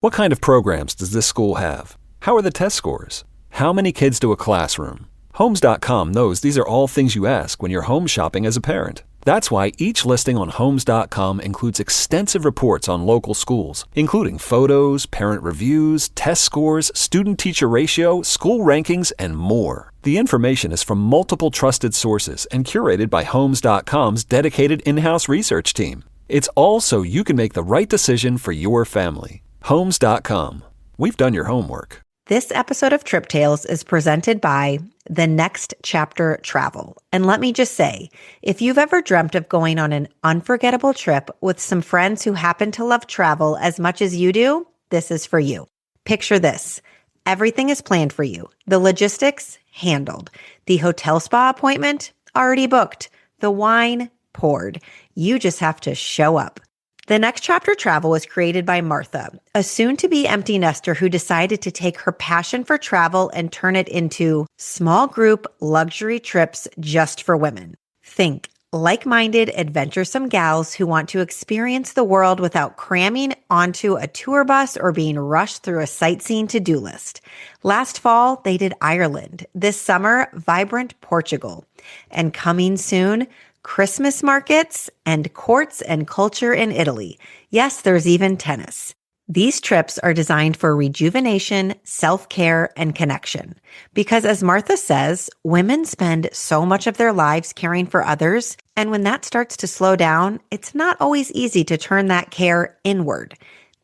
What kind of programs does this school have? How are the test scores? How many kids do a classroom? Homes.com knows these are all things you ask when you're home shopping as a parent. That's why each listing on Homes.com includes extensive reports on local schools, including photos, parent reviews, test scores, student-teacher ratio, school rankings, and more. The information is from multiple trusted sources and curated by Homes.com's dedicated in-house research team. It's all so you can make the right decision for your family. Homes.com. We've done your homework. This episode of Trip Tales is presented by The Next Chapter Travel. And let me just say, if you've ever dreamt of going on an unforgettable trip with some friends who happen to love travel as much as you do, this is for you. Picture this. Everything is planned for you. The logistics, handled. The hotel spa appointment, already booked. The wine, poured. You just have to show up. The Next Chapter Travel was created by Martha, a soon-to-be empty nester who decided to take her passion for travel and turn it into small group luxury trips just for women. Think like-minded, adventuresome gals who want to experience the world without cramming onto a tour bus or being rushed through a sightseeing to-do list. Last fall, they did Ireland. This summer, vibrant Portugal. And coming soon, Christmas markets and courts and culture in Italy. Yes, there's even tennis. These trips are designed for rejuvenation, self-care, and connection. Because as Martha says, women spend so much of their lives caring for others, and when that starts to slow down, it's not always easy to turn that care inward.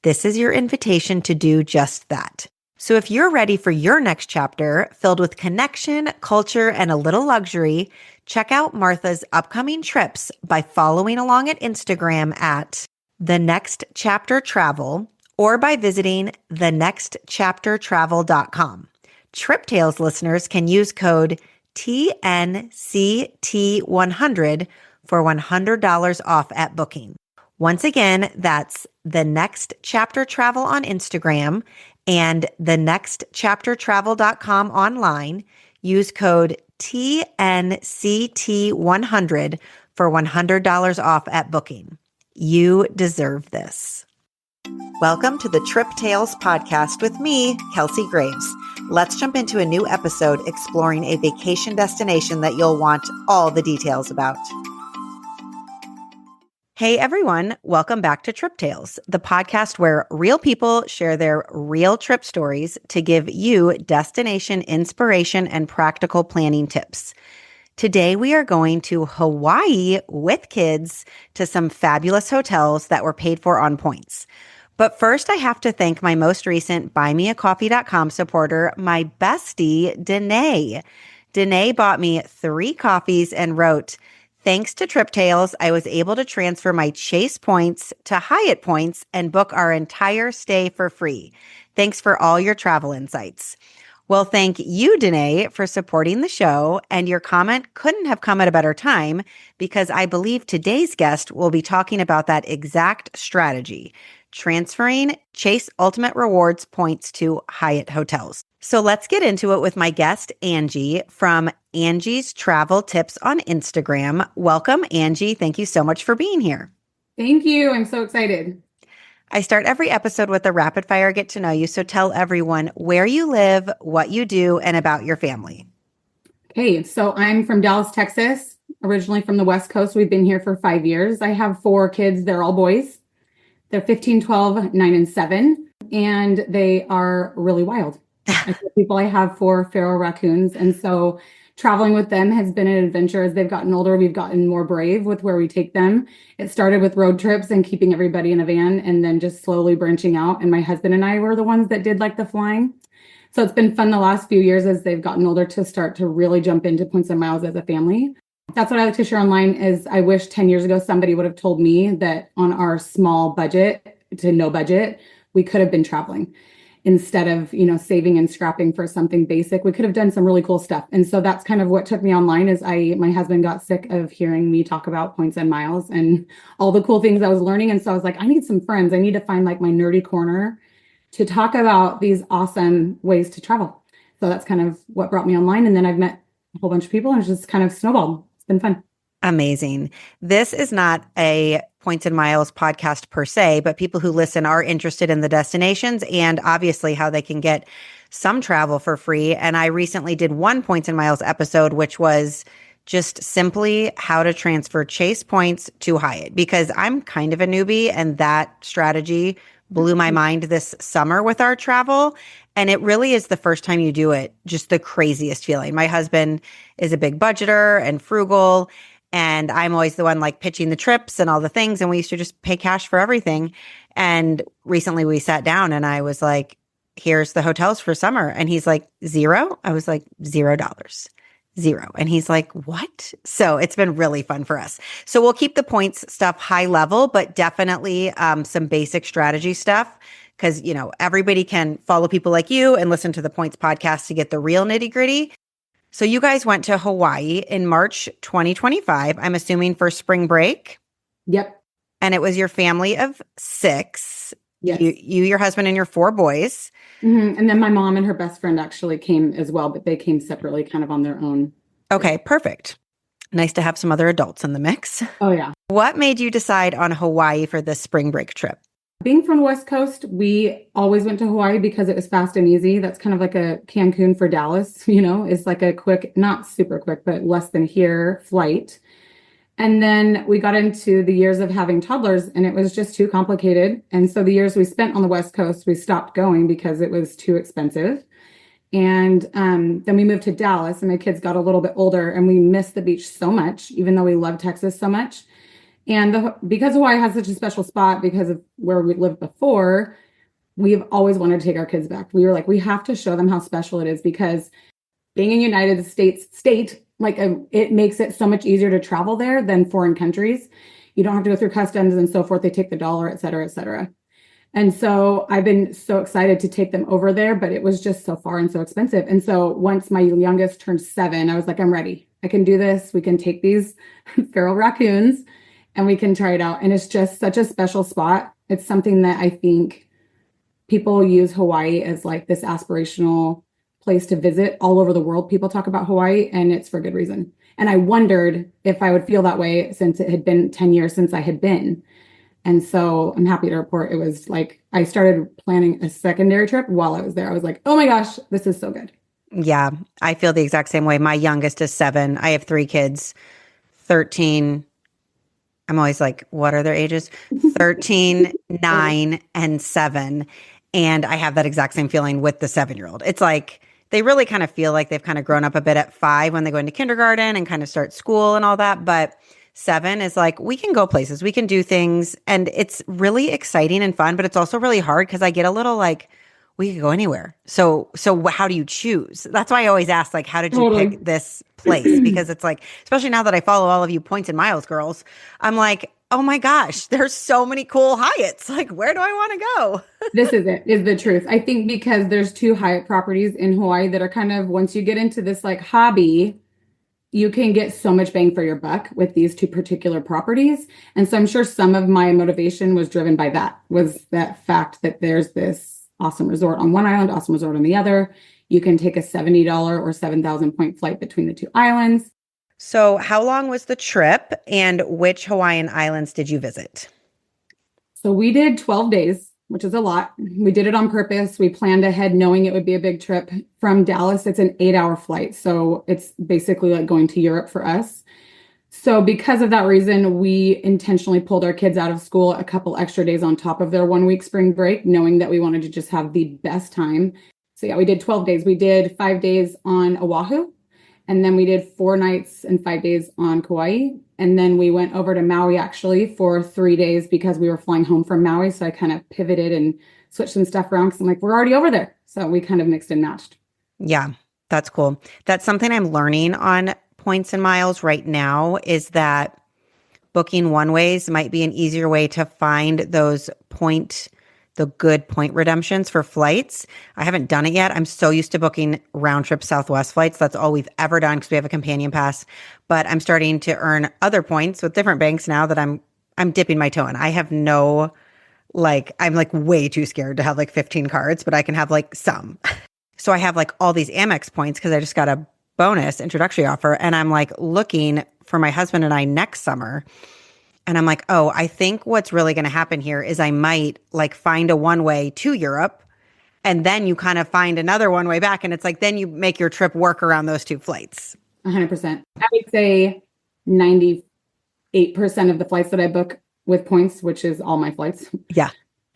This is your invitation to do just that. So if you're ready for your next chapter filled with connection, culture, and a little luxury, check out Martha's upcoming trips by following along at Instagram at The Next Chapter Travel or by visiting thenextchaptertravel.com. Trip Tales listeners can use code TNCT100 for $100 off at booking. Once again, that's The Next Chapter Travel on Instagram and thenextchaptertravel.com online. Use code TNCT100 for $100 off at booking. You deserve this. Welcome to the Trip Tales podcast with me, Kelsey Graves. Let's jump into a new episode exploring a vacation destination that you'll want all the details about. Hey everyone, welcome back to Trip Tales, the podcast where real people share their real trip stories to give you destination inspiration and practical planning tips. Today we are going to Hawaii with kids to some fabulous hotels that were paid for on points. But first I have to thank my most recent buymeacoffee.com supporter, my bestie, Danae. Danae bought me 3 coffees and wrote, "Thanks to Trip Tales, I was able to transfer my Chase points to Hyatt points and book our entire stay for free. Thanks for all your travel insights." Well, thank you, Danae, for supporting the show. And your comment couldn't have come at a better time because I believe today's guest will be talking about that exact strategy, transferring Chase Ultimate Rewards points to Hyatt hotels. So let's get into it with my guest, Angie, from Angie's Travel Tips on Instagram. Welcome, Angie. Thank you so much for being here. Thank you. I'm so excited. I start every episode with a rapid fire get to know you. So tell everyone where you live, what you do, and about your family. Okay, so I'm from Dallas, Texas, originally from the West Coast. We've been here for 5 years. I have 4 kids. They're all boys. They're 15, 12, 9, and 7, and they are really wild. I tell people I have 4 feral raccoons, and so traveling with them has been an adventure. As they've gotten older, we've gotten more brave with where we take them. It started with road trips and keeping everybody in a van, and then just slowly branching out. And my husband and I were the ones that did like the flying. So it's been fun the last few years as they've gotten older to start to really jump into points and miles as a family. That's what I like to share online is I wish 10 years ago somebody would have told me that on our small budget to no budget, we could have been traveling. Instead of, saving and scrapping for something basic, we could have done some really cool stuff. And so that's kind of what took me online is my husband got sick of hearing me talk about points and miles and all the cool things I was learning. And so I was like, I need some friends. I need to find like my nerdy corner to talk about these awesome ways to travel. So that's kind of what brought me online. And then I've met a whole bunch of people and it's just kind of snowballed. It's been fun. Amazing. This is not a Points and Miles podcast per se, but people who listen are interested in the destinations and obviously how they can get some travel for free. And I recently did one Points and Miles episode, which was just simply how to transfer Chase points to Hyatt, because I'm kind of a newbie and that strategy blew my mind this summer with our travel. And it really is the first time you do it, just the craziest feeling. My husband is a big budgeter and frugal, and I'm always the one like pitching the trips and all the things. And we used to just pay cash for everything. And recently we sat down and I was like, here's the hotels for summer. And he's like, zero? I was like, $0. Zero. And he's like, what? So it's been really fun for us. So we'll keep the points stuff high level, but definitely some basic strategy stuff. Because, you know, everybody can follow people like you and listen to the Points podcast to get the real nitty gritty. So you guys went to Hawaii in March 2025, I'm assuming for spring break. Yep. And it was your family of 6. Yes. You, your husband, and your 4 boys. Mm-hmm. And then my mom and her best friend actually came as well, but they came separately, kind of on their own. Okay, perfect. Nice to have some other adults in the mix. Oh, yeah. What made you decide on Hawaii for this spring break trip? Being from the West Coast, we always went to Hawaii because it was fast and easy. That's kind of like a Cancun for Dallas, you know, it's like a quick, not super quick, but less than here flight. And then we got into the years of having toddlers and it was just too complicated. And so the years we spent on the West Coast, we stopped going because it was too expensive. And then we moved to Dallas and my kids got a little bit older and we missed the beach so much, even though we love Texas so much. And because Hawaii has such a special spot because of where we lived before, we've always wanted to take our kids back. We were like, we have to show them how special it is because being in United States state, like it makes it so much easier to travel there than foreign countries. You don't have to go through customs and so forth. They take the dollar, et cetera, et cetera. And so I've been so excited to take them over there, but it was just so far and so expensive. And so once my youngest turned 7, I was like, I'm ready. I can do this. We can take these feral raccoons and we can try it out. And it's just such a special spot. It's something that I think people use Hawaii as like this aspirational place to visit all over the world. People talk about Hawaii and it's for good reason. And I wondered if I would feel that way since it had been 10 years since I had been. And so I'm happy to report it was like, I started planning a secondary trip while I was there. I was like, oh my gosh, this is so good. Yeah, I feel the exact same way. My youngest is 7. I have 3 kids, 13. I'm always like, what are their ages? 13, 9, and 7. And I have that exact same feeling with the 7-year-old. It's like, they really kind of feel like they've kind of grown up a bit at 5 when they go into kindergarten and kind of start school and all that. But 7 is like, we can go places, we can do things. And it's really exciting and fun, but it's also really hard because I get a little like, we could go anywhere. So how do you choose? That's why I always ask, like, how did you pick this place? Because it's like, especially now that I follow all of you Points and Miles girls, I'm like, oh my gosh, there's so many cool Hyatts. Like, where do I want to go? This is the truth. I think because there's 2 Hyatt properties in Hawaii that are kind of, once you get into this like hobby, you can get so much bang for your buck with these 2 particular properties. And so I'm sure some of my motivation was driven by that, was that fact that there's this awesome resort on one island, awesome resort on the other. You can take a $70 or 7,000 point flight between the 2 islands. So how long was the trip and which Hawaiian islands did you visit? So we did 12 days, which is a lot. We did it on purpose. We planned ahead knowing it would be a big trip. From Dallas, it's an 8-hour flight. So it's basically like going to Europe for us. So because of that reason, we intentionally pulled our kids out of school a couple extra days on top of their 1-week spring break, knowing that we wanted to just have the best time. So yeah, we did 12 days. We did 5 days on Oahu, and then we did 4 nights and 5 days on Kauai. And then we went over to Maui actually for 3 days because we were flying home from Maui. So I kind of pivoted and switched some stuff around because I'm like, we're already over there. So we kind of mixed and matched. Yeah, that's cool. That's something I'm learning on Points and Miles right now, is that booking one-ways might be an easier way to find the good point redemptions for flights. I haven't done it yet. I'm so used to booking round trip Southwest flights. That's all we've ever done because we have a companion pass. But I'm starting to earn other points with different banks now that I'm dipping my toe in. I have I'm like way too scared to have like 15 cards, but I can have like some. So I have like all these Amex points because I just got a bonus introductory offer. And I'm like looking for my husband and I next summer. And I'm like, oh, I think what's really going to happen here is I might like find a one way to Europe and then you kind of find another one way back. And it's like, then you make your trip work around those two flights. 100%. I would say 98% of the flights that I book with points, which is all my flights. Yeah.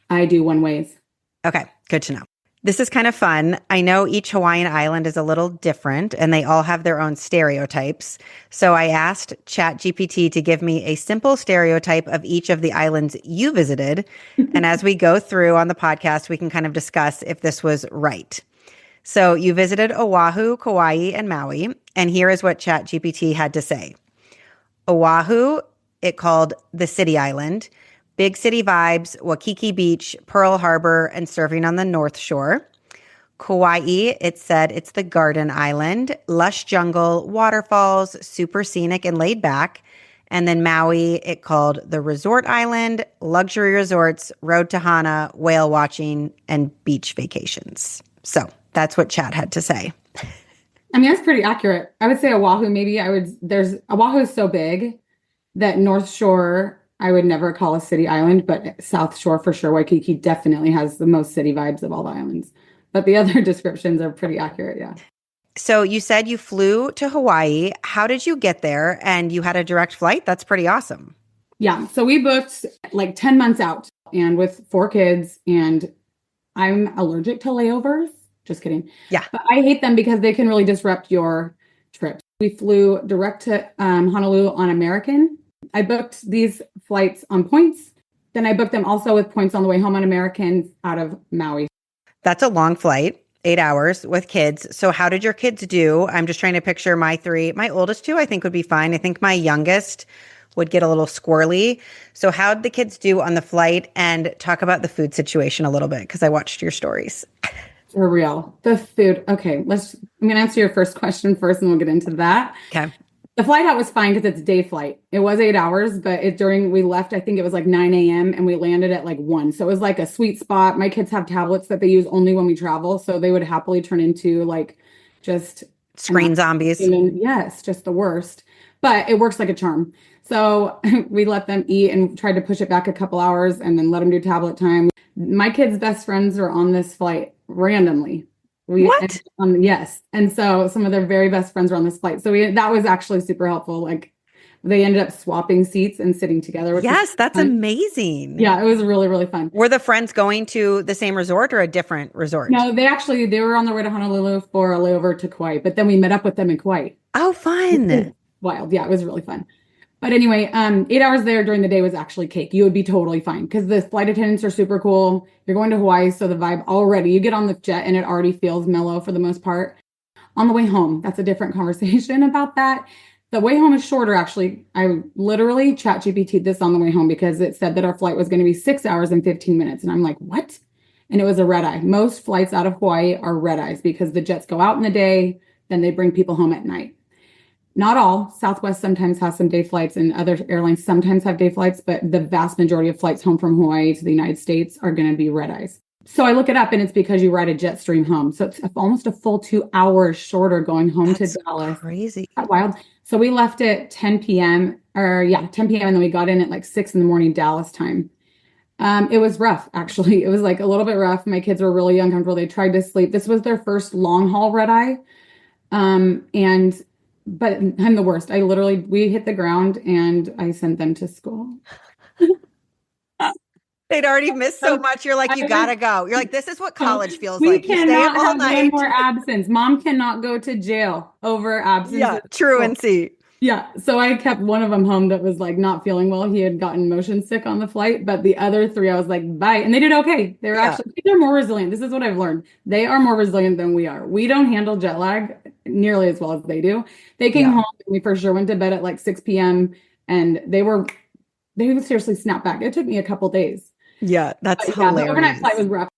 I do one ways. Okay. Good to know. This is kind of fun. I know each Hawaiian island is a little different and they all have their own stereotypes. So I asked ChatGPT to give me a simple stereotype of each of the islands you visited. And as we go through on the podcast, we can kind of discuss if this was right. So you visited Oahu, Kauai, and Maui. And here is what ChatGPT had to say. Oahu, it called the city island. Big city vibes, Waikiki Beach, Pearl Harbor, and surfing on the North Shore. Kauai, it said it's the garden island, lush jungle, waterfalls, super scenic and laid back. And then Maui, it called the resort island, luxury resorts, road to Hana, whale watching, and beach vacations. So that's what Chat had to say. I mean, that's pretty accurate. I would say Oahu, maybe Oahu is so big that North Shore, I would never call a city island, but South Shore for sure. Waikiki definitely has the most city vibes of all the islands. But the other descriptions are pretty accurate, yeah. So you said you flew to Hawaii. How did you get there? And you had a direct flight? That's pretty awesome. Yeah, so we booked like 10 months out and with 4 kids, and I'm allergic to layovers. Just kidding. Yeah. But I hate them because they can really disrupt your trip. We flew direct to Honolulu on American. I booked these flights on points. Then I booked them also with points on the way home on American out of Maui. That's a long flight, 8 hours with kids. So how did your kids do? I'm just trying to picture my 3. My oldest 2, I think, would be fine. I think my youngest would get a little squirrely. So how'd the kids do on the flight? And talk about the food situation a little bit, because I watched your stories. For real. The food. Okay, I'm going to answer your first question first and we'll get into that. Okay. The flight out was fine because it's a day flight. It was 8 hours, but we left, I think it was like 9 a.m. and we landed at like 1. So it was like a sweet spot. My kids have tablets that they use only when we travel. So they would happily turn into like just screen zombies. Yes, just the worst. But it works like a charm. So we let them eat and tried to push it back a couple hours and then let them do tablet time. My kids' best friends were on this flight randomly. What? Yes. And so some of their very best friends were on this flight. So that was actually super helpful. Like they ended up swapping seats and sitting together. Yes, that's amazing. Yeah, it was really, really fun. Were the friends going to the same resort or a different resort? No, they were on their way to Honolulu for a layover to Kauai, but then we met up with them in Kauai. Oh, fun. Wild. Yeah, it was really fun. But anyway, 8 hours there during the day was actually cake. You would be totally fine because the flight attendants are super cool. You're going to Hawaii, so the vibe already, you get on the jet and it already feels mellow for the most part. On the way home, that's a different conversation about that. The way home is shorter, actually. I literally ChatGPT'd this on the way home because it said that our flight was going to be 6 hours and 15 minutes. And I'm like, what? And it was a red eye. Most flights out of Hawaii are red eyes because the jets go out in the day, then they bring people home at night. Not all. Southwest sometimes has some day flights and other airlines sometimes have day flights, but the vast majority of flights home from Hawaii to the United States are going to be red eyes. So I look it up and it's because you ride a jet stream home. So it's almost a full 2 hours shorter going home to Dallas. Crazy. That's wild. So we left at 10 p.m. 10 p.m. And then we got in at like 6 in the morning Dallas time. It was rough, actually. It was like a little bit rough. My kids were really uncomfortable. They tried to sleep. This was their first long haul red eye. But I'm the worst. We hit the ground and I sent them to school. They'd already missed so much. You're like, you gotta go. You're like, this is what college feels we like. You stay up all night. One more absence. Mom cannot go to jail over absence. Yeah, truancy. Yeah. So I kept one of them home that was like not feeling well. He had gotten motion sick on the flight, but the other 3, I was like, bye. And they did okay. They're more resilient. This is what I've learned. They are more resilient than we are. We don't handle jet lag nearly as well as they do. They came home and we for sure went to bed at like 6 p.m. and they would seriously snap back. It took me a couple days. Yeah, that's hilarious. The overnight flight was rough.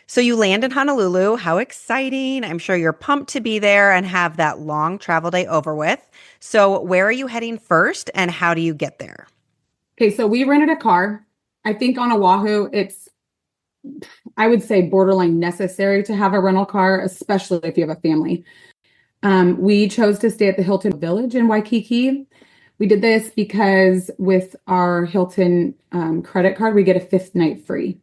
So you land in Honolulu. How exciting. I'm sure you're pumped to be there and have that long travel day over with. So where are you heading first and how do you get there? Okay, so we rented a car. I think on Oahu, it's, I would say, borderline necessary to have a rental car, especially if you have a family. We chose to stay at the Hilton Village in Waikiki. We did this because with our Hilton credit card, we get a fifth night free.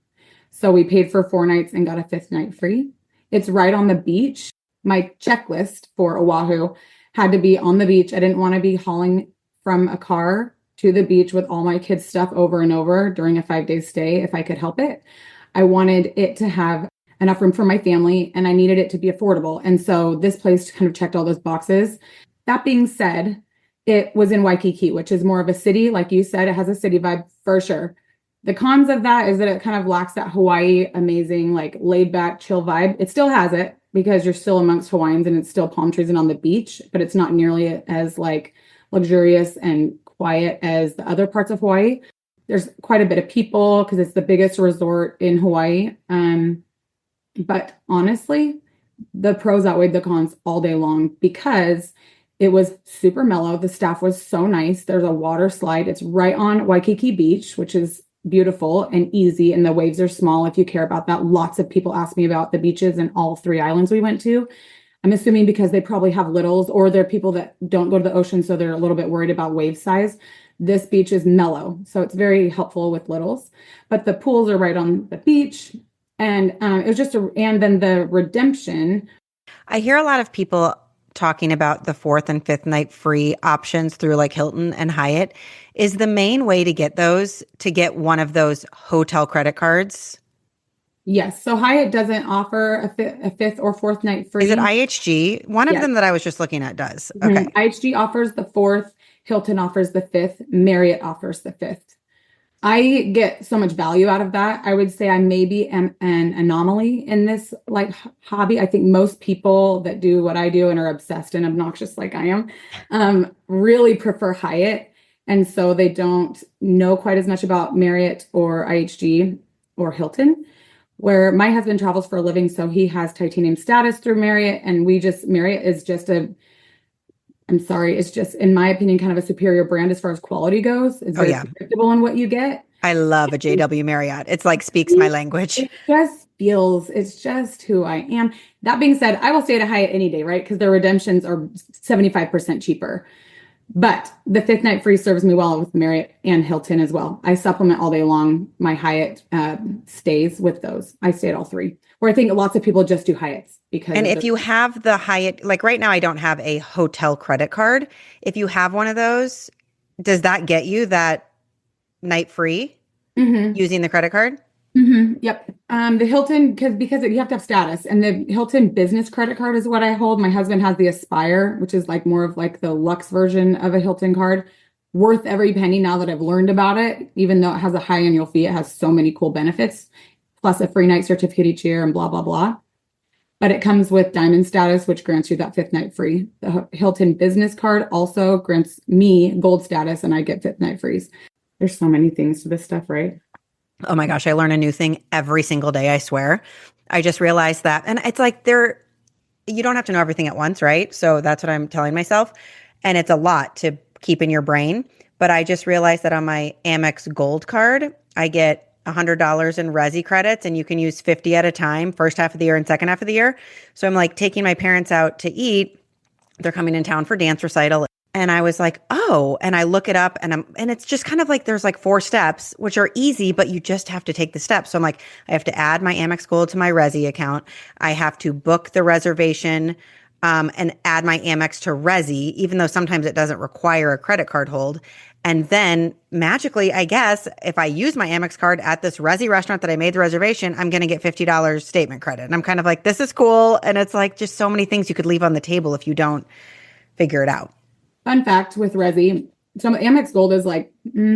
So we paid for 4 nights and got a fifth night free. It's right on the beach. My checklist for Oahu had to be on the beach. I didn't want to be hauling from a car to the beach with all my kids' stuff over and over during a 5-day stay if I could help it. I wanted it to have enough room for my family, and I needed it to be affordable. And so this place kind of checked all those boxes. That being said, it was in Waikiki, which is more of a city. Like you said, it has a city vibe for sure. The cons of that is that it kind of lacks that Hawaii amazing, like laid back, chill vibe. It still has it because you're still amongst Hawaiians and it's still palm trees and on the beach, but it's not nearly as like luxurious and quiet as the other parts of Hawaii. There's quite a bit of people because it's the biggest resort in Hawaii. But honestly, the pros outweighed the cons all day long because it was super mellow. The staff was so nice. There's a water slide. It's right on Waikiki Beach, which is beautiful and easy. And the waves are small if you care about that. Lots of people ask me about the beaches in all 3 islands we went to. I'm assuming because they probably have littles, or they're people that don't go to the ocean, so they're a little bit worried about wave size. This beach is mellow, so it's very helpful with littles. But the pools are right on the beach. And it was and then the redemption. I hear a lot of people talking about the 4th and 5th night free options through like Hilton and Hyatt. Is the main way to get those to get one of those hotel credit cards? Yes. So Hyatt doesn't offer a fifth or 4th night free. Is it IHG? One of them that I was just looking at does. Okay. IHG offers the 4th. Hilton offers the 5th. Marriott offers the 5th. I get so much value out of that. I would say I maybe am an anomaly in this like hobby. I think most people that do what I do and are obsessed and obnoxious like I am, really prefer Hyatt. And so they don't know quite as much about Marriott or IHG or Hilton, where my husband travels for a living. So he has titanium status through Marriott, and Marriott is just it's just, in my opinion, kind of a superior brand as far as quality goes. It's very predictable in what you get. I love a JW Marriott. It's like speaks my language. It's just who I am. That being said, I will stay at a Hyatt any day, right? Because their redemptions are 75% cheaper. But the 5th night free serves me well with Marriott and Hilton as well. I supplement all day long my Hyatt stays with those. I stay at all 3. Where I think lots of people just do Hyatts. And if you have the Hyatt, like right now, I don't have a hotel credit card. If you have one of those, does that get you that night free using the credit card? Yep. The Hilton, because you have to have status, and the Hilton business credit card is what I hold. My husband has the Aspire, which is like more of like the luxe version of a Hilton card. Worth every penny now that I've learned about it, even though it has a high annual fee. It has so many cool benefits, plus a free night certificate each year and blah, blah, blah. But it comes with diamond status, which grants you that 5th night free. The Hilton business card also grants me gold status, and I get 5th night frees. There's so many things to this stuff, right? Oh my gosh, I learn a new thing every single day, I swear. I just realized that. And it's like you don't have to know everything at once, right? So that's what I'm telling myself. And it's a lot to keep in your brain. But I just realized that on my Amex Gold card, I get $100 in Resi credits, and you can use 50 at a time, first half of the year and second half of the year. So I'm like taking my parents out to eat. They're coming in town for dance recital. And I was like, oh, and I look it up, and it's just kind of like there's like 4 steps, which are easy, but you just have to take the steps. So I'm like, I have to add my Amex Gold to my Resi account. I have to book the reservation and add my Amex to Resi, even though sometimes it doesn't require a credit card hold. And then magically, I guess, if I use my Amex card at this Resi restaurant that I made the reservation, I'm going to get $50 statement credit. And I'm kind of like, this is cool. And it's like just so many things you could leave on the table if you don't figure it out. Fun fact with Resi, so Amex Gold is like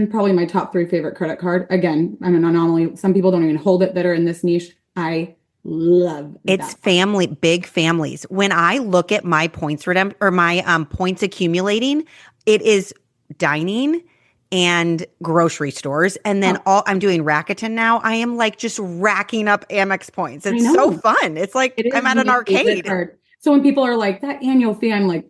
probably my top 3 favorite credit card. Again, I'm an anomaly. Some people don't even hold it that are in this niche. I love it's family, big families. When I look at my points my points accumulating, it is dining and grocery stores. And then I'm doing Rakuten now. I am like just racking up Amex points. It's so fun. It's like I'm at an arcade. So when people are like, that annual fee, I'm like,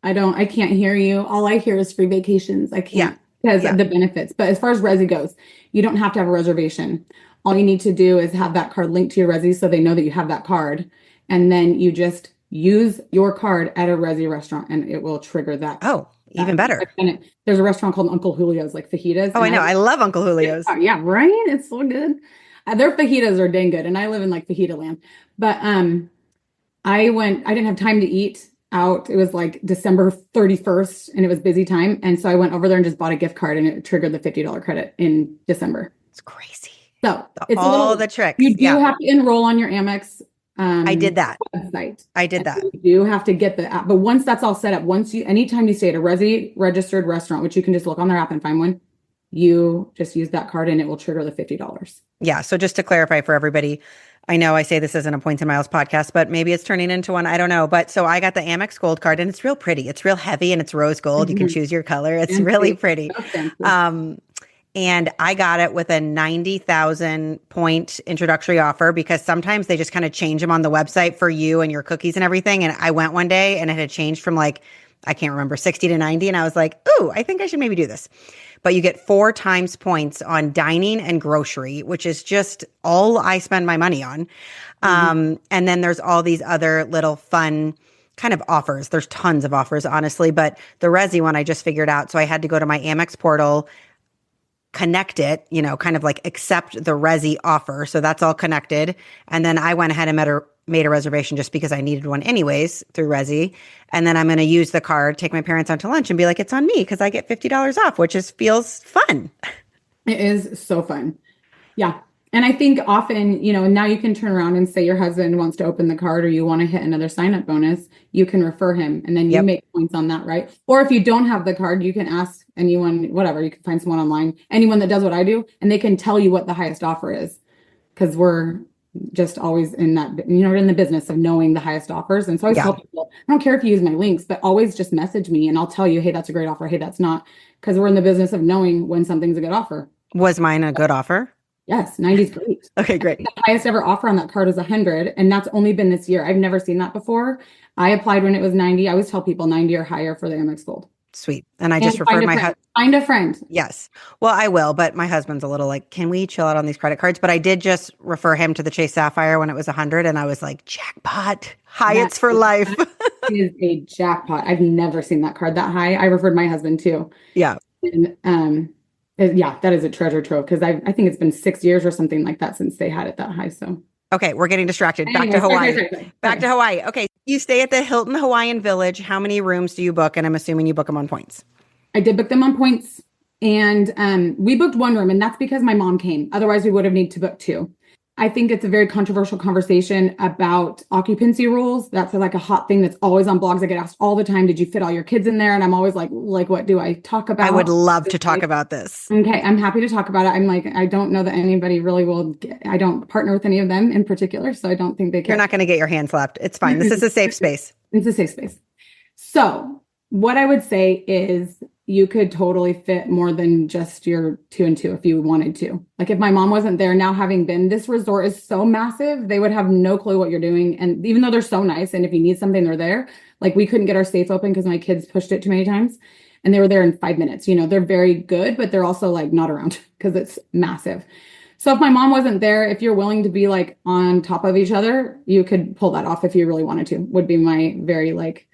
I can't hear you. All I hear is free vacations. I can't because of the benefits. But as far as Resi goes, you don't have to have a reservation. All you need to do is have that card linked to your Resi so they know that you have that card. And then you just use your card at a Resi restaurant and it will trigger that. Oh, even better. There's a restaurant called Uncle Julio's, like fajitas. Oh, I know. I love Uncle Julio's. Yeah, right? It's so good. Their fajitas are dang good. And I live in like fajita land. But I didn't have time to eat out. It was like December 31st and it was busy time. And so I went over there and just bought a gift card and it triggered the $50 credit in December. It's crazy. So it's all the tricks. You do have to enroll on your Amex. I did that. Website. I did that. You do have to get the app. But once that's all set up, anytime you stay at a registered restaurant, which you can just look on their app and find one, you just use that card and it will trigger the $50. Yeah. So just to clarify for everybody, I know I say this isn't a Points and Miles podcast, but maybe it's turning into one. I don't know. But so I got the Amex Gold card and it's real pretty. It's real heavy and it's rose gold. You can choose your color. It's really pretty. And I got it with a 90,000 point introductory offer because sometimes they just kind of change them on the website for you and your cookies and everything. And I went one day and it had changed from like, I can't remember, 60 to 90. And I was like, ooh, I think I should maybe do this. But you get 4 times points on dining and grocery, which is just all I spend my money on. And then there's all these other little fun kind of offers. There's tons of offers, honestly. But the Resi one I just figured out. So I had to go to my Amex portal, connect it, kind of like accept the Resi offer. So that's all connected. And then I went ahead and made a reservation just because I needed one anyways through Resi. And then I'm going to use the card, take my parents out to lunch and be like, it's on me because I get $50 off, which feels fun. It is so fun. Yeah. And I think often, now you can turn around and say your husband wants to open the card or you want to hit another sign-up bonus, you can refer him and then you make points on that, right? Or if you don't have the card, you can ask anyone, whatever, you can find someone online, anyone that does what I do, and they can tell you what the highest offer is because we're just always in that, we're in the business of knowing the highest offers. And so I always tell people, I don't care if you use my links, but always just message me and I'll tell you, hey, that's a great offer. Hey, that's not, because we're in the business of knowing when something's a good offer. Was mine a good offer? Yes, 90 is great. Okay, great. The highest ever offer on that card is 100, and that's only been this year. I've never seen that before. I applied when it was 90. I always tell people 90 or higher for the Amex Gold. Sweet. And I just referred my husband. Find a friend. Yes. Well, I will, but my husband's a little like, can we chill out on these credit cards? But I did just refer him to the Chase Sapphire when it was 100, and I was like, jackpot, Hyatt's for life. It is a jackpot. I've never seen that card that high. I referred my husband too. Yeah. And yeah, that is a treasure trove because I think it's been 6 years or something like that since they had it that high. So okay, we're getting distracted. Back to Hawaii. Back to Hawaii. Okay, you stay at the Hilton Hawaiian Village. How many rooms do you book? And I'm assuming you book them on points. I did book them on points, and we booked 1 room, and that's because my mom came. Otherwise, we would have needed to book 2. I think it's a very controversial conversation about occupancy rules. That's like a hot thing that's always on blogs. I get asked all the time, did you fit all your kids in there? And I'm always like, what do I talk about? I would love to talk about this. Okay, I'm happy to talk about it. I'm like, I don't know that anybody really will. I don't partner with any of them in particular, so I don't think they can. You're not going to get your hand slapped. It's fine. This is a safe space. It's a safe space. So what I would say is you could totally fit more than just your 2 and 2 if you wanted to. Like if my mom wasn't there, now having been, this resort is so massive, they would have no clue what you're doing. And even though they're so nice, and if you need something, they're there. Like we couldn't get our safe open because my kids pushed it too many times and they were there in 5 minutes. They're very good, but they're also like not around because it's massive. So if my mom wasn't there, if you're willing to be like on top of each other, you could pull that off if you really wanted to, would be my very like,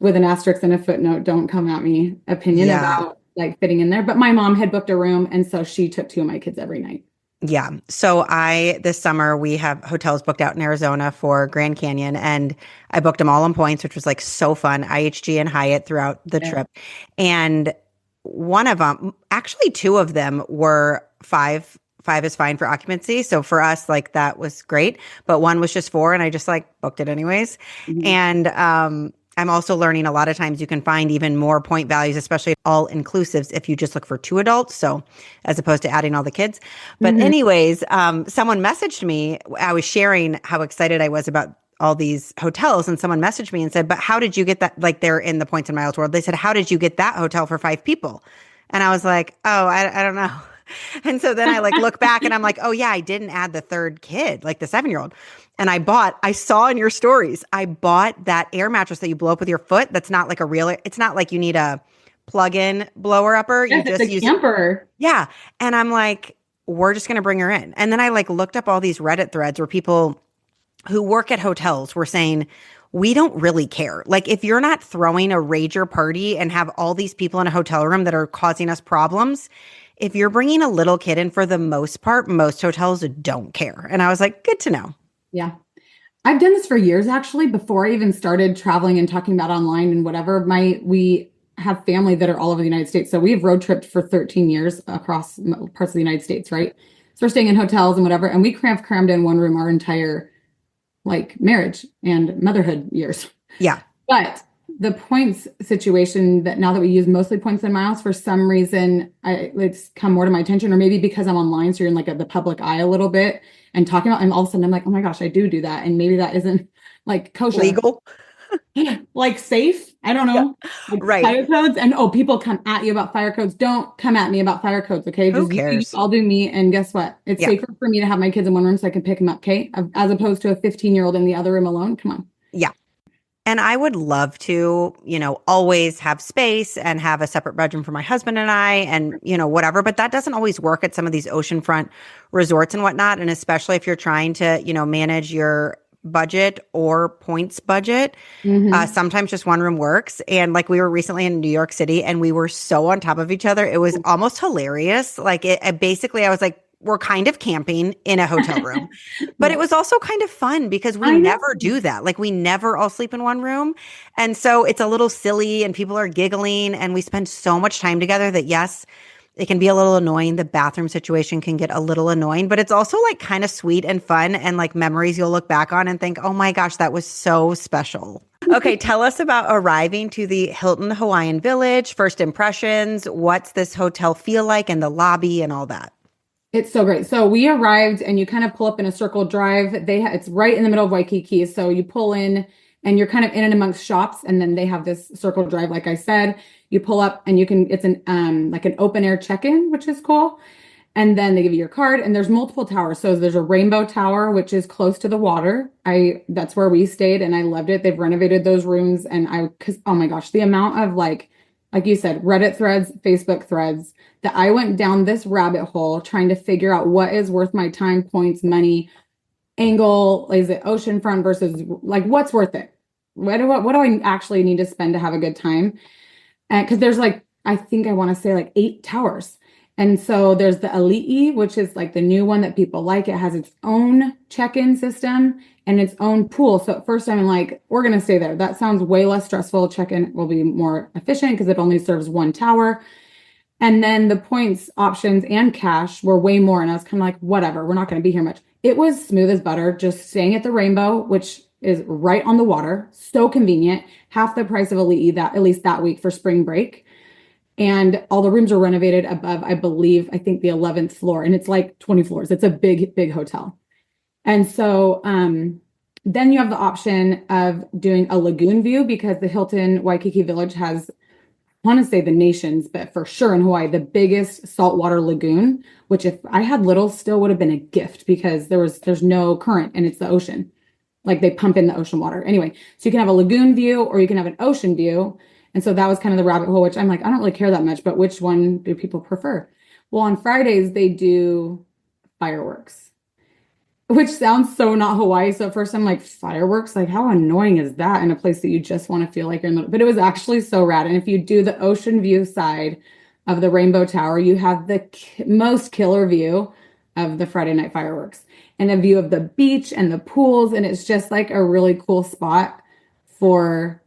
with an asterisk and a footnote, don't come at me opinion about like fitting in there. But my mom had booked a room. And so she took 2 of my kids every night. Yeah. So this summer we have hotels booked out in Arizona for Grand Canyon, and I booked them all on points, which was like so fun. IHG and Hyatt throughout the trip. And one of them, actually 2 of them were 5 is fine for occupancy. So for us, like that was great. But one was just 4 and I just like booked it anyways. Mm-hmm. And, I'm also learning a lot of times you can find even more point values, especially all inclusives, if you just look for 2 adults. So as opposed to adding all the kids. But anyways, someone messaged me. I was sharing how excited I was about all these hotels, and someone messaged me and said, but how did you get that? Like they're in the points and miles world. They said, how did you get that hotel for 5 people? And I was like, oh, I don't know. And so then I like look back and I'm like, oh yeah, I didn't add the 3rd kid, like the 7-year-old. And I saw in your stories, I bought that air mattress that you blow up with your foot. That's not like it's not like you need a plug-in blower upper. Yes, you just use camper. Yeah. And I'm like, we're just going to bring her in. And then I like looked up all these Reddit threads where people who work at hotels were saying, we don't really care. Like if you're not throwing a rager party and have all these people in a hotel room that are causing us problems, if you're bringing a little kid in, for the most part, most hotels don't care. And I was like, good to know. Yeah. I've done this for years, actually, before I even started traveling and talking about online and whatever. We have family that are all over the United States. So we've road tripped for 13 years across parts of the United States, right? So we're staying in hotels and whatever. And we crammed in one room our entire like marriage and motherhood years. Yeah. But the points situation, that now that we use mostly points and miles, for some reason, it's come more to my attention, or maybe because I'm online, so you're in like the public eye a little bit and talking about, and all of a sudden I'm like, oh my gosh, I do that. And maybe that isn't like kosher. Legal. Like safe. I don't know. Yeah. Like Right. fire codes. And people come at you about fire codes. Don't come at me about fire codes. Okay. Who cares? I'll do me. And guess what? It's safer for me to have my kids in one room so I can pick them up. Okay. As opposed to a 15-year-old in the other room alone. Come on. Yeah. And I would love to, always have space and have a separate bedroom for my husband and I and, whatever. But that doesn't always work at some of these oceanfront resorts and whatnot. And especially if you're trying to, manage your budget or points budget, sometimes just one room works. And like we were recently in New York City and we were so on top of each other. It was almost hilarious. Like basically I was like, we're kind of camping in a hotel room, but it was also kind of fun because we never do that. Like we never all sleep in one room. And so it's a little silly and people are giggling and we spend so much time together that yes, it can be a little annoying. The bathroom situation can get a little annoying, but it's also like kind of sweet and fun and like memories you'll look back on and think, oh my gosh, that was so special. Okay, tell us about arriving to the Hilton Hawaiian Village, first impressions. What's this hotel feel like and the lobby and all that? It's so great. So we arrived and you kind of pull up in a circle drive. It's right in the middle of Waikiki. So you pull in and you're kind of in and amongst shops. And then they have this circle drive. Like I said, you pull up and it's like an open air check-in, which is cool. And then they give you your card and there's multiple towers. So there's a rainbow tower, which is close to the water. That's where we stayed and I loved it. They've renovated those rooms cause oh my gosh, the amount of like you said, Reddit threads, Facebook threads, that I went down this rabbit hole trying to figure out what is worth my time, points, money, angle. Is it oceanfront versus like what's worth it? What do I actually need to spend to have a good time? And because there's like, I think I want to say like 8 towers. And so there's the Ali'i, which is like the new one that people like. It has its own check-in system and its own pool. So at first I'm like, we're going to stay there. That sounds way less stressful. Check-in will be more efficient because it only serves one tower. And then the points options and cash were way more. And I was kind of like, whatever, we're not going to be here much. It was smooth as butter, just staying at the Rainbow, which is right on the water. So convenient. Half the price of Ali'i, at least that week for spring break. And all the rooms are renovated above, I think the 11th floor. And it's like 20 floors. It's a big, big hotel. And so then you have the option of doing a lagoon view because the Hilton Waikiki Village has, I want to say the nation's, but for sure in Hawaii, the biggest saltwater lagoon, which if I had little still would have been a gift because there's no current and it's the ocean. Like they pump in the ocean water. Anyway, so you can have a lagoon view or you can have an ocean view. And so that was kind of the rabbit hole, which I'm like, I don't really care that much, but which one do people prefer? Well, on Fridays, they do fireworks, which sounds so not Hawaii. So at first I'm like, fireworks? Like how annoying is that in a place that you just want to feel like you're in the, but it was actually so rad. And if you do the ocean view side of the Rainbow Tower, you have the most killer view of the Friday night fireworks and a view of the beach and the pools. And it's just like a really cool spot for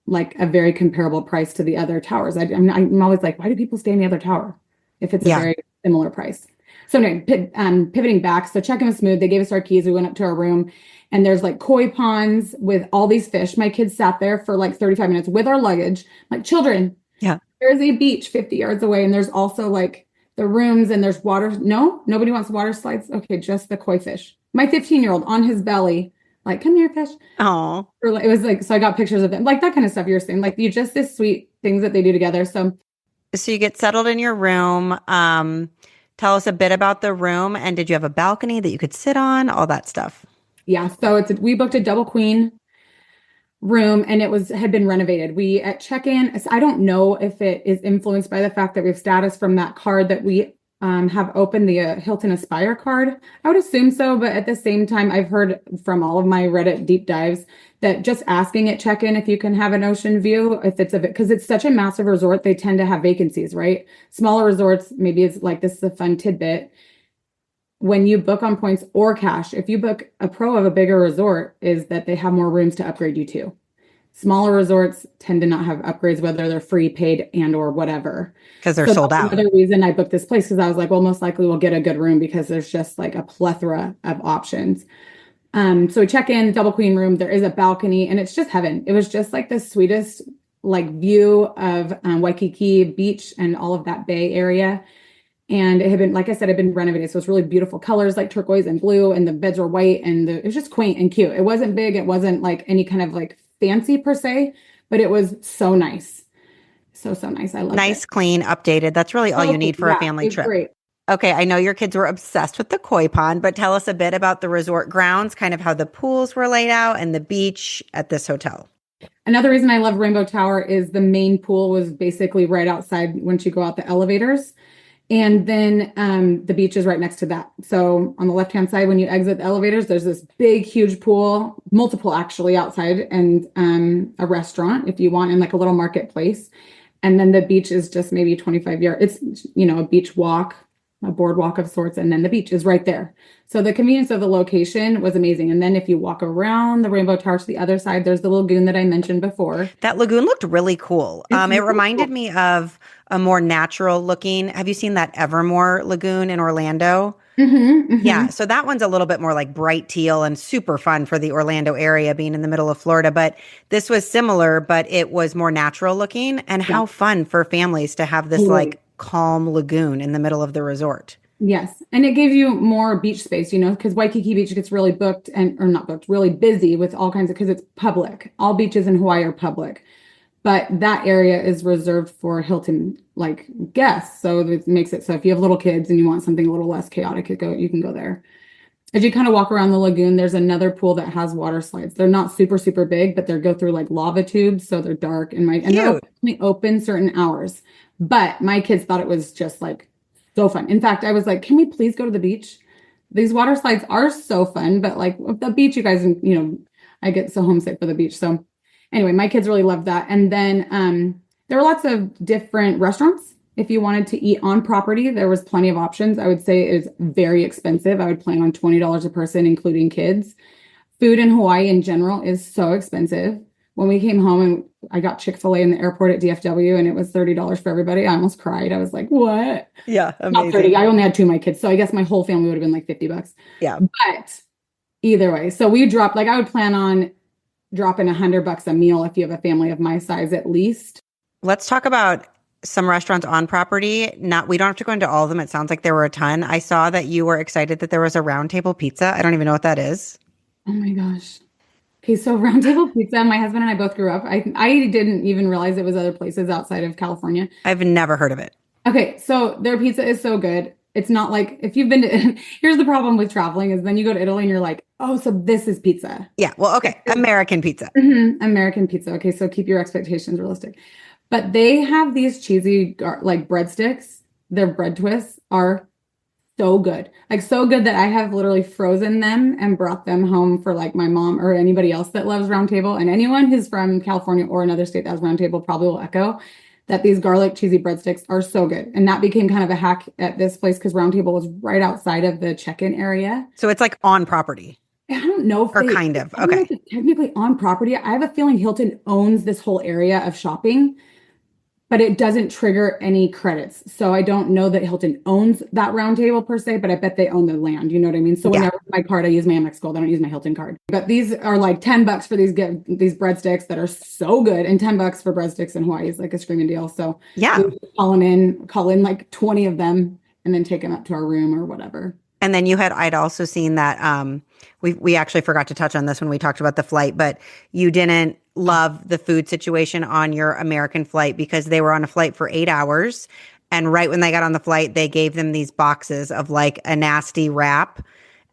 like a very comparable price to the other towers. I'm always like, why do people stay in the other tower if it's a very similar price? So anyway, pivoting back, so check-in was smooth. They gave us our keys. We went up to our room and there's like koi ponds with all these fish. My kids sat there for like 35 minutes with our luggage, like children. Yeah. There's a beach 50 yards away. And there's also like the rooms and there's water. No, nobody wants water slides. Okay. Just the koi fish. My 15-year-old on his belly, like, come here, fish. Oh, it was like, so I got pictures of them, like that kind of stuff you're saying, like you just this sweet things that they do together. So you get settled in your room. Tell us a bit about the room. And did you have a balcony that you could sit on? All that stuff. Yeah. So we booked a double queen room and had been renovated. At check-in, I don't know if it is influenced by the fact that we have status from that card that we have opened the Hilton Aspire card? I would assume so, but at the same time, I've heard from all of my Reddit deep dives that just asking at check-in if you can have an ocean view, if it's because it's such a massive resort, they tend to have vacancies, right? Smaller resorts, maybe it's like, this is a fun tidbit. When you book on points or cash, if you book a pro of a bigger resort, is that they have more rooms to upgrade you to. Smaller resorts tend to not have upgrades, whether they're free, paid, and or whatever. Because they're sold out. Another reason I booked this place, because I was like, well, most likely we'll get a good room because there's just like a plethora of options. So we check in, double queen room. There is a balcony, and it's just heaven. It was just like the sweetest like view of Waikiki beach and all of that bay area. And it had been, like I said, it had been renovated. So it's really beautiful colors like turquoise and blue, and the beds were white, and it was just quaint and cute. It wasn't big. It wasn't like any kind of like fancy per se, but it was so nice. So nice. I love it. Nice, clean, updated. That's really all you need for a family trip. Great. Okay, I know your kids were obsessed with the koi pond, but tell us a bit about the resort grounds, kind of how the pools were laid out and the beach at this hotel. Another reason I love Rainbow Tower is the main pool was basically right outside once you go out the elevators. And then the beach is right next to that. So on the left-hand side, when you exit the elevators, there's this big, huge pool, multiple actually outside, and a restaurant if you want, and like a little marketplace. And then the beach is just maybe 25 yards. It's, a beach walk, a boardwalk of sorts, and then the beach is right there. So the convenience of the location was amazing. And then if you walk around the Rainbow Tower to the other side, there's the lagoon that I mentioned before. That lagoon looked really cool. It reminded me of a more natural looking. Have you seen that Evermore Lagoon in Orlando? Yeah. So that one's a little bit more like bright teal and super fun for the Orlando area being in the middle of Florida. But this was similar, but it was more natural looking. And how fun for families to have this like calm lagoon in the middle of the resort. Yes. And it gave you more beach space, because Waikiki Beach gets really booked or not booked, really busy with all kinds of, because it's public. All beaches in Hawaii are public. But that area is reserved for Hilton like guests. So it makes it so if you have little kids and you want something a little less chaotic, you can go there. As you kind of walk around the lagoon, there's another pool that has water slides. They're not super, super big, but they go through like lava tubes. So they're dark and they're only open certain hours. But my kids thought it was just like so fun. In fact, I was like, can we please go to the beach? These water slides are so fun, but like the beach, you guys, I get so homesick for the beach. So anyway, my kids really loved that. And then there were lots of different restaurants. If you wanted to eat on property, there was plenty of options. I would say it was very expensive. I would plan on $20 a person, including kids. Food in Hawaii in general is so expensive. When we came home and I got Chick-fil-A in the airport at DFW and it was $30 for everybody, I almost cried. I was like, what? Yeah, amazing. Not 30. I only had two of my kids. So I guess my whole family would have been like $50. Yeah. But either way, so we dropped, like I would plan on dropping $100 a meal if you have a family of my size at least. Let's talk about some restaurants on property. We don't have to go into all of them. It sounds like there were a ton. I saw that you were excited that there was a Round Table Pizza. I don't even know what that is. Oh my gosh. Okay, so Round Table Pizza, my husband and I both grew up. I didn't even realize it was other places outside of California. I've never heard of it. Okay, so their pizza is so good. It's not like if you've been to, here's the problem with traveling is then you go to Italy and you're like, oh, so this is pizza. Yeah, well, okay, American pizza. American pizza. Okay, so keep your expectations realistic. But they have these cheesy like breadsticks. Their bread twists are so good. Like so good that I have literally frozen them and brought them home for like my mom or anybody else that loves Round Table. And anyone who's from California or another state that has Round Table probably will echo that these garlic cheesy breadsticks are so good. And that became kind of a hack at this place because Round Table was right outside of the check-in area. So it's like on property. I don't know if kind of. Okay. It's technically on property. I have a feeling Hilton owns this whole area of shopping, but it doesn't trigger any credits. So I don't know that Hilton owns that Round Table per se, but I bet they own the land. You know what I mean? So whenever my card, I use my Amex Gold. I don't use my Hilton card. But these are like $10 for these breadsticks that are so good, and $10 for breadsticks in Hawaii is like a screaming deal. So yeah, call in like 20 of them, and then take them up to our room or whatever. And then I'd also seen that we actually forgot to touch on this when we talked about the flight, but you didn't love the food situation on your American flight because they were on a flight for 8 hours. And right when they got on the flight, they gave them these boxes of like a nasty wrap.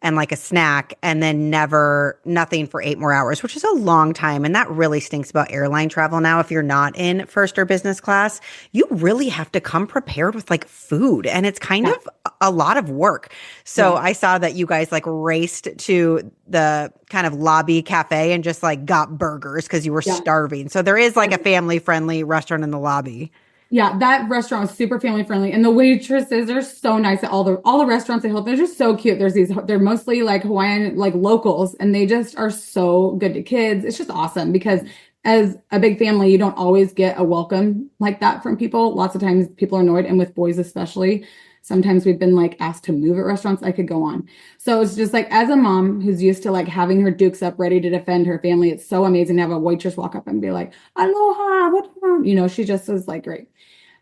and like a snack, and then nothing for 8 more hours, which is a long time. And that really stinks about airline travel now. If you're not in first or business class, you really have to come prepared with like food, and it's kind of a lot of work. So I saw that you guys like raced to the kind of lobby cafe and just like got burgers because you were starving. So there is like a family friendly restaurant in the lobby. Yeah, that restaurant was super family friendly, and the waitresses are so nice at all the restaurants at Hilton. They're just so cute. They're mostly like Hawaiian, like locals, and they just are so good to kids. It's just awesome because as a big family, you don't always get a welcome like that from people. Lots of times people are annoyed, and with boys especially. Sometimes we've been like asked to move at restaurants. I could go on. So it's just like, as a mom who's used to like having her dukes up, ready to defend her family, it's so amazing to have a waitress walk up and be like, aloha, what do you want? You know, she just was like, great.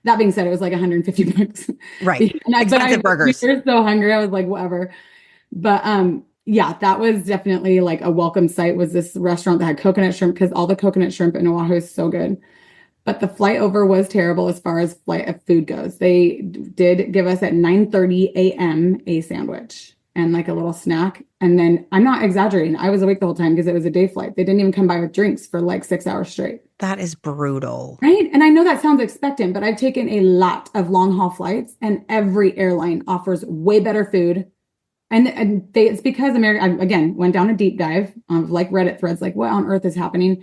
That being said, it was like $150. Right. Expensive burgers. We were so hungry. I was like, whatever. But yeah, that was definitely like a welcome sight, was this restaurant that had coconut shrimp, because all the coconut shrimp in Oahu is so good. But the flight over was terrible as far as flight of food goes. They did give us at 9:30 a.m. a sandwich and like a little snack. And then, I'm not exaggerating, I was awake the whole time because it was a day flight. They didn't even come by with drinks for like 6 hours straight. That is brutal. Right? And I know that sounds expectant, but I've taken a lot of long haul flights, and every airline offers way better food. And it's because America, again, went down a deep dive of like Reddit threads, like what on earth is happening?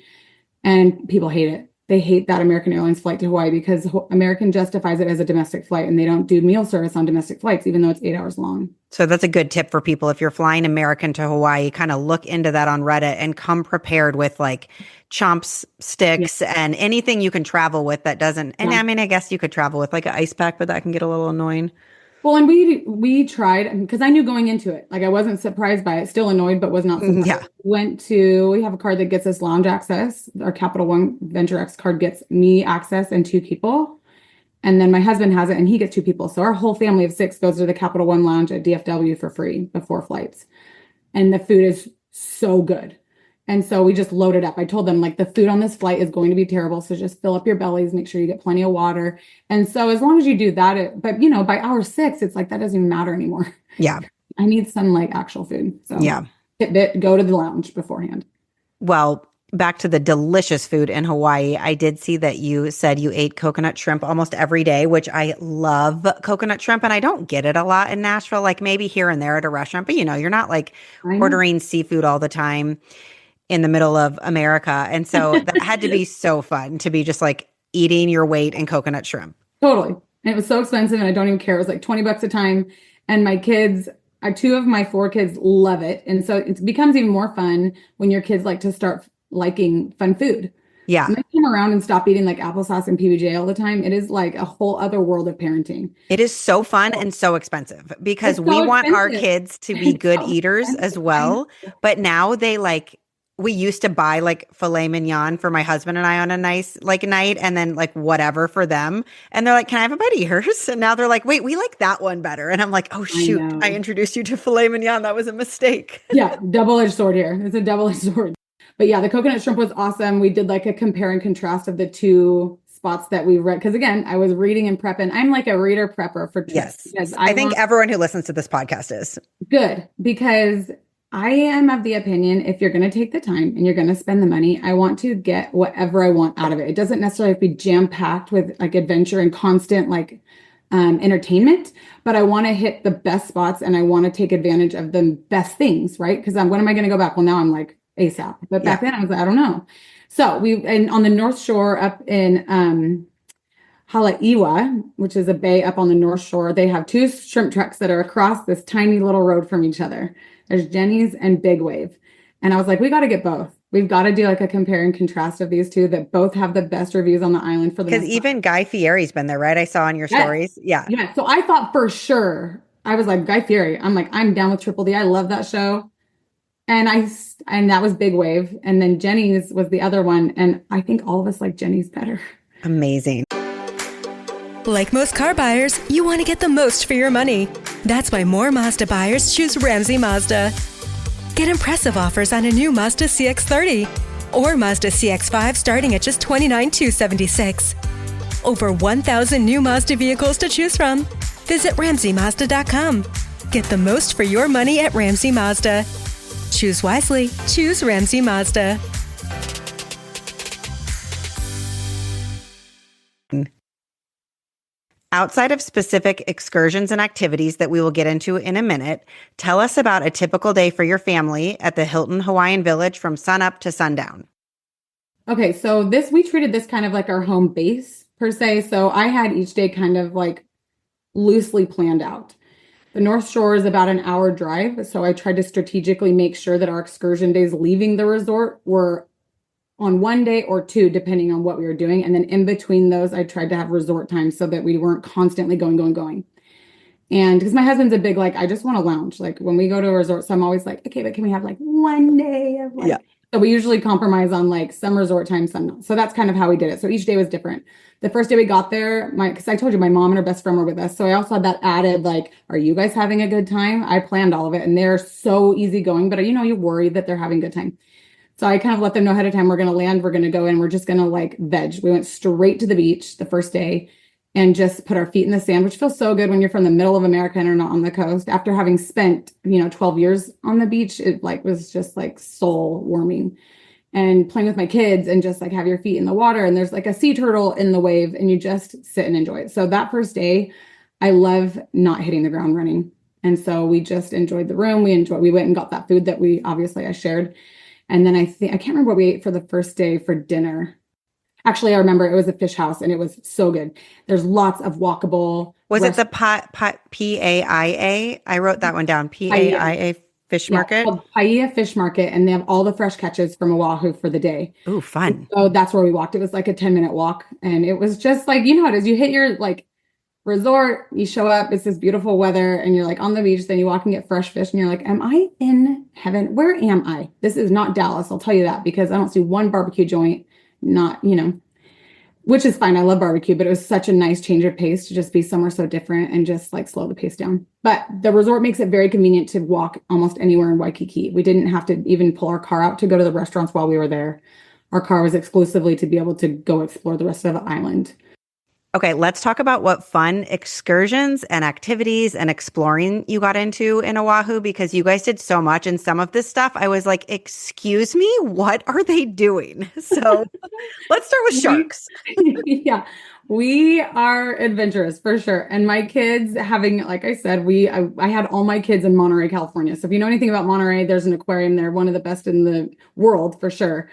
And people hate it. They hate that American Airlines flight to Hawaii because American justifies it as a domestic flight, and they don't do meal service on domestic flights, even though it's 8 hours long. So that's a good tip for people. If you're flying American to Hawaii, kind of look into that on Reddit and come prepared with like chomps sticks and anything you can travel with that doesn't. And I mean, I guess you could travel with like an ice pack, but that can get a little annoying. Well, and we tried, because I knew going into it, like I wasn't surprised by it, still annoyed, but was not surprised. Yeah. We have a card that gets us lounge access. Our Capital One Venture X card gets me access and 2 people. And then my husband has it and he gets 2 people. So our whole family of 6 goes to the Capital One Lounge at DFW for free before flights. And the food is so good. And so we just loaded up. I told them, like, the food on this flight is going to be terrible. So just fill up your bellies, make sure you get plenty of water. And so as long as you do that, but you know, by hour 6, it's like, that doesn't even matter anymore. Yeah. I need some like actual food. So yeah, go to the lounge beforehand. Well, back to the delicious food in Hawaii. I did see that you said you ate coconut shrimp almost every day, which I love coconut shrimp. And I don't get it a lot in Nashville, like maybe here and there at a restaurant, but you know, you're not like ordering seafood all the time in the middle of America. And so that had to be so fun to be just like eating your weight in coconut shrimp. Totally. And it was so expensive and I don't even care. It was like $20 a time. And my kids, 2 of my 4 kids love it. And so it becomes even more fun when your kids like to start liking fun food. Yeah. When they come around and stop eating like applesauce and PBJ all the time, it is like a whole other world of parenting. It is so fun and so expensive because we want our kids to be good eaters as well. But now we used to buy like filet mignon for my husband and I on a nice like night, and then like whatever for them. And they're like, can I have a bite of yours? And now they're like, wait, we like that one better. And I'm like, oh shoot, I introduced you to filet mignon. That was a mistake. Yeah. Double-edged sword here. It's a double-edged sword. But yeah, the coconut shrimp was awesome. We did like a compare and contrast of the 2 spots that we read. Because again, I was reading and prepping. I'm like a reader prepper for trips. Yes. I think everyone who listens to this podcast is. Good, because I am of the opinion, if you're going to take the time and you're going to spend the money, I want to get whatever I want out of it. It doesn't necessarily have to be jam-packed with like adventure and constant like entertainment, but I want to hit the best spots and I want to take advantage of the best things, right? Because when am I going to go back? Well, now I'm like ASAP. But back then I was like, I don't know. So and on the North Shore up in Haleiwa, which is a bay up on the North Shore, they have 2 shrimp trucks that are across this tiny little road from each other. There's Jenny's and Big Wave. And I was like, we got to get both. We've got to do like a compare and contrast of these 2 that both have the best reviews on the island for the Because even Guy Fieri's been there, right? I saw on your stories. Yeah. Yeah. So I thought for sure, I was like, Guy Fieri. I'm like, I'm down with Triple D. I love that show. And that was Big Wave. And then Jenny's was the other one. And I think all of us like Jenny's better. Amazing. Like most car buyers, you want to get the most for your money. That's why more Mazda buyers choose Ramsey Mazda. Get impressive offers on a new Mazda CX-30 or Mazda CX-5 starting at just $29,276. Over 1,000 new Mazda vehicles to choose from. Visit RamseyMazda.com. Get the most for your money at Ramsey Mazda. Choose wisely. Choose Ramsey Mazda. Outside of specific excursions and activities that we will get into in a minute, tell us about a typical day for your family at the Hilton Hawaiian Village from sunup to sundown. Okay, so we treated this kind of like our home base per se. So I had each day kind of like loosely planned out. The North Shore is about an hour drive, so I tried to strategically make sure that our excursion days leaving the resort were on one day or two, depending on what we were doing. And then in between those, I tried to have resort time so that we weren't constantly going. And because my husband's a big, like, I just want to lounge. Like when we go to a resort, so I'm always like, okay, but can we have like one day of like, So we usually compromise on like some resort time, some not. So that's kind of how we did it. So each day was different. The first day we got there, because I told you my mom and her best friend were with us. So I also had that added, like, are you guys having a good time? I planned all of it and they're so easygoing, but you worry that they're having a good time. So I kind of let them know ahead of time, we're going to land, we're going to go in, we're just going to like veg. We went straight to the beach the first day and just put our feet in the sand, which feels so good when you're from the middle of America and are not on the coast. After having spent, 12 years on the beach, it like was just like soul warming. And playing with my kids and just like have your feet in the water and there's like a sea turtle in the wave and you just sit and enjoy it. So that first day, I love not hitting the ground running. And so we just enjoyed the room. We went and got that food that I shared. And then I can't remember what we ate for the first day for dinner. Actually, I remember it was a fish house and it was so good. There's lots of walkable. Was it the Paia? I wrote that one down. Paia Fish Market? Called Paia Fish Market. And they have all the fresh catches from Oahu for the day. Ooh, fun. So that's where we walked. It was like a 10-minute walk. And it was just like, you know how it is. You hit your like resort, you show up, it's this beautiful weather and you're like on the beach, then you walk and get fresh fish and you're like, am I in heaven? Where am I? This is not Dallas. I'll tell you that because I don't see one barbecue joint, which is fine. I love barbecue, but it was such a nice change of pace to just be somewhere so different and just like slow the pace down. But the resort makes it very convenient to walk almost anywhere in Waikiki. We didn't have to even pull our car out to go to the restaurants while we were there. Our car was exclusively to be able to go explore the rest of the island. Okay, let's talk about what fun excursions and activities and exploring you got into in Oahu because you guys did so much. And some of this stuff, I was like, excuse me, what are they doing? So let's start with sharks. Yeah, we are adventurous for sure. And my kids like I said, I had all my kids in Monterey, California. So if you know anything about Monterey, there's an aquarium there, one of the best in the world for sure.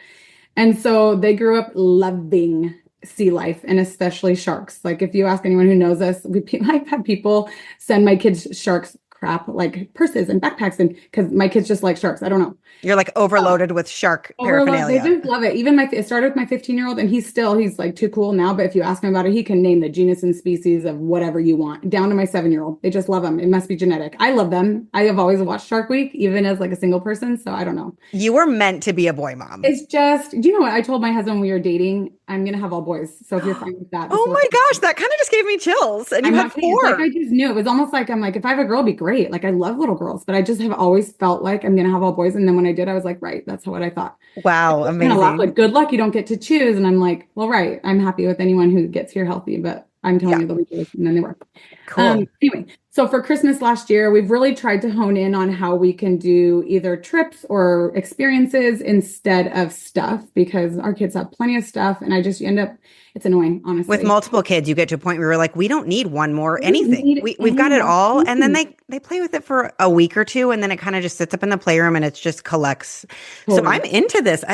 And so they grew up loving sea life and especially sharks. Like if you ask anyone who knows us, I've had people send my kids sharks crap like purses and backpacks and because my kids just like sharks. I don't know. You're like overloaded with shark paraphernalia. They just love it. Even it started with my 15-year-old and he's like too cool now. But if you ask him about it, he can name the genus and species of whatever you want down to my 7-year-old. They just love them. It must be genetic. I love them. I have always watched Shark Week, even as like a single person. So I don't know. You were meant to be a boy mom. It's just, do you know what? I told my husband when we were dating, I'm going to have all boys. So if you're fine with that. Oh my gosh, that kind of just gave me chills. And you had 4. Like, I just knew. It was almost like, I'm like, if I have a girl, it'd be great. Like I love little girls, but I just have always felt like I'm going to have all boys. And then when I did, I was like, right, that's what I thought. Wow, amazing. Like, good luck. You don't get to choose. And I'm like, well, right. I'm happy with anyone who gets here healthy, but I'm telling you they'll be good. And then they were. Cool. Anyway, so for Christmas last year, we've really tried to hone in on how we can do either trips or experiences instead of stuff because our kids have plenty of stuff. And you end up, it's annoying, honestly. With multiple kids, you get to a point where you're like, we don't need one more anything. We've got it all. And then they play with it for a week or two. And then it kind of just sits up in the playroom and it just collects. Totally. So I'm into this.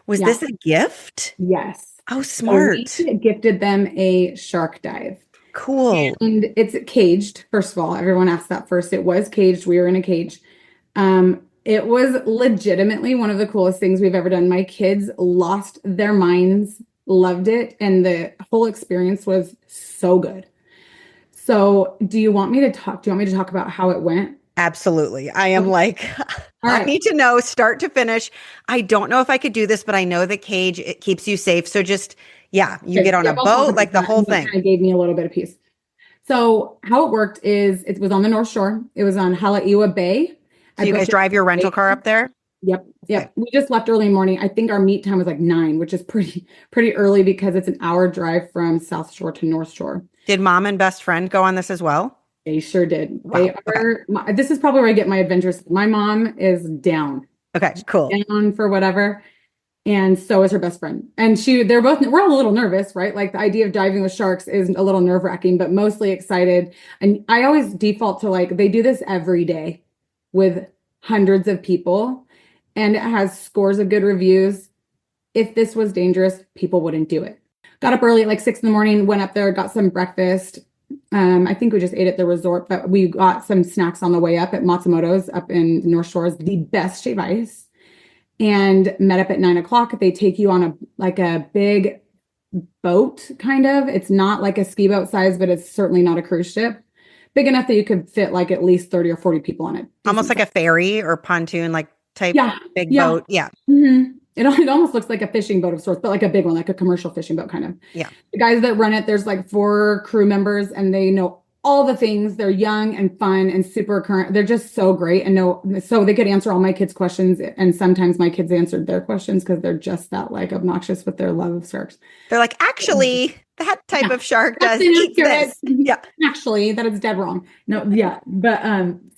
Was this a gift? Yes. Oh, smart. So we gifted them a shark dive. Cool. And it's caged. First of all, everyone asked that first. It was caged. We were in a cage. It was legitimately one of the coolest things we've ever done. My kids lost their minds, loved it. And the whole experience was so good. So do you want me to talk about how it went? Absolutely. I am like, I need to know start to finish. I don't know if I could do this, but I know the cage, it keeps you safe. So just, you get on a boat, like the whole thing. It gave me a little bit of peace. So how it worked is it was on the North Shore. It was on Haleiwa Bay. So you guys drive your rental car up there? Yep. Okay. We just left early in the morning. I think our meet time was like 9, which is pretty early because it's an hour drive from South Shore to North Shore. Did mom and best friend go on this as well? They sure did. Wow. They are. This is probably where I get my adventures. My mom is down. Okay, cool. Down for whatever. And so is her best friend. And we're all a little nervous, right? Like the idea of diving with sharks is a little nerve wracking, but mostly excited. And I always default to like, they do this every day with hundreds of people and it has scores of good reviews. If this was dangerous, people wouldn't do it. Got up early at like 6 a.m, went up there, got some breakfast. I think we just ate at the resort, but we got some snacks on the way up at Matsumoto's up in North Shores, the best shave ice. And met up at 9 o'clock. They take you on a big boat, kind of. It's not like a ski boat size, but it's certainly not a cruise ship. Big enough that you could fit like at least 30 or 40 people on it. Almost like a ferry or pontoon, like type big boat. Yeah. Mm-hmm. It almost looks like a fishing boat of sorts, but like a big one, like a commercial fishing boat kind of. Yeah. The guys that run it, there's like 4 crew members and they know all the things. They're young and fun and super current. They're just so great. And so they could answer all my kids' questions. And sometimes my kids answered their questions because they're just that like obnoxious with their love of sharks. They're like, actually, that type of shark does eat this. Yeah. Actually, that is dead wrong. No, yeah. But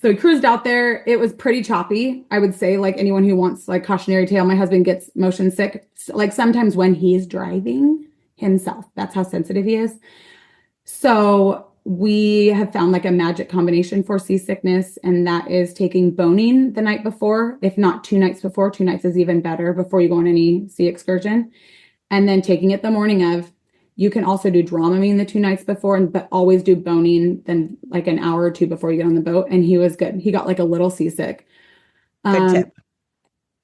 so we cruised out there. It was pretty choppy. I would say like anyone who wants like cautionary tale, my husband gets motion sick. So, like sometimes when he's driving himself, that's how sensitive he is. So we have found like a magic combination for seasickness, and that is taking boning the night before, if not 2 nights before. 2 nights is even better before you go on any sea excursion. And then taking it the morning of. You can also do Dramamine the 2 nights before, but always do boning then like an hour or 2 before you get on the boat. And he was good. He got like a little seasick. Good tip.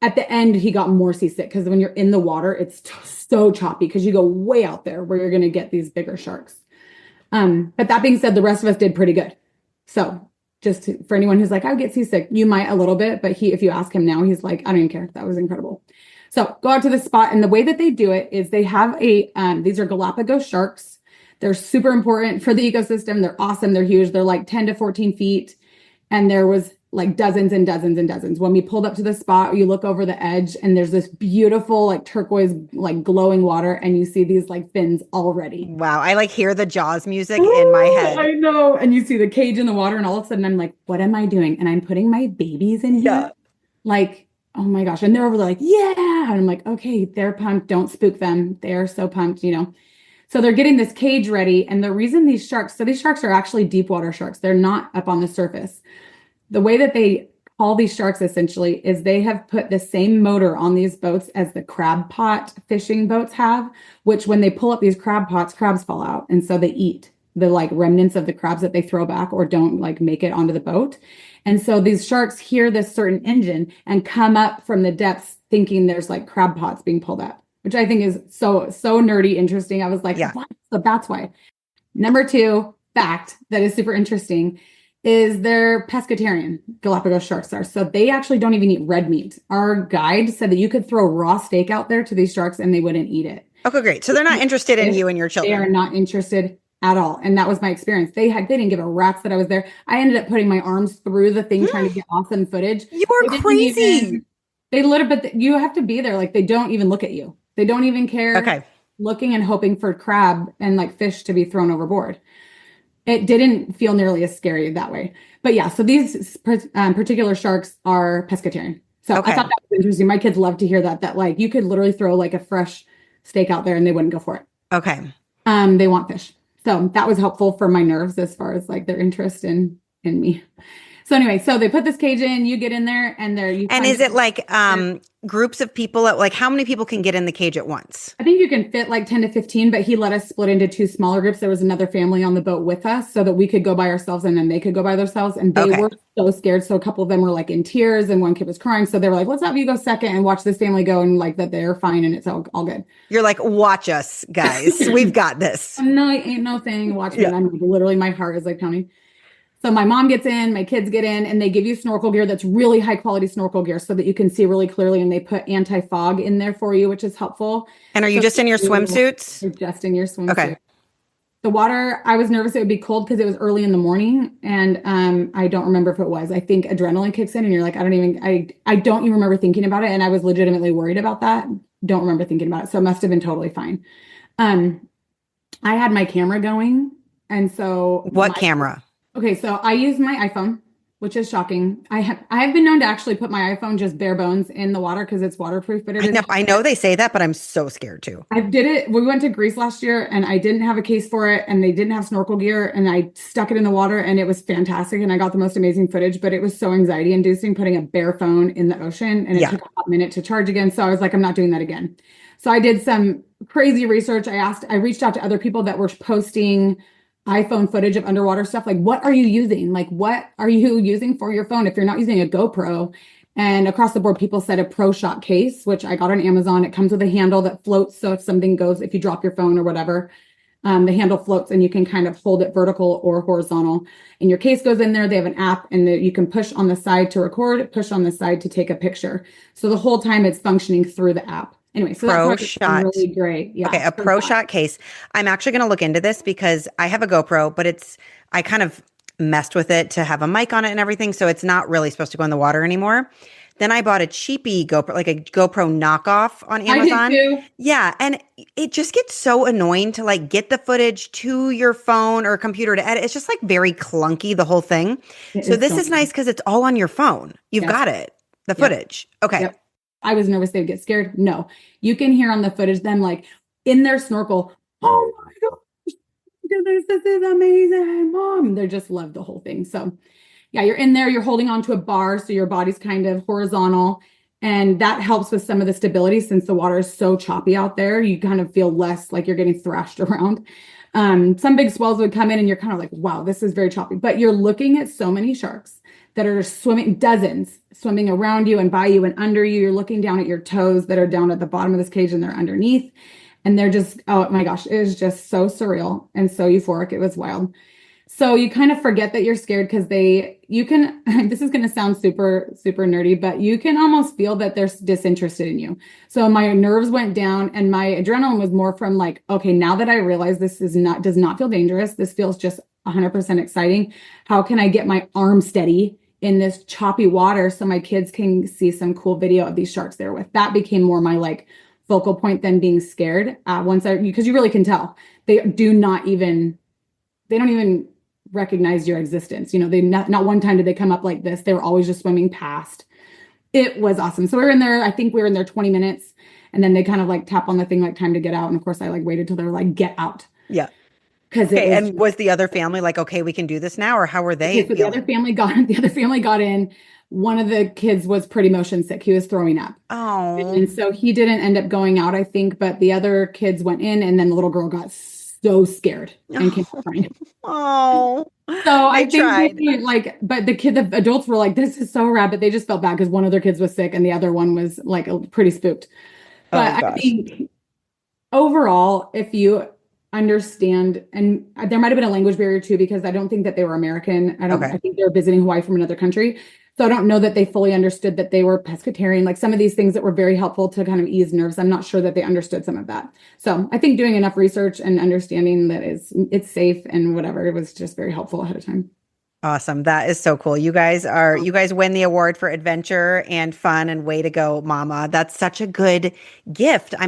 At the end, he got more seasick because when you're in the water, it's so choppy because you go way out there where you're going to get these bigger sharks. But that being said, the rest of us did pretty good. So for anyone who's like, I would get seasick, you might a little bit, but if you ask him now, he's like, I don't even care. That was incredible. So go out to the spot. And the way that they do it is they have these are Galapagos sharks. They're super important for the ecosystem. They're awesome. They're huge. They're like 10 to 14 feet. And there was like dozens and dozens and dozens. When we pulled up to the spot, you look over the edge and there's this beautiful, like turquoise, like glowing water. And you see these like fins already. Wow. I like hear the Jaws music in my head. I know. And you see the cage in the water and all of a sudden I'm like, what am I doing? And I'm putting my babies in here. Yeah. Like, oh my gosh. And they're over there like, yeah. And I'm like, okay, they're pumped. Don't spook them. They're so pumped, So they're getting this cage ready. And the reason these sharks are actually deep water sharks. They're not up on the surface. The way that they call these sharks essentially is they have put the same motor on these boats as the crab pot fishing boats have, which when they pull up these crab pots, crabs fall out. And so they eat the like remnants of the crabs that they throw back or don't like make it onto the boat. And so these sharks hear this certain engine and come up from the depths thinking there's like crab pots being pulled up, which I think is so nerdy, interesting. I was like, what? So that's why. Number 2 fact that is super interesting is they're pescatarian. Galapagos sharks are. So they actually don't even eat red meat. Our guide said that you could throw raw steak out there to these sharks and they wouldn't eat it. Okay, great. So they're not interested in you and your children. They are not interested at all. And that was my experience. They didn't give a rat's that I was there. I ended up putting my arms through the thing trying to get awesome footage. You are crazy. But you have to be there. Like they don't even look at you. They don't even care. Okay. Looking and hoping for crab and like fish to be thrown overboard. It didn't feel nearly as scary that way. But yeah, so these particular sharks are pescatarian. So I thought that was interesting. My kids love to hear that like you could literally throw like a fresh steak out there and they wouldn't go for it. Okay. They want fish. So that was helpful for my nerves as far as like their interest in me. So anyway, so they put this cage in, you get in there and is it like groups of people? Like how many people can get in the cage at once? I think you can fit like 10 to 15, but he let us split into 2 smaller groups. There was another family on the boat with us so that we could go by ourselves and then they could go by themselves. And they were so scared. So a couple of them were like in tears and one kid was crying. So they were like, let's have you go second and watch this family go and like that they're fine and it's all good. You're like, watch us, guys. We've got this. No, ain't no thing. Watch me. I'm literally, my heart is like pounding. So my mom gets in, my kids get in, and they give you snorkel gear that's really high quality snorkel gear so that you can see really clearly. And they put anti-fog in there for you, which is helpful. And are you just in your swimsuits? You're just in your swimsuit. Okay. The water, I was nervous it would be cold because it was early in the morning. And I don't remember if it was. I think adrenaline kicks in and you're like, I don't even remember thinking about it. And I was legitimately worried about that. Don't remember thinking about it. So it must have been totally fine. I had my camera going. And so what camera? Okay, so I use my iPhone, which is shocking. I have been known to actually put my iPhone just bare bones in the water because it's waterproof, but it is. I know they say that, but I'm so scared too. I did it. We went to Greece last year and I didn't have a case for it and they didn't have snorkel gear and I stuck it in the water and it was fantastic and I got the most amazing footage, but it was so anxiety inducing putting a bare phone in the ocean and it took a hot minute to charge again. So I was like, I'm not doing that again. So I did some crazy research. I reached out to other people that were posting iPhone footage of underwater stuff. Like, what are you using? Like, what are you using for your phone if you're not using a GoPro? And across the board, people said a Pro Shot case, which I got on Amazon. It comes with a handle that floats. So if something goes, if you drop your phone or whatever, the handle floats and you can kind of hold it vertical or horizontal. And your case goes in there. They have an app and you can push on the side to record, push on the side to take a picture. So the whole time it's functioning through the app. Anyway, so Pro that's Shot. really great. Yeah, okay, a Pro Shot case. I'm actually going to look into this because I have a GoPro, but I kind of messed with it to have a mic on it and everything. So it's not really supposed to go in the water anymore. Then I bought a cheapy GoPro, like a GoPro knockoff on Amazon. I did too. Yeah. And it just gets so annoying to like get the footage to your phone or computer to edit. It's just like very clunky, the whole thing. So this is nice because it's all on your phone. You've got it, the footage. Okay. Yep. I was nervous they'd get scared. No, you can hear on the footage them like in their snorkel. Oh my gosh, this is amazing, Mom. They just love the whole thing. So yeah, you're in there, you're holding onto a bar. So your body's kind of horizontal and that helps with some of the stability since the water is so choppy out there. You kind of feel less like you're getting thrashed around. Some big swells would come in and you're kind of like, wow, this is very choppy, but you're looking at so many sharks that are swimming, dozens swimming around you and by you and under you. You're looking down at your toes that are down at the bottom of this cage and they're underneath. And they're just, oh my gosh, it was just so surreal and so euphoric. It was wild. So you kind of forget that you're scared because you can, this is going to sound super, super nerdy, but you can almost feel that they're disinterested in you. So my nerves went down and my adrenaline was more from like, okay, now that I realize this does not feel dangerous. This feels just 100% exciting. How can I get my arm steady in this choppy water so my kids can see some cool video of these sharks there with? That became more my like focal point than being scared. Because you really can tell they don't even recognize your existence. You know, they not one time did they come up like this. They were always just swimming past. It was awesome. So we were in there, I think we were in there 20 minutes and then they kind of like tap on the thing, like time to get out. And of course I like waited till they were like, get out. Yeah. Okay, was the other family like, okay, we can do this now? Or how were they? So the other family got in. One of the kids was pretty motion sick. He was throwing up. Oh. And so he didn't end up going out, I think, but the other kids went in and then the little girl got so scared and came out crying. Oh. So I think tried. but the adults were like, this is so rad, but they just felt bad because one of their kids was sick and the other one was like pretty spooked. But I think overall, if you understand, and there might have been a language barrier too, because I don't think that they were American. I think they were visiting Hawaii from another country. So I don't know that they fully understood that they were pescatarian, like some of these things that were very helpful to kind of ease nerves. I'm not sure that they understood some of that. So I think doing enough research and understanding that it's safe and whatever, it was just very helpful ahead of time. Awesome. That is so cool. You guys win the award for adventure and fun and way to go, Mama. That's such a good gift. I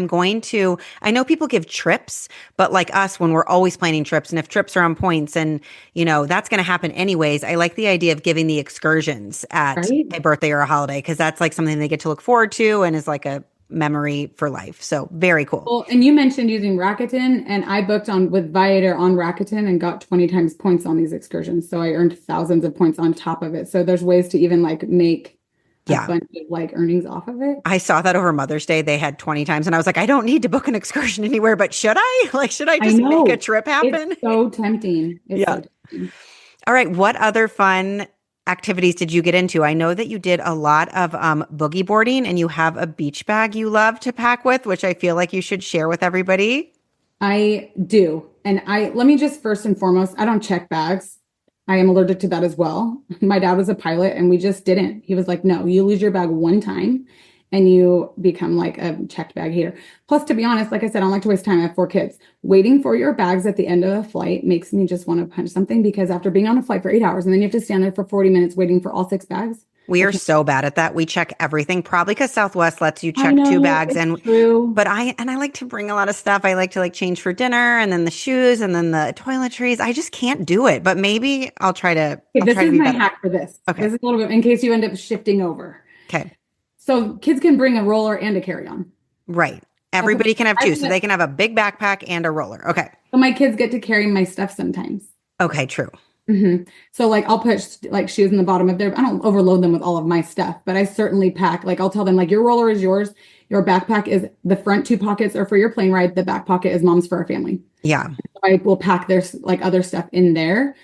know people give trips, but like us, when we're always planning trips and if trips are on points and, you know, that's going to happen anyways. I like the idea of giving the excursions at a birthday or a holiday because that's like something they get to look forward to and is like a memory for life. So very cool. Well, and you mentioned using Rakuten, and I booked with Viator on Rakuten and got 20 times points on these excursions. So I earned thousands of points on top of it. So there's ways to even like make a bunch of like earnings off of it. I saw that over Mother's Day. They had 20 times and I was like, I don't need to book an excursion anywhere, but should I? Like, should I just make a trip happen? It's so tempting. So tempting. All right. What other fun activities did you get into? I know that you did a lot of boogie boarding and you have a beach bag you love to pack with, which I feel like you should share with everybody. I do. And let me just first and foremost, I don't check bags. I am allergic to that as well. My dad was a pilot and we just didn't. He was like, no, you lose your bag one time and you become like a checked bag hater. Plus, to be honest, like I said, I don't like to waste time. I have 4 kids. Waiting for your bags at the end of a flight makes me just want to punch something because after being on a flight for 8 hours and then you have to stand there for 40 minutes waiting for all 6 bags. We are so bad at that. We check everything, probably because Southwest lets you I check know, 2 bags. it's And true. but I like to bring a lot of stuff. I like to like change for dinner and then the shoes and then the toiletries. I just can't do it. But maybe I'll try to Okay, this is be my better. hack for this. Okay. This is a little bit in case you end up shifting over. Okay. So kids can bring a roller and a carry-on. Right. Everybody can have I 2. think So they can have a big backpack and a roller. Okay. So my kids get to carry my stuff sometimes. Okay, true. So like I'll put like shoes in the bottom of their, I don't overload them with all of my stuff, but I certainly pack, like I'll tell them like your roller is yours. Your backpack is the front 2 pockets are for your plane ride. The back pocket is mom's for our family. Yeah. I will pack their like other stuff in there.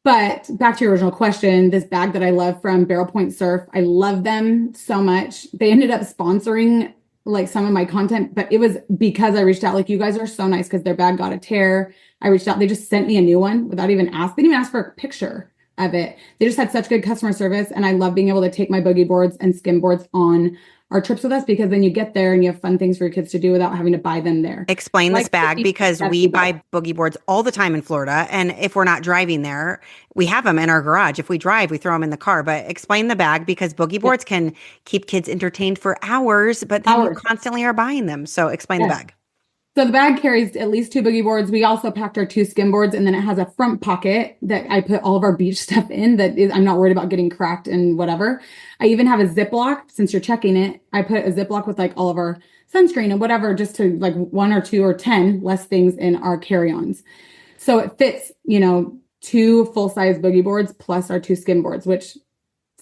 But back to your original question, this bag that I love from Barrel Point Surf, I love them so much. They ended up sponsoring like some of my content, but it was because I reached out. Like, you guys are so nice because their bag got a tear. I reached out. They just sent me a new one without even asking. They didn't even ask for a picture of it. They just had such good customer service. And I love being able to take my boogie boards and skim boards on our trips with us, because then you get there and you have fun things for your kids to do without having to buy them there. Explain this bag, because we buy boogie boards all the time in Florida. And if we're not driving there, we have them in our garage. If we drive, we throw them in the car. But explain the bag, because boogie boards can keep kids entertained for hours, but then you constantly are buying them. So explain the bag. So the bag carries at least 2 boogie boards. We also packed our 2 skim boards, and then it has a front pocket that I put all of our beach stuff in. I'm not worried about getting cracked and whatever. I even have a Ziploc. Since you're checking it, I put a Ziploc with like all of our sunscreen and whatever, just to like 1 or 2 or 10 less things in our carry-ons. So it fits, 2 full-size boogie boards plus our 2 skim boards, which,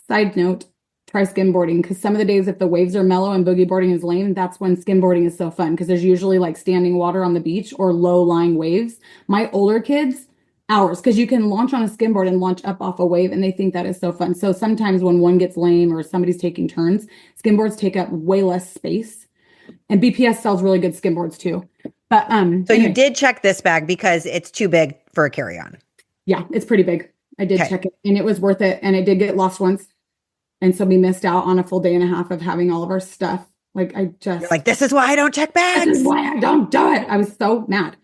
side note, try skimboarding, because some of the days if the waves are mellow and boogie boarding is lame, that's when skimboarding is so fun, because there's usually like standing water on the beach or low lying waves. My older kids, hours, because you can launch on a skimboard and launch up off a wave, and they think that is so fun. So sometimes when one gets lame or somebody's taking turns, skimboards take up way less space, and BPS sells really good skimboards too. But so anyway. You did check this bag because it's too big for a carry-on. Yeah, it's pretty big. I did check it, and it was worth it, and it did get lost once. And so we missed out on a full day and a half of having all of our stuff. Like, You're like, this is why I don't check bags. This is why I don't do it. I was so mad,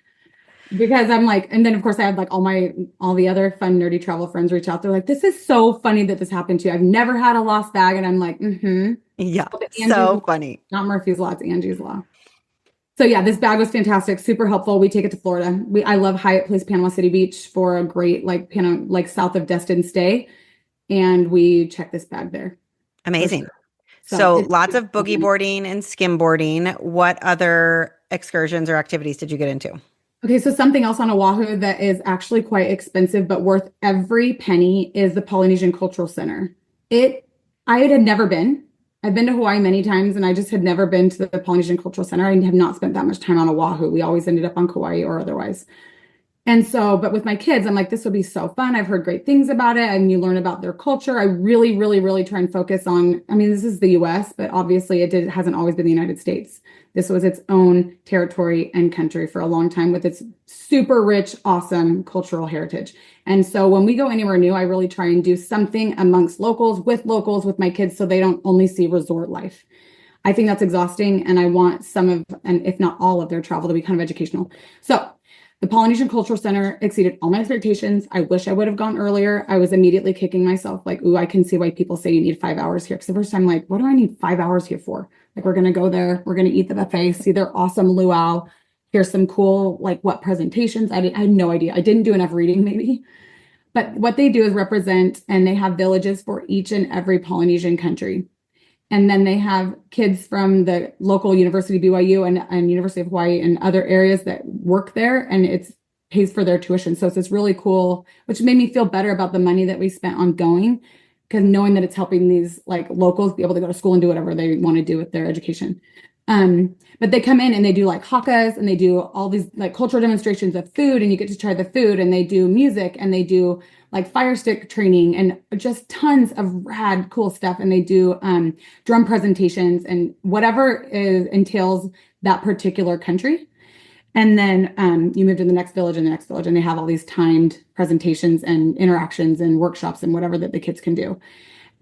because I'm like, and then of course I had like all the other fun, nerdy travel friends reach out. They're like, this is so funny that this happened to you. I've never had a lost bag. And I'm like, yeah, so funny. Not Murphy's Law, it's Angie's Law. So yeah, this bag was fantastic, super helpful. We take it to Florida. I love Hyatt Place Panama City Beach for a great like south of Destin stay. And we check this bag there. Amazing. Sure. So lots of boogie boarding and skim boarding. What other excursions or activities did you get into? Okay, so something else on Oahu that is actually quite expensive but worth every penny is the Polynesian Cultural Center. I had never been. I've been to Hawaii many times, and I just had never been to the Polynesian Cultural Center. I have not spent that much time on Oahu. We always ended up on Kauai or otherwise. And so, but with my kids, I'm like, this will be so fun. I've heard great things about it. And you learn about their culture. I really, really, really try and focus on, this is the US, but obviously it hasn't always been the United States. This was its own territory and country for a long time with its super rich, awesome cultural heritage. And so when we go anywhere new, I really try and do something amongst locals with my kids, so they don't only see resort life. I think that's exhausting. And I want and if not all of their travel to be kind of educational. So the Polynesian Cultural Center exceeded all my expectations. I wish I would have gone earlier. I was immediately kicking myself like, ooh, I can see why people say you need 5 hours here. Because the first time, like, what do I need 5 hours here for? Like, we're going to go there. We're going to eat the buffet, see their awesome luau. Here's some cool, like, what presentations. I had no idea. I didn't do enough reading, maybe. But what they do is represent, and they have villages for each and every Polynesian country. And then they have kids from the local University of BYU and University of Hawaii and other areas that work there, and it pays for their tuition. So it's this really cool, which made me feel better about the money that we spent on going, because knowing that it's helping these like locals be able to go to school and do whatever they want to do with their education. But they come in and they do like hakas, and they do all these like cultural demonstrations of food, and you get to try the food, and they do music, and they do like fire stick training, and just tons of rad cool stuff. And they do drum presentations and whatever entails that particular country. And then you move to the next village and the next village, and they have all these timed presentations and interactions and workshops and whatever that the kids can do.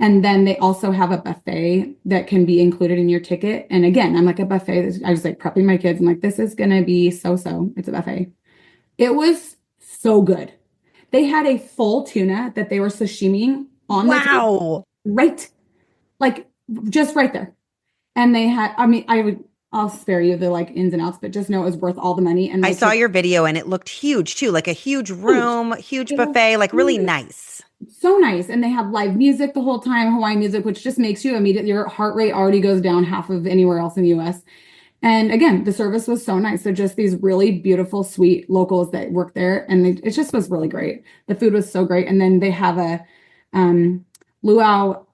And then they also have a buffet that can be included in your ticket. And again, I'm like, a buffet. I was like prepping my kids. I'm like, this is going to be so-so. It's a buffet. It was so good. They had a full tuna that they were sashimiing on the table. Wow. Right. like just right there. And they had, I mean, I'll spare you the like ins and outs, but just know it was worth all the money. And I saw your video and it looked huge too, like a huge room, huge buffet, like really nice. So nice. And they have live music the whole time, Hawaiian music, which just makes you immediately, your heart rate already goes down half of anywhere else in the US. And again, the service was so nice. So just these really beautiful, sweet locals that work there. And it just was really great. The food was so great. And then they have a luau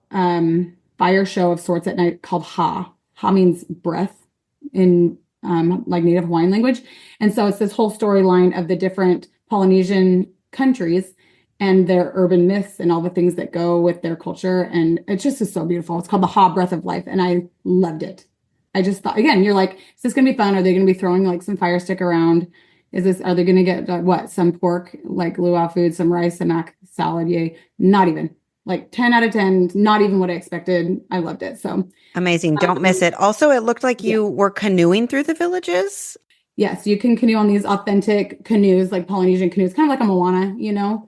fire show of sorts at night called Ha. Ha means breath in like Native Hawaiian language. And so it's this whole storyline of the different Polynesian countries and their urban myths and all the things that go with their culture. And it just is so beautiful. It's called the Ha Breath of Life. And I loved it. I just thought, again, you're like, is this going to be fun? Are they going to be throwing like some fire stick around? Are they going to get some pork, like luau food, some rice, some mac salad? Yay. Not even. Like 10 out of 10, not even what I expected. I loved it. So amazing. Don't miss it. Also, it looked like you were canoeing through the villages. Yes, you can canoe on these authentic canoes, like Polynesian canoes, kind of like a Moana, you know?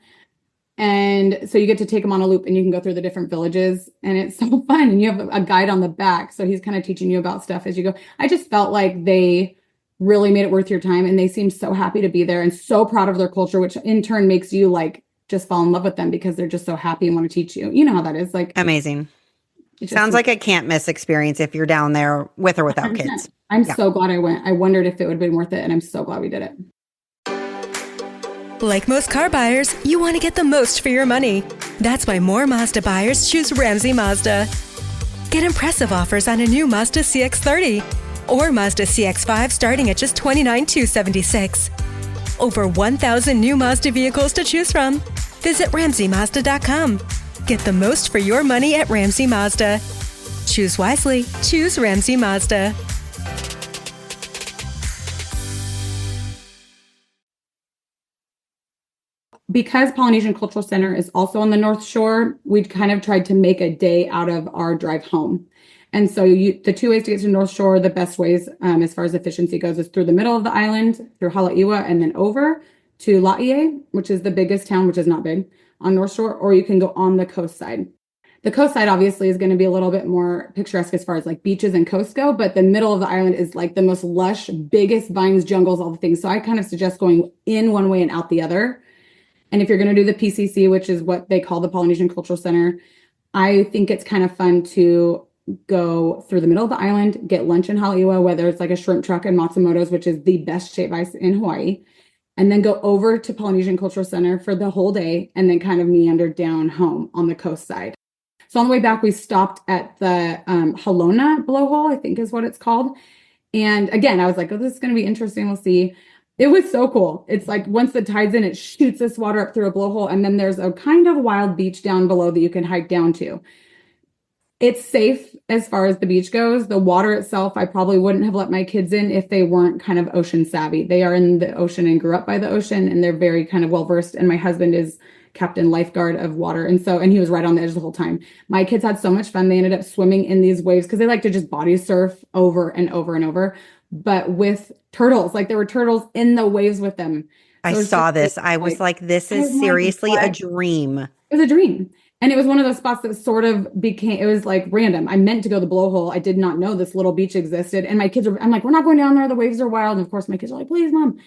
And so you get to take them on a loop and you can go through the different villages and it's so fun. And you have a guide on the back. So he's kind of teaching you about stuff as you go. I just felt like they really made it worth your time and they seemed so happy to be there and so proud of their culture, which in turn makes you like just fall in love with them because they're just so happy and want to teach you. You know how that is. Like amazing. Sounds like a can't miss experience if you're down there with or without 100%. kids. I'm so glad I went. I wondered if it would have been worth it. And I'm so glad we did it. Like most car buyers, you want to get the most for your money. That's why more Mazda buyers choose Ramsey Mazda. Get impressive offers on a new Mazda CX-30 or Mazda CX-5 starting at just $29,276. Over 1,000 new Mazda vehicles to choose from. Visit RamseyMazda.com. Get the most for your money at Ramsey Mazda. Choose wisely. Choose Ramsey Mazda. Because Polynesian Cultural Center is also on the North Shore, we kind of tried to make a day out of our drive home. And so the two ways to get to North Shore, the best ways as far as efficiency goes is through the middle of the island, through Haleiwa, and then over to Laie, which is the biggest town, which is not big, on North Shore, or you can go on the coast side. The coast side obviously is going to be a little bit more picturesque as far as like beaches and coast go, but the middle of the island is like the most lush, biggest vines, jungles, all the things. So I kind of suggest going in one way and out the other. And if you're going to do the PCC, which is what they call the Polynesian Cultural Center, I think it's kind of fun to go through the middle of the island, get lunch in Haleiwa, whether it's like a shrimp truck in Matsumoto's, which is the best shaved ice in Hawaii, and then go over to Polynesian Cultural Center for the whole day and then kind of meander down home on the coast side. So on the way back, we stopped at the Halona Blowhole, I think is what it's called. And again, I was like, oh, this is going to be interesting. We'll see. It was so cool. It's like once the tide's in, it shoots this water up through a blowhole. And then there's a kind of wild beach down below that you can hike down to. It's safe as far as the beach goes. The water itself, I probably wouldn't have let my kids in if they weren't kind of ocean savvy. They are in the ocean and grew up by the ocean and they're very kind of well versed. And my husband is captain lifeguard of water. And he was right on the edge the whole time. My kids had so much fun. They ended up swimming in these waves because they like to just body surf over and over and over. But with turtles, like there were turtles in the waves with them. So I saw this. I was like, this is seriously a dream. It was a dream. And it was one of those spots that sort of it was like random. I meant to go to the Blowhole. I did not know this little beach existed. And my kids I'm like, we're not going down there. The waves are wild. And of course my kids are like, please, Mom.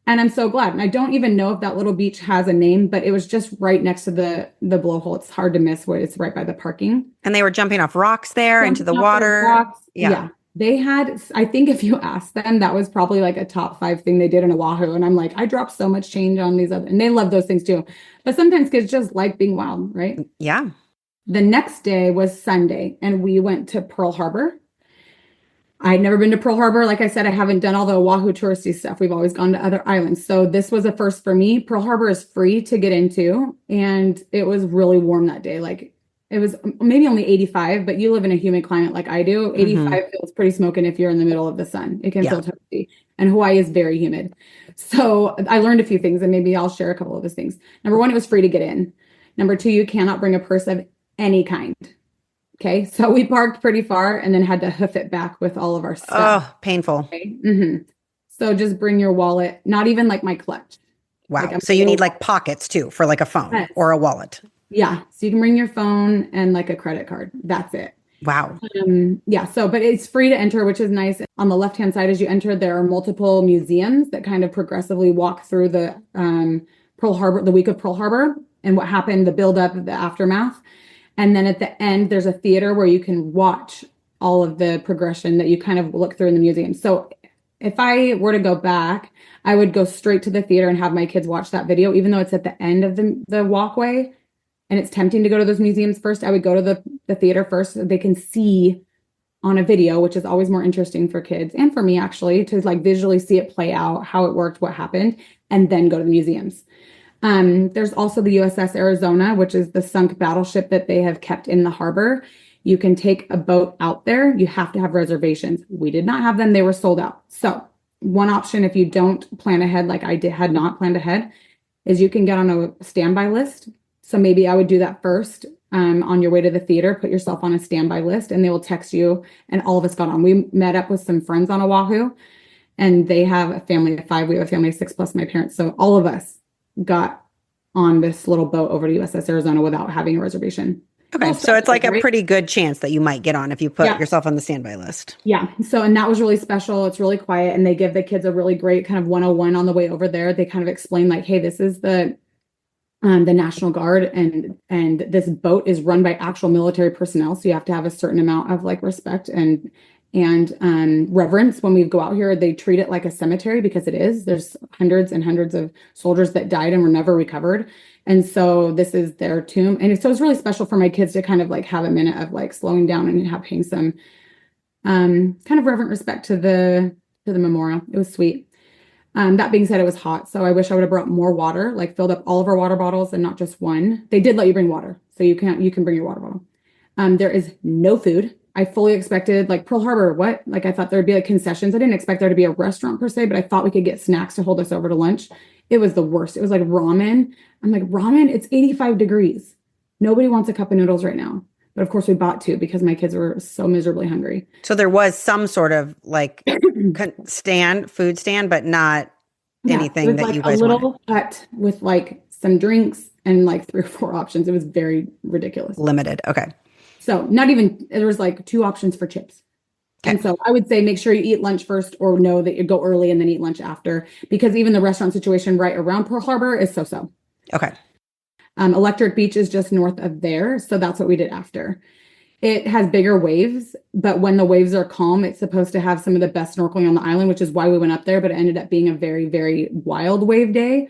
And I'm so glad. And I don't even know if that little beach has a name, but it was just right next to the Blowhole. It's hard to miss where it's right by the parking. And they were jumping off rocks there into the water. Yeah. They had, I think if you ask them, that was probably like a top 5 thing they did in Oahu. And I'm like, I dropped so much change on these other, and they love those things too. But sometimes kids just like being wild, right? Yeah. The next day was Sunday and we went to Pearl Harbor. I'd never been to Pearl Harbor. Like I said, I haven't done all the Oahu touristy stuff. We've always gone to other islands. So this was a first for me. Pearl Harbor is free to get into. And it was really warm that day. Like it was maybe only 85, but you live in a humid climate like I do. 85 feels pretty smoking if you're in the middle of the sun. It can feel toasty. And Hawaii is very humid. So I learned a few things and maybe I'll share a couple of those things. Number 1, it was free to get in. Number 2, you cannot bring a purse of any kind. Okay. So we parked pretty far and then had to hoof it back with all of our stuff. Oh, painful. Okay? So just bring your wallet, not even like my clutch. Wow. Like so you need like pockets too for like a phone or a wallet. Yeah. So you can bring your phone and like a credit card. That's it. Wow. Yeah, so, but it's free to enter, which is nice. On the left-hand side, as you enter, there are multiple museums that kind of progressively walk through the Pearl Harbor, the week of Pearl Harbor, and what happened, the buildup, the aftermath. And then at the end, there's a theater where you can watch all of the progression that you kind of look through in the museum. So if I were to go back, I would go straight to the theater and have my kids watch that video, even though it's at the end of the walkway. And it's tempting to go to those museums first. I would go to the theater first so they can see on a video, which is always more interesting for kids and for me actually, to like visually see it play out, how it worked, what happened, and then go to the museums. There's also the USS Arizona, which is the sunk battleship that they have kept in the harbor. You can take a boat out there. You have to have reservations. We did not have them. They were sold out. So one option, if you don't plan ahead, like I had not planned ahead, is you can get on a standby list. So maybe I would do that first on your way to the theater, put yourself on a standby list and they will text you. And all of us got on. We met up with some friends on Oahu and they have a family of 5. We have a family of 6 plus my parents. So all of us got on this little boat over to USS Arizona without having a reservation. Okay. So it's like a pretty good chance that you might get on if you put yourself on the standby list. Yeah. So, and that was really special. It's really quiet. And they give the kids a really great kind of 101 on the way over there. They kind of explain like, hey, this is the National Guard and this boat is run by actual military personnel. So you have to have a certain amount of like respect and reverence when we go out here. They treat it like a cemetery because it is. There's hundreds and hundreds of soldiers that died and were never recovered. And so this is their tomb. And so it's really special for my kids to kind of like have a minute of like slowing down and having some kind of reverent respect to the memorial. It was sweet. That being said, it was hot. So I wish I would have brought more water, like filled up all of our water bottles and not just one. They did let you bring water. So you can bring your water bottle. There is no food. I fully expected like Pearl Harbor. What? Like I thought there'd be like concessions. I didn't expect there to be a restaurant per se, but I thought we could get snacks to hold us over to lunch. It was the worst. It was like ramen. I'm like, ramen? It's 85 degrees. Nobody wants a cup of noodles right now. But of course we bought 2 because my kids were so miserably hungry. So there was some sort of like food stand, but not anything that like you guys wanted. A little hut with like some drinks and like 3 or 4 options. It was very ridiculous. Limited. Okay. So not even, there was like 2 options for chips. Okay. And so I would say make sure you eat lunch first or know that you go early and then eat lunch after, because even the restaurant situation right around Pearl Harbor is so-so. Okay. Electric Beach is just north of there. So that's what we did after. It has bigger waves, but when the waves are calm, it's supposed to have some of the best snorkeling on the island, which is why we went up there, but it ended up being a very, very wild wave day.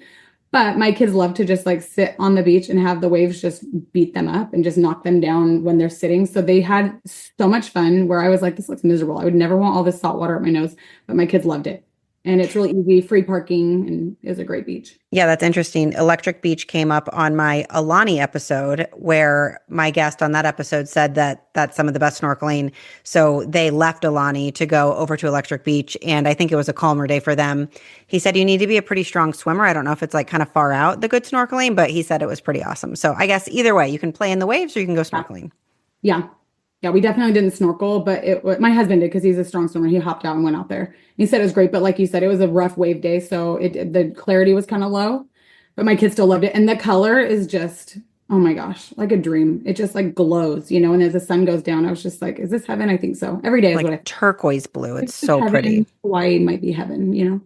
But my kids love to just like sit on the beach and have the waves just beat them up and just knock them down when they're sitting. So they had so much fun where I was like, this looks miserable. I would never want all this salt water up my nose, but my kids loved it. And it's really easy, free parking, and it was a great beach. Yeah, that's interesting. Electric Beach came up on my Aulani episode where my guest on that episode said that that's some of the best snorkeling. So they left Aulani to go over to Electric Beach. And I think it was a calmer day for them. He said you need to be a pretty strong swimmer. I don't know if it's like kind of far out, the good snorkeling, but he said it was pretty awesome. So I guess either way, you can play in the waves or you can go snorkeling. Yeah. Yeah, we definitely didn't snorkel, but my husband did because he's a strong swimmer. He hopped out and went out there. He said it was great, but like you said, it was a rough wave day, so the clarity was kind of low, but my kids still loved it. And the color is just, oh my gosh, like a dream. It just like glows, and as the sun goes down, I was just like, is this heaven? I think so. Every day is like what I turquoise blue. It's so heaven. Pretty. Hawaii might be heaven,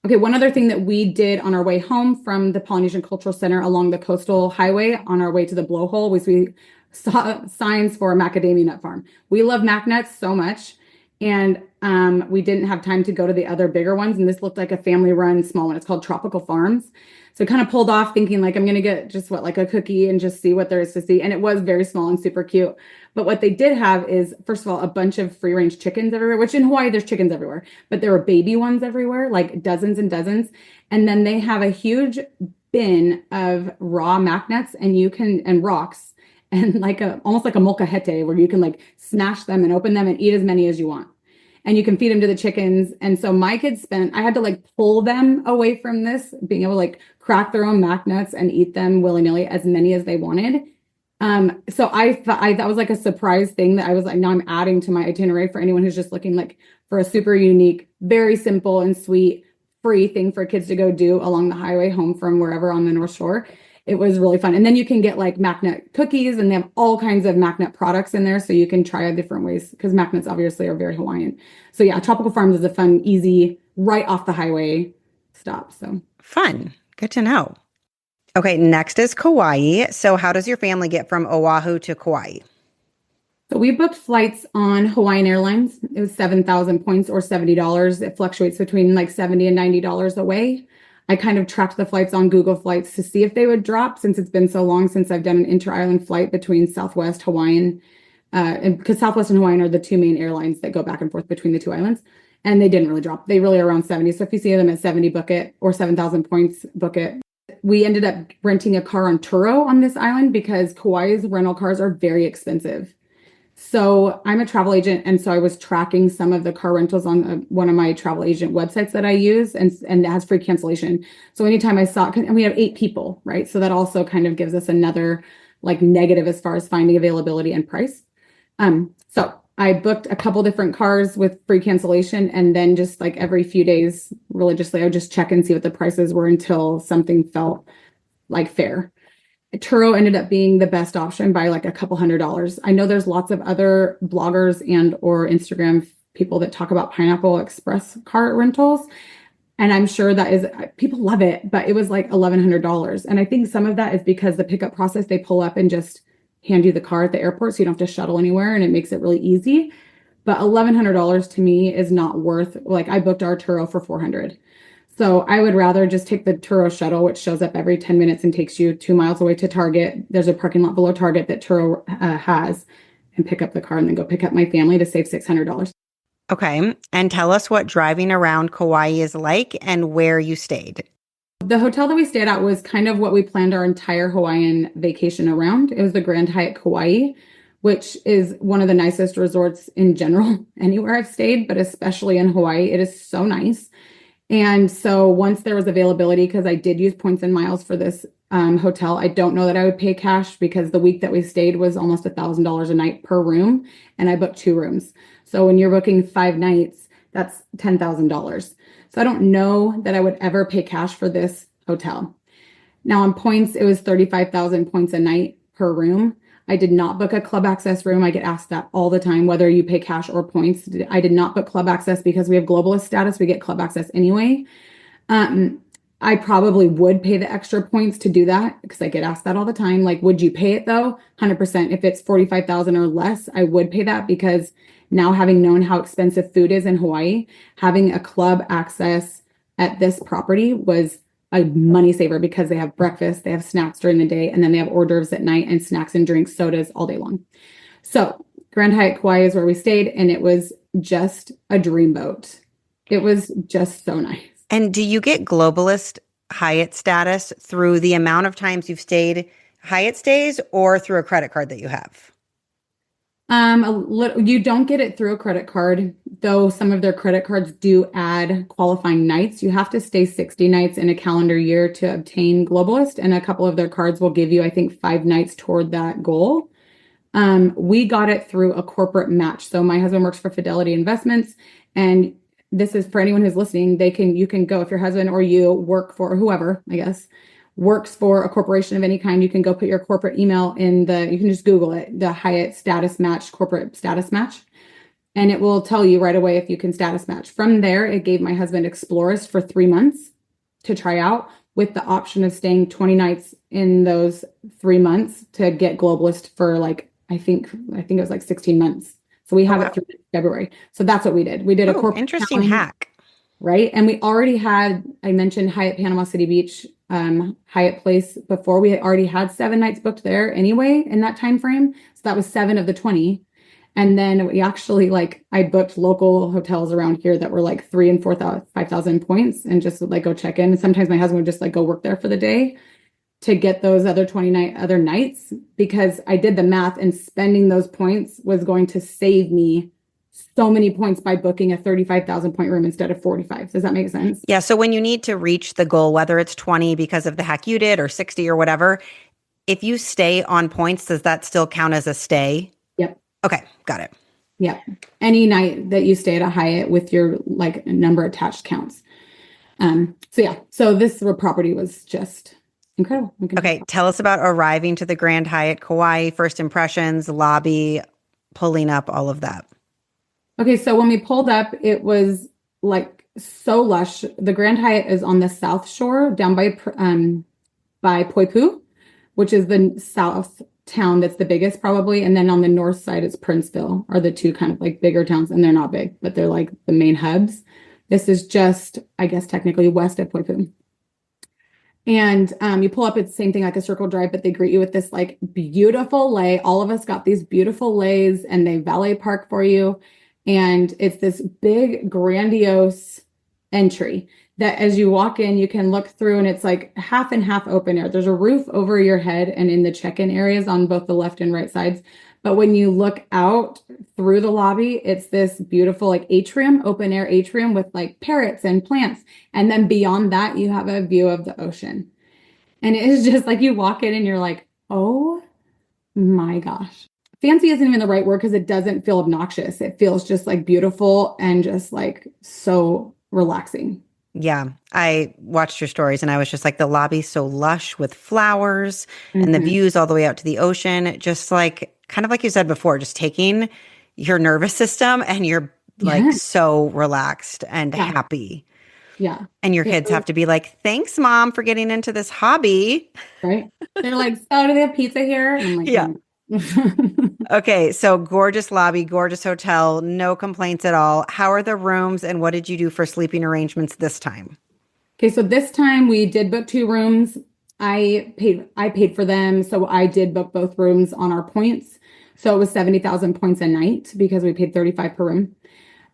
Okay, one other thing that we did on our way home from the Polynesian Cultural Center along the coastal highway on our way to the Blowhole was we saw signs for a macadamia nut farm. We love mac nuts so much. And we didn't have time to go to the other bigger ones. And this looked like a family run small one. It's called Tropical Farms. So kind of pulled off thinking like, I'm going to get just like a cookie and just see what there is to see. And it was very small and super cute. But what they did have is, first of all, a bunch of free range chickens everywhere, which in Hawaii, there's chickens everywhere, but there were baby ones everywhere, like dozens and dozens. And then they have a huge bin of raw mac nuts and rocks. And like almost like a molcajete where you can like smash them and open them and eat as many as you want. And you can feed them to the chickens. And so my kids I had to like pull them away from this, being able to like crack their own mac nuts and eat them willy-nilly, as many as they wanted. So I thought that was like a surprise thing that I was like, now I'm adding to my itinerary for anyone who's just looking like for a super unique, very simple and sweet, free thing for kids to go do along the highway home from wherever on the North Shore. it was really fun. And then you can get like magnet cookies, and they have all kinds of magnet products in there. So you can try different ways, because magnets obviously are very Hawaiian. So yeah, Tropical Farms is a fun, easy, right off the highway stop. So Fun. Good to know. Okay, next is Kauai. So how does your family get from Oahu to Kauai? So we booked flights on Hawaiian Airlines. It was 7,000 points or $70. It fluctuates between like $70 and $90 away. I kind of tracked the flights on Google Flights to see if they would drop, since it's been so long since I've done an inter-island flight between Southwest Hawaiian, and because Southwest and Hawaiian are the two main airlines that go back and forth between the two islands. And they didn't really drop. They really are around 70. So if you see them at 70, book it, or 7,000 points, book it. We ended up renting a car on Turo on this island because Kauai's rental cars are very expensive. So I'm a travel agent, and so I was tracking some of the car rentals on one of my travel agent websites that I use, and it has free cancellation. So anytime I saw, and we have 8 people, right? So that also kind of gives us another like negative as far as finding availability and price. So I booked a couple different cars with free cancellation, and then just like every few days, religiously, I would just check and see what the prices were until something felt like fair. Turo ended up being the best option by like a couple $100s. I know there's lots of other bloggers and or Instagram people that talk about Pineapple Express car rentals. And I'm sure that is, people love it, but it was like $1,100. And I think some of that is because the pickup process, they pull up and just hand you the car at the airport, so you don't have to shuttle anywhere, and it makes it really easy. But $1,100 to me is not worth, like I booked our Turo for $400. So I would rather just take the Turo shuttle, which shows up every 10 minutes and takes you 2 miles away to Target. There's a parking lot below Target that Turo has, and pick up the car and then go pick up my family to save $600. Okay. And tell us what driving around Kauai is like and where you stayed. The hotel that we stayed at was kind of what we planned our entire Hawaiian vacation around. It was the Grand Hyatt Kauai, which is one of the nicest resorts in general anywhere I've stayed, but especially in Hawaii. It is so nice. And so once there was availability, because I did use points and miles for this hotel, I don't know that I would pay cash, because the week that we stayed was almost $1,000 a night per room, and I booked 2 rooms. So when you're booking 5 nights, that's $10,000. So I don't know that I would ever pay cash for this hotel. Now on points, it was 35,000 points a night per room. I did not book a club access room. I get asked that all the time, whether you pay cash or points. I did not book club access because we have globalist status. We get club access anyway. I probably would pay the extra points to do that, because I get asked that all the time. Like, would you pay it though? 100%. If it's 45,000 or less, I would pay that, because now, having known how expensive food is in Hawaii, having a club access at this property was a money saver, because they have breakfast, they have snacks during the day, and then they have hors d'oeuvres at night, and snacks and drinks, sodas all day long. So Grand Hyatt Kauai is where we stayed, and it was just a dreamboat. It was just so nice. And do you get globalist Hyatt status through the amount of times you've stayed Hyatt stays, or through a credit card that you have? You don't get it through a credit card, though some of their credit cards do add qualifying nights. You have to stay 60 nights in a calendar year to obtain globalist, and a couple of their cards will give you, I think, 5 nights toward that goal. We got it through a corporate match. So my husband works for Fidelity Investments, and this is for anyone who's listening. You can go, if your husband or you work for, or whoever, I guess, works for a corporation of any kind, you can go put your corporate email you can just Google it, the Hyatt status match, corporate status match, and it will tell you right away if you can status match. From there, it gave my husband Explorist for 3 months to try out, with the option of staying 20 nights in those 3 months to get globalist for like, I think it was like 16 months. So we have it through February. So that's what we did. We did a corporate interesting hack. Right. And we already had, I mentioned Hyatt Panama City Beach, Hyatt Place before. We had already had 7 nights booked there anyway in that time frame. So that was 7 of the 20. And then we actually, I booked local hotels around here that were like 3,000 and 4,000, 5,000 points, and just like go check in. And sometimes my husband would just go work there for the day to get those other 20 other nights, because I did the math, and spending those points was going to save me so many points by booking a 35,000 point room instead of 45. Does that make sense? Yeah. So when you need to reach the goal, whether it's 20 because of the hack you did or 60 or whatever, if you stay on points, does that still count as a stay? Yep. Okay. Got it. Yep. Any night that you stay at a Hyatt with your number attached counts. So this property was just incredible. Okay, tell us about arriving to the Grand Hyatt Kauai, first impressions, lobby, pulling up, all of that. Okay, so when we pulled up, it was like so lush. The Grand Hyatt is on the south shore, down by Poipu, which is the south town that's the biggest probably, and then on the north side it's Princeville, are the two kind of like bigger towns, and they're not big, but they're like the main hubs. This is just, I guess, technically west of Poipu. And you pull up, it's the same thing like a circle drive, but they greet you with this like beautiful lei. All of us got these beautiful leis, and they valet park for you. And it's this big, grandiose entry that as you walk in, you can look through, and it's like half and half open air. There's a roof over your head and in the check-in areas on both the left and right sides. But when you look out through the lobby, it's this beautiful like atrium, open air atrium with like parrots and plants. And then beyond that, you have a view of the ocean. And it is just like you walk in and you're like, oh my gosh. Fancy isn't even the right word because it doesn't feel obnoxious. It feels just like beautiful and just like so relaxing. Yeah, I watched your stories and I was just like, the lobby's so lush with flowers and the views all the way out to the ocean. Just like, kind of like you said before, just taking your nervous system and you're like so relaxed and happy. Yeah. And your kids have to be like, thanks, Mom, for getting into this hobby. Right. They're like, so do they have pizza here? And I'm like, yeah. Okay, so gorgeous lobby, gorgeous hotel, no complaints at all. How are the rooms and what did you do for sleeping arrangements this time? Okay, so this time we did book 2 rooms. I paid for them, so I did book both rooms on our points. So it was 70,000 points a night because we paid 35 per room.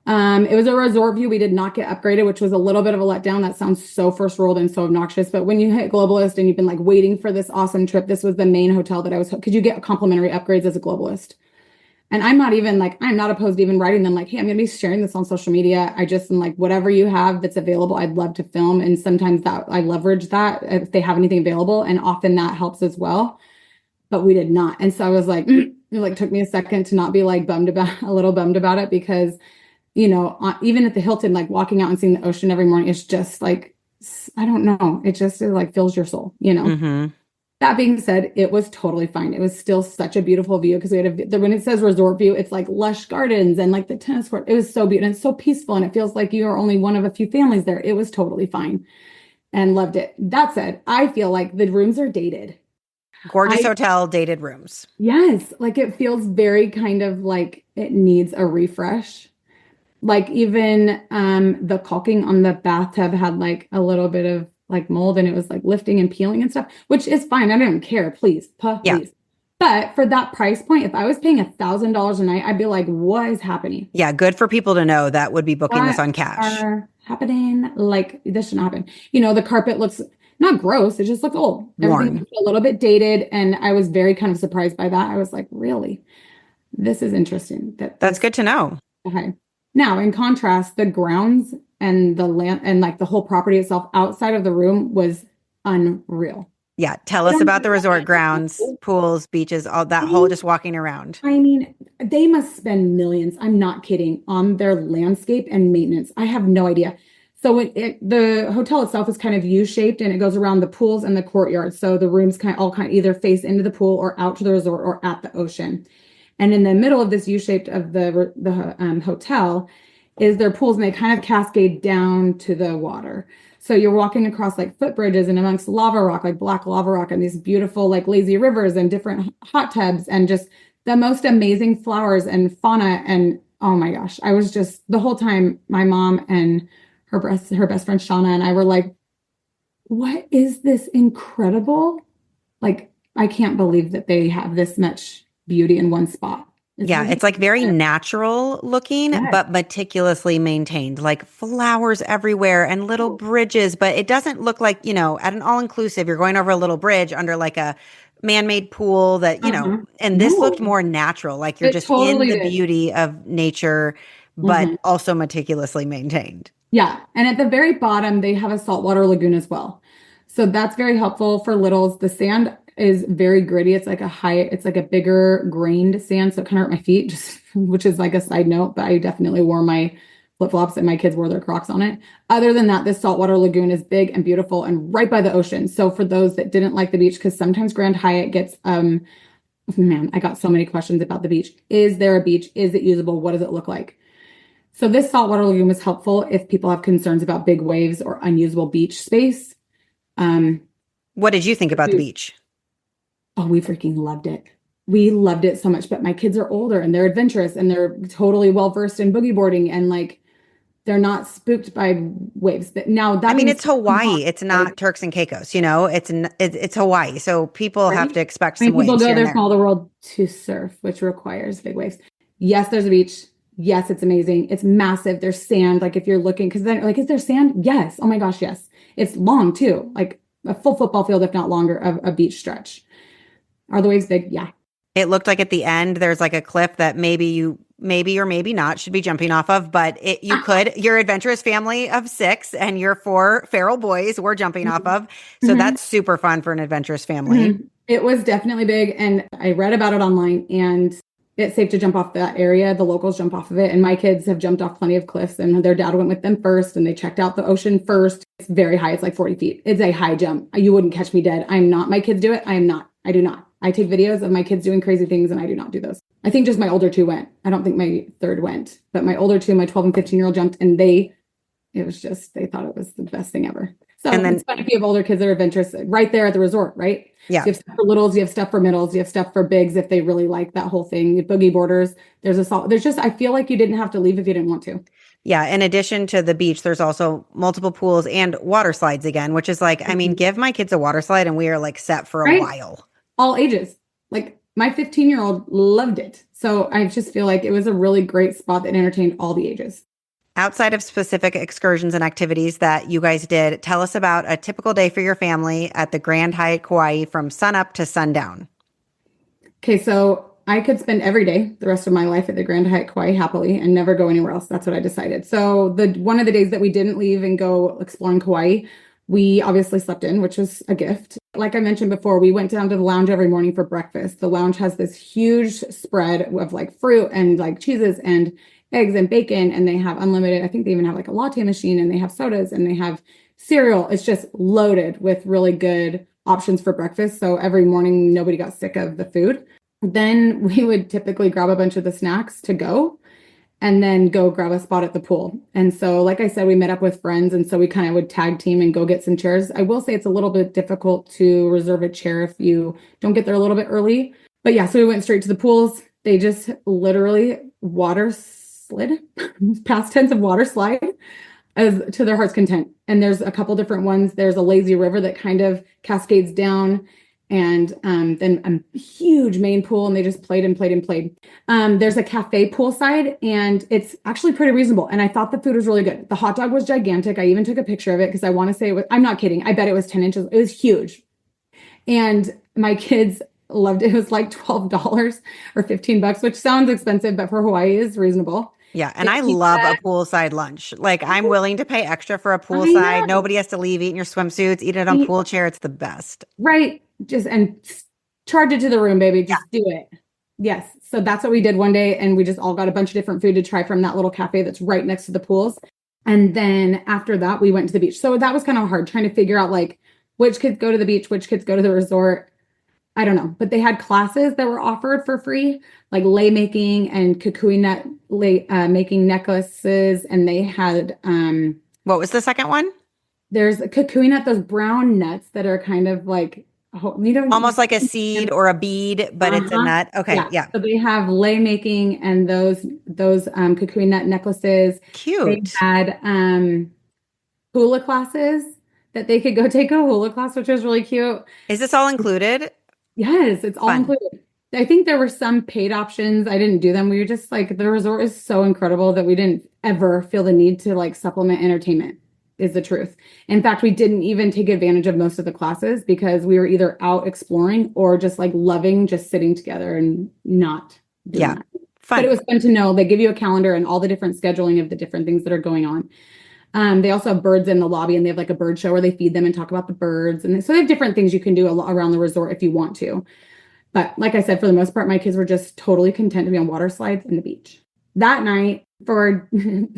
It was a resort view. We did not get upgraded, which was a little bit of a letdown. That sounds so first world and so obnoxious. But when you hit globalist and you've been like waiting for this awesome trip, this was the main hotel that I was, could you get complimentary upgrades as a globalist? And I'm not opposed to even writing them like, hey, I'm going to be sharing this on social media. I just am like, whatever you have that's available, I'd love to film. And sometimes that I leverage that if they have anything available. And often that helps as well. But we did not. And so I was like, it like took me a second to not be like a little bummed about it because even at the Hilton, like walking out and seeing the ocean every morning, it's just like, I don't know. It like fills your soul, Mm-hmm. That being said, it was totally fine. It was still such a beautiful view because we had when it says resort view, it's like lush gardens and like the tennis court. It was so beautiful and it's so peaceful. And it feels like you are only one of a few families there. It was totally fine and loved it. That said, I feel like the rooms are dated. Gorgeous hotel, dated rooms. Yes. Like it feels very kind of like it needs a refresh. Like even the caulking on the bathtub had like a little bit of like mold and it was like lifting and peeling and stuff, which is fine. I don't care. Please. Yeah. But for that price point, if I was paying $1,000 a night, I'd be like, what is happening? Yeah. Good for people to know that would be booking this on cash. Happening. Like this shouldn't happen. The carpet looks not gross. It just looks old. Everything looks a little bit dated. And I was very kind of surprised by that. I was like, really? This is interesting. That's good to know. Okay. Now, in contrast, the grounds and the land and like the whole property itself outside of the room was unreal. Yeah. Tell us about the resort grounds, pools, beaches, all that whole just walking around. I mean, they must spend millions, I'm not kidding, on their landscape and maintenance. I have no idea. So the hotel itself is kind of U-shaped and it goes around the pools and the courtyard. So the rooms all either face into the pool or out to the resort or at the ocean. And in the middle of this U-shaped of the hotel is their pools, and they kind of cascade down to the water. So you're walking across like footbridges and amongst lava rock, like black lava rock, and these beautiful like lazy rivers and different hot tubs and just the most amazing flowers and fauna. And oh my gosh, I was just the whole time, my mom and her best friend Shauna and I were like, what is this incredible? Like, I can't believe that they have this much beauty in one spot. It's like very natural looking, but meticulously maintained, like flowers everywhere and little bridges. But it doesn't look like, at an all-inclusive, you're going over a little bridge under like a man-made pool that, and this looked more natural, like you're just totally in the beauty of nature, but also meticulously maintained. Yeah. And at the very bottom, they have a saltwater lagoon as well. So that's very helpful for littles. The sand is very gritty. It's like a bigger grained sand. So it kind of hurt my feet, which is like a side note, but I definitely wore my flip-flops, and my kids wore their Crocs on it. Other than that, this saltwater lagoon is big and beautiful and right by the ocean. So for those that didn't like the beach, because sometimes Grand Hyatt gets, man, I got so many questions about the beach. Is there a beach? Is it usable? What does it look like? So this saltwater lagoon was helpful if people have concerns about big waves or unusable beach space. What did you think about the beach? Oh, we freaking loved it. We loved it so much, but my kids are older and they're adventurous and they're totally well-versed in boogie boarding and like they're not spooked by waves. Now that means it's Hawaii. It's not Turks and Caicos, you know, it's Hawaii. So people have to expect some waves. People go here there and from all the world to surf, which requires big waves. Yes, there's a beach. Yes, it's amazing. It's massive. There's sand. Like if you're looking, because then like, is there sand? Yes. Oh my gosh, yes. It's long too, like a full football field, if not longer, of a beach stretch. Are the waves big? Yeah. It looked like at the end, there's like a cliff that maybe or maybe not should be jumping off of, but you could, your adventurous family of 6 and your 4 feral boys were jumping off of. So that's super fun for an adventurous family. It was definitely big. And I read about it online and it's safe to jump off that area. The locals jump off of it. And my kids have jumped off plenty of cliffs and their dad went with them first and they checked out the ocean first. It's very high. It's like 40 feet. It's a high jump. You wouldn't catch me dead. I'm not. My kids do it. I am not. I do not. I take videos of my kids doing crazy things and I do not do those. I think just my older 2 went. I don't think my 3rd went, but my older 2, my 12 and 15-year-old jumped and they thought it was the best thing ever. So and then, it's fun if you have older kids that are adventurous right there at the resort, right? Yeah. So you have stuff for littles, you have stuff for middles, you have stuff for bigs if they really like that whole thing. Boogie boarders, I feel like you didn't have to leave if you didn't want to. Yeah. In addition to the beach, there's also multiple pools and water slides again, which is like, I mean, give my kids a water slide and we are like set for a while. All ages. Like my 15-year-old loved it. So I just feel like it was a really great spot that entertained all the ages. Outside of specific excursions and activities that you guys did, tell us about a typical day for your family at the Grand Hyatt Kauai from sunup to sundown. Okay, so I could spend every day, the rest of my life at the Grand Hyatt Kauai happily and never go anywhere else. That's what I decided. So one of the days that we didn't leave and go exploring Kauai, we obviously slept in, which was a gift. Like I mentioned before, we went down to the lounge every morning for breakfast. The lounge has this huge spread of like fruit and like cheeses and eggs and bacon, and they have unlimited, I think they even have like a latte machine and they have sodas and they have cereal. It's just loaded with really good options for breakfast. So every morning, nobody got sick of the food. Then we would typically grab a bunch of the snacks to go and then go grab a spot at the pool. And so, like I said, we met up with friends. And so we kind of would tag team and go get some chairs. I will say it's a little bit difficult to reserve a chair if you don't get there a little bit early. But yeah, so we went straight to the pools. They just literally water slid, past tense of water slide, as to their heart's content. And there's a couple different ones. There's a lazy river that kind of cascades down, and then a huge main pool, and they just played and played and played. There's a cafe poolside, and it's actually pretty reasonable. And I thought the food was really good. The hot dog was gigantic. I even took a picture of it because I want to say it was, I'm not kidding. I bet it was 10 inches. It was huge. And my kids loved it. It was like $12 or $15, which sounds expensive, but for Hawaii is reasonable. Yeah. And I love a poolside lunch. Like I'm willing to pay extra for a poolside. Nobody has to leave, eat in your swimsuits, eat it on pool chair. It's the best. Right. And charge it to the room, baby. Just do it. Yes. So that's what we did one day. And we just all got a bunch of different food to try from that little cafe that's right next to the pools. And then after that, we went to the beach. So that was kind of hard trying to figure out like which kids go to the beach, which kids go to the resort. I don't know, but they had classes that were offered for free, like lei making and kukui nut making necklaces. And they had, what was the second one? There's a kukui nut, those brown nuts that are kind of like, almost like a seed or a bead, but it's a nut. Okay. Yeah. So they have lei making and those kukui nut necklaces. Cute. They had, hula classes that they could go take a hula class, which was really cute. Is this all included? Yes, it's all included. I think there were some paid options. I didn't do them. We were just like, the resort is so incredible that we didn't ever feel the need to like supplement entertainment, is the truth. In fact, we didn't even take advantage of most of the classes because we were either out exploring or just like loving just sitting together and not doing that. Fun. But it was fun to know. They give you a calendar and all the different scheduling of the different things that are going on. They also have birds in the lobby, and they have like a bird show where they feed them and talk about the birds. And so they have different things you can do around the resort if you want to. But like I said, for the most part, my kids were just totally content to be on water slides and the beach. That night, for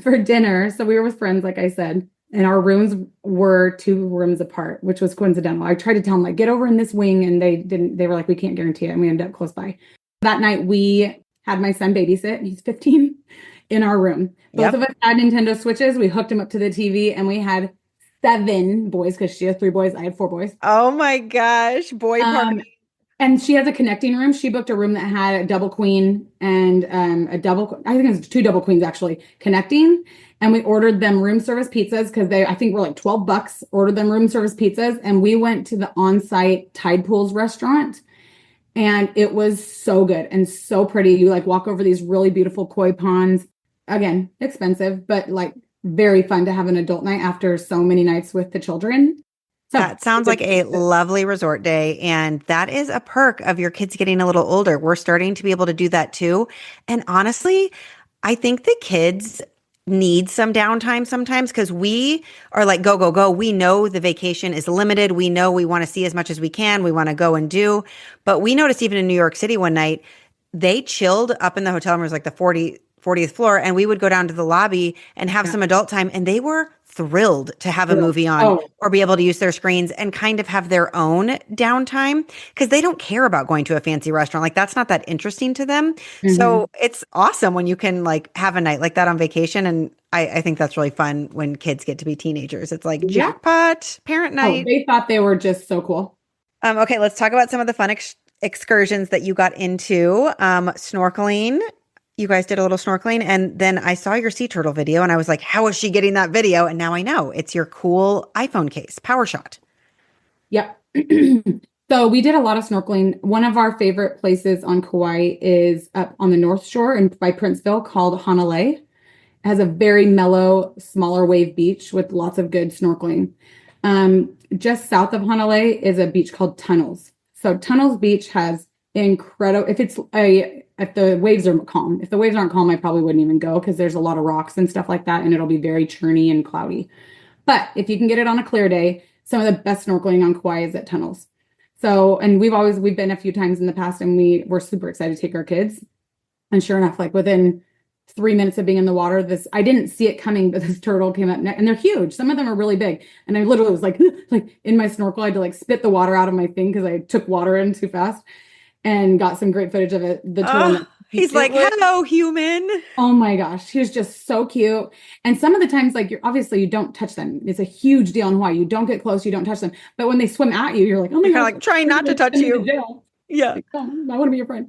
for dinner. So we were with friends, like I said, and our rooms were 2 rooms apart, which was coincidental. I tried to tell them like, get over in this wing, and they didn't. They were like, we can't guarantee it, and we ended up close by. That night we had my son babysit. He's 15 in our room. Both of us had Nintendo Switches. We hooked him up to the TV, and we had 7 boys because she has 3 boys. I had 4 boys. Oh my gosh, boy party. And she has a connecting room. She booked a room that had a double queen and I think it was 2 double queens actually connecting. And we ordered them room service pizzas because I think were like $12, ordered them room service pizzas. And we went to the on-site Tide Pools restaurant. And it was so good and so pretty. You like walk over these really beautiful koi ponds. Again, expensive, but like very fun to have an adult night after so many nights with the children. So, that sounds like a lovely resort day. And that is a perk of your kids getting a little older. We're starting to be able to do that too. And honestly, I think the kids need some downtime sometimes because we are like, go, go, go. We know the vacation is limited. We know we want to see as much as we can. We want to go and do. But we noticed even in New York City one night, they chilled up in the hotel room. It was like the 40th floor. And we would go down to the lobby and have some adult time. And they were thrilled to have a movie on or be able to use their screens and kind of have their own downtime because they don't care about going to a fancy restaurant. Like that's not that interesting to them. Mm-hmm. So it's awesome when you can like have a night like that on vacation. And I think that's really fun when kids get to be teenagers. It's like jackpot parent night. They thought they were just so cool. Okay, let's talk about some of the fun excursions that you got into. Snorkeling. You guys did a little snorkeling, and then I saw your sea turtle video and I was like, how is she getting that video? And now I know it's your cool iPhone case, PowerShot. Yep. So we did a lot of snorkeling. One of our favorite places on Kauai is up on the North Shore and by Princeville called Hanalei. It has a very mellow, smaller wave beach with lots of good snorkeling. Just south of Hanalei is a beach called Tunnels. So Tunnels Beach has incredible, if the waves are calm. If the waves aren't calm, I probably wouldn't even go because there's a lot of rocks and stuff like that, and it'll be very churny and cloudy. But if you can get it on a clear day, some of the best snorkeling on Kauai is at Tunnels. So, and we've been a few times in the past, and we're super excited to take our kids. And sure enough, like within 3 minutes of being in the water, I didn't see it coming, but this turtle came up and they're huge. Some of them are really big. And I literally was like in my snorkel, I had to like spit the water out of my thing because I took water in too fast. And got some great footage of it. The turtle. He's like, hello, human. Oh my gosh. He was just so cute. And some of the times, like you don't touch them. It's a huge deal in Hawaii. You don't get close. You don't touch them. But when they swim at you, you're like, oh my God. Like trying not to touch you. Yeah. Like, oh, I want to be your friend.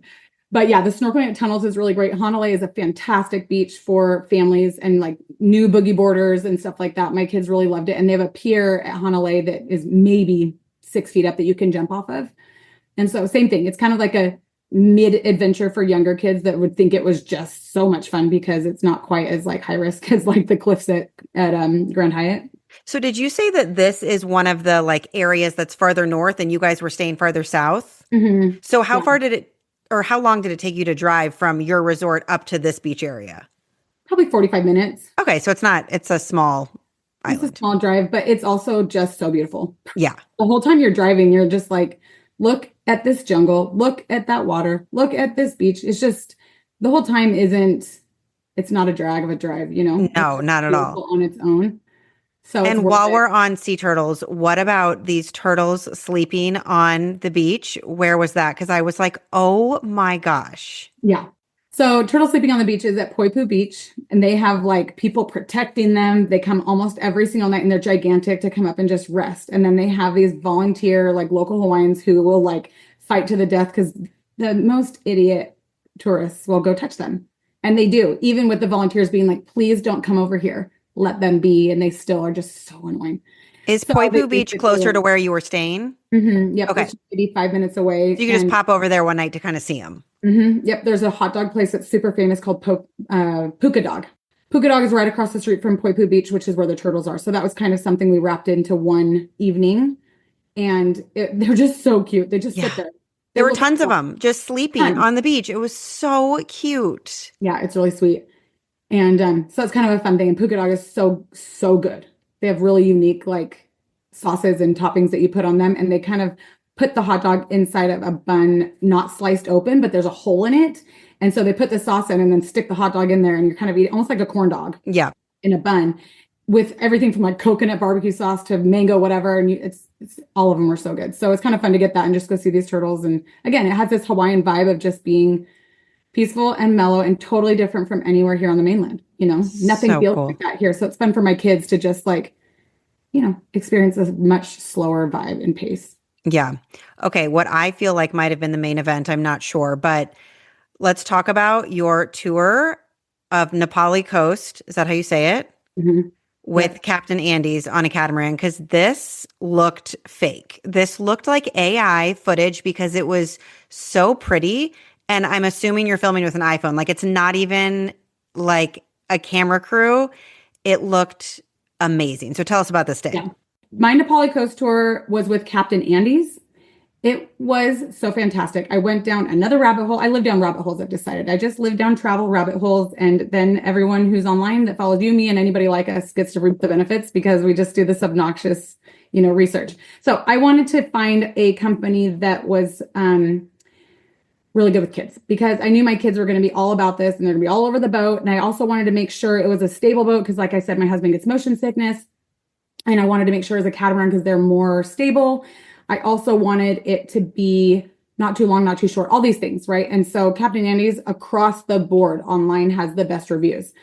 But yeah, the snorkeling at Tunnels is really great. Hanalei is a fantastic beach for families and like new boogie boarders and stuff like that. My kids really loved it. And they have a pier at Hanalei that is maybe 6 feet up that you can jump off of. And so same thing. It's kind of like a mid-adventure for younger kids that would think it was just so much fun because it's not quite as like high risk as like the cliffs at Grand Hyatt. So did you say that this is one of the like areas that's farther north and you guys were staying farther south? Mm-hmm. So how long did it take you to drive from your resort up to this beach area? Probably 45 minutes. Okay. So it's a small island. It's a small drive, but it's also just so beautiful. Yeah. The whole time you're driving, you're just like, look at this jungle, look at that water, look at this beach. It's just the whole time it's not a drag of a drive, you know? No, not at all. On its own. So, and while we're on sea turtles, what about these turtles sleeping on the beach? Where was that? Because I was like, oh my gosh. Yeah. So turtle sleeping on the beach is at Poipu Beach, and they have like people protecting them. They come almost every single night, and they're gigantic to come up and just rest. And then they have these volunteer, like local Hawaiians who will like fight to the death because the most idiot tourists will go touch them. And they do, even with the volunteers being like, please don't come over here. Let them be. And they still are just so annoying. Is Poipu Beach closer to where you were staying? Mm-hmm. Yep. Okay. Maybe 5 minutes away. So you can just pop over there one night to kind of see them. Mm-hmm. Yep. There's a hot dog place that's super famous called Puka Dog. Puka Dog is right across the street from Poipu Beach, which is where the turtles are. So that was kind of something we wrapped into one evening. And they're just so cute. They just sit there. There were tons of them just sleeping on the beach. It was so cute. Yeah, it's really sweet. And so that's kind of a fun thing. And Puka Dog is so, so good. They have really unique like sauces and toppings that you put on them. And they kind of put the hot dog inside of a bun, not sliced open, but there's a hole in it. And so they put the sauce in and then stick the hot dog in there, and you're kind of eating almost like a corn dog in a bun with everything from like coconut barbecue sauce to mango, whatever. And it's all of them were so good. So it's kind of fun to get that and just go see these turtles. And again, it has this Hawaiian vibe of just being peaceful and mellow and totally different from anywhere here on the mainland. Nothing So feels cool. like that here. So it's fun for my kids to just like, experience a much slower vibe and pace. Yeah. Okay. What I feel like might have been the main event, I'm not sure, but let's talk about your tour of Nepali Coast. Is that how you say it? Mm-hmm. With Captain Andy's on a catamaran, because this looked fake. This looked like AI footage because it was so pretty. And I'm assuming you're filming with an iPhone. Like, it's not even like a camera crew. It looked amazing. So tell us about this day. Yeah. My Nepali Coast tour was with Captain Andy's. It was so fantastic. I went down another rabbit hole. I live down rabbit holes, I've decided. I just live down travel rabbit holes. And then everyone who's online that follows me and anybody like us gets to reap the benefits because we just do this obnoxious, research. So I wanted to find a company that was really good with kids because I knew my kids were going to be all about this and they're going to be all over the boat. And I also wanted to make sure it was a stable boat because, like I said, my husband gets motion sickness. And I wanted to make sure it was a catamaran because they're more stable. I also wanted it to be not too long, not too short, all these things, right? And so Captain Andy's across the board online has the best reviews.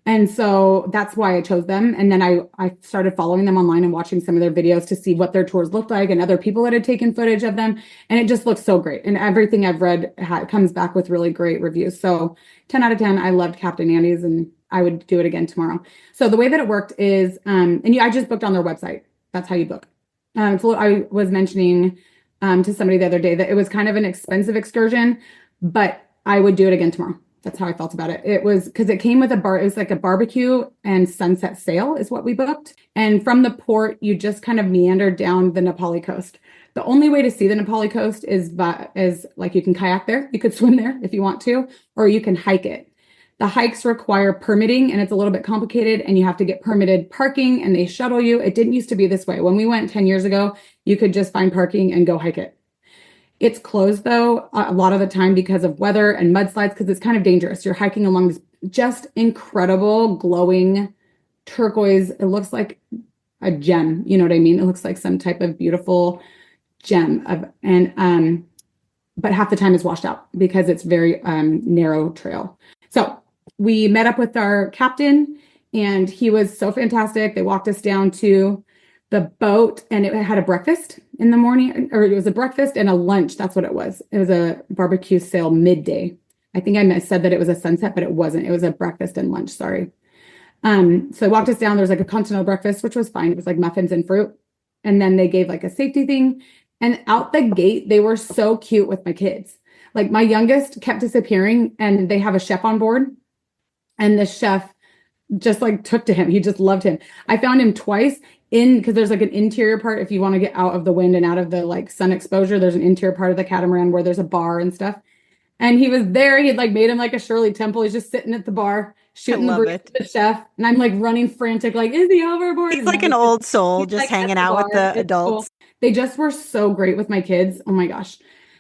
And so that's why I chose them. And then I started following them online and watching some of their videos to see what their tours looked like and other people that had taken footage of them. And it just looks so great. And everything I've read comes back with really great reviews. So 10 out of 10, I loved Captain Andy's and I would do it again tomorrow. So the way that it worked is, I just booked on their website. That's how you book. So I was mentioning to somebody the other day that it was kind of an expensive excursion, but I would do it again tomorrow. That's how I felt about it. It was because it came with it was like a barbecue and sunset sail is what we booked. And from the port, you just kind of meandered down the Nepali coast. The only way to see the Nepali coast is like you can kayak there. You could swim there if you want to, or you can hike it. The hikes require permitting and it's a little bit complicated and you have to get permitted parking and they shuttle you. It didn't used to be this way. When we went 10 years ago, you could just find parking and go hike it. It's closed though, a lot of the time because of weather and mudslides, because it's kind of dangerous. You're hiking along this just incredible glowing turquoise. It looks like a gem. You know what I mean? It looks like some type of beautiful gem but half the time it's washed out because it's very narrow trail. So we met up with our captain and he was so fantastic. They walked us down to the boat and it had a breakfast in the morning, or it was a breakfast and a lunch. That's what it was. It was a barbecue sale midday. I think I said that it was a sunset, but it wasn't. It was a breakfast and lunch. Sorry. So they walked us down. There was like a continental breakfast, which was fine. It was like muffins and fruit. And then they gave like a safety thing. And out the gate, they were so cute with my kids. Like my youngest kept disappearing and they have a chef on board. And the chef just like took to him. He just loved him. I found him twice because there's like an interior part. If you want to get out of the wind and out of the like sun exposure, there's an interior part of the catamaran where there's a bar and stuff. And he was there. He had like made him like a Shirley Temple. He's just sitting at the bar, shooting the breeze with the chef. And I'm like running frantic, like, is he overboard? He's like an old soul just like hanging out with the adults. Cool. They just were so great with my kids. Oh my gosh.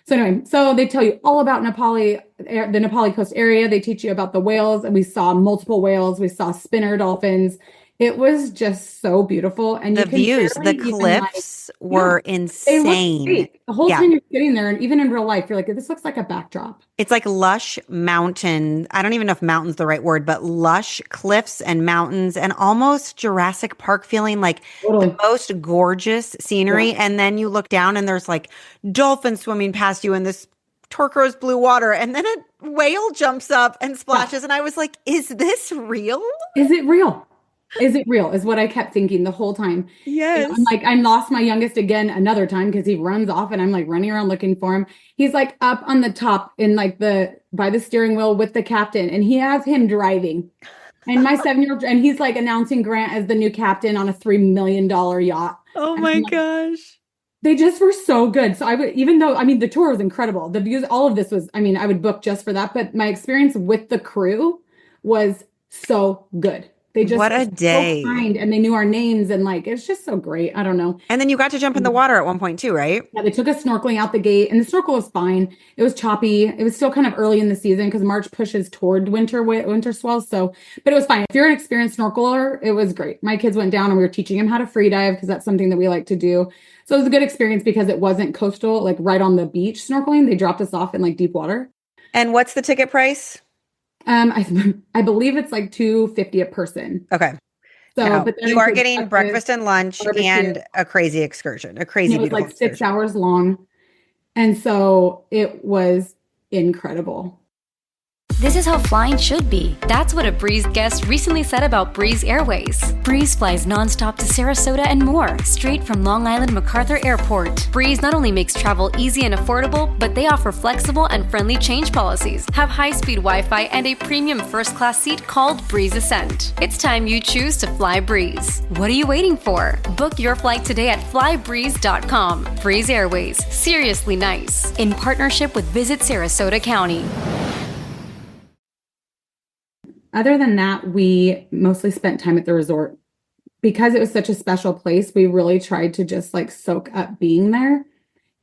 So anyway, so they tell you all about the Nepali coast area. They teach you about the whales, and we saw multiple whales. We saw spinner dolphins. It was just so beautiful. And the views, the cliffs were insane. The whole time you're sitting there, and even in real life, you're like, this looks like a backdrop. It's like lush mountain. I don't even know if mountain's the right word, but lush cliffs and mountains and almost Jurassic Park feeling, like the most gorgeous scenery. Yeah. And then you look down and there's like dolphins swimming past you in this turquoise blue water. And then a whale jumps up and splashes. Yeah. And I was like, is this real? Is it real? Is it real? Is what I kept thinking the whole time. Yes. I'm like, I lost my youngest again another time because he runs off and I'm like running around looking for him. He's like up on the top in like by the steering wheel with the captain, and he has him driving. And my 7-year-old, and he's like announcing Grant as the new captain on a $3 million yacht. Oh my gosh. They just were so good. So the tour was incredible. The views, all of this was, I would book just for that, but my experience with the crew was so good. They just What were a so day. kind, and they knew our names, and like it's just so great. I don't know. And then you got to jump in the water at one point too, right? Yeah, they took us snorkeling out the gate, and the snorkel was fine. It was choppy. It was still kind of early in the season because March pushes toward winter swells. So, but it was fine. If you're an experienced snorkeler, it was great. My kids went down and we were teaching them how to free dive because that's something that we like to do. So it was a good experience because it wasn't coastal, like right on the beach snorkeling. They dropped us off in like deep water. And what's the ticket price? I believe it's like $250 a person. Okay. So, Now, but that you are includes getting breakfast and lunch barbecue. And a crazy excursion, a crazy It was beautiful like 6 excursion. hours long. And so it was incredible. This is how flying should be. That's what a Breeze guest recently said about Breeze Airways. Breeze flies nonstop to Sarasota and more, straight from Long Island MacArthur Airport. Breeze not only makes travel easy and affordable, but they offer flexible and friendly change policies, have high-speed Wi-Fi, and a premium first-class seat called Breeze Ascent. It's time you choose to fly Breeze. What are you waiting for? Book your flight today at flybreeze.com. Breeze Airways, seriously nice. In partnership with Visit Sarasota County. Other than that, we mostly spent time at the resort. Because it was such a special place, we really tried to just like soak up being there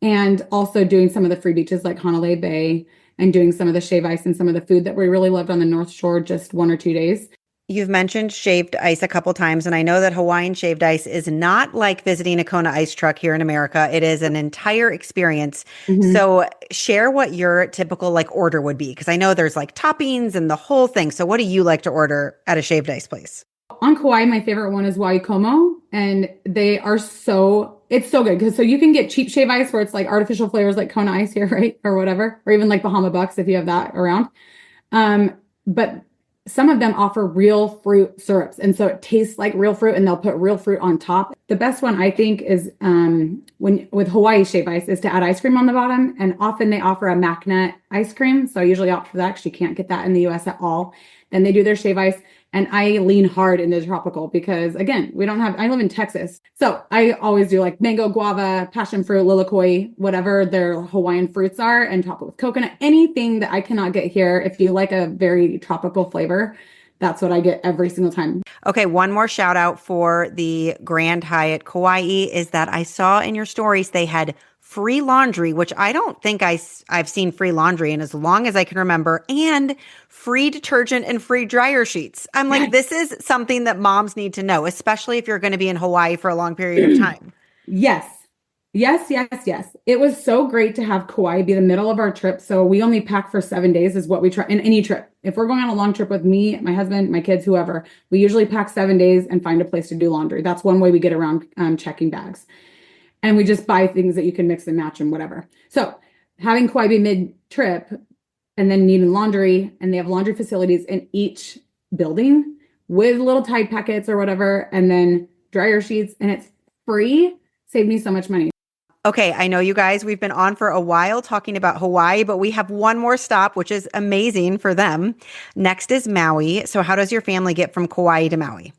and also doing some of the free beaches like Hanalei Bay and doing some of the shave ice and some of the food that we really loved on the North Shore just 1 or 2 days. You've mentioned shaved ice a couple times, and I know that Hawaiian shaved ice is not like visiting a Kona ice truck here in America. It is an entire experience. Mm-hmm. So share what your typical like order would be, because I know there's like toppings and the whole thing. So what do you like to order at a shaved ice place? On Kauai, my favorite one is Waikomo, and it's so good because so you can get cheap shave ice where it's like artificial flavors like Kona ice here, right? Or whatever, or even like Bahama Bucks if you have that around. But some of them offer real fruit syrups. And so it tastes like real fruit and they'll put real fruit on top. The best one I think is with Hawaii shave ice is to add ice cream on the bottom. And often they offer a mac nut ice cream. So I usually opt for that because you can't get that in the US at all. Then they do their shave ice. And I lean hard into tropical because again, I live in Texas. So I always do like mango, guava, passion fruit, lilikoi, whatever their Hawaiian fruits are, and top it with coconut, anything that I cannot get here. If you like a very tropical flavor, that's what I get every single time. Okay, one more shout out for the Grand Hyatt Kauai is that I saw in your stories they had free laundry, which I don't think I've seen free laundry in as long as I can remember, and free detergent and free dryer sheets. I'm like, this is something that moms need to know, especially if you're going to be in Hawaii for a long period of time. Yes. It was so great to have Kauai be the middle of our trip. So we only pack for 7 days is what we try in any trip. If we're going on a long trip with me, my husband, my kids, whoever, we usually pack 7 days and find a place to do laundry. That's one way we get around checking bags. And we just buy things that you can mix and match and whatever. So having Kauai be mid-trip and then needing laundry, and they have laundry facilities in each building with little Tide packets or whatever, and then dryer sheets, and it's free, saved me so much money. Okay, I know you guys, we've been on for a while talking about Hawaii, but we have one more stop, which is amazing for them. Next is Maui. So how does your family get from Kauai to Maui?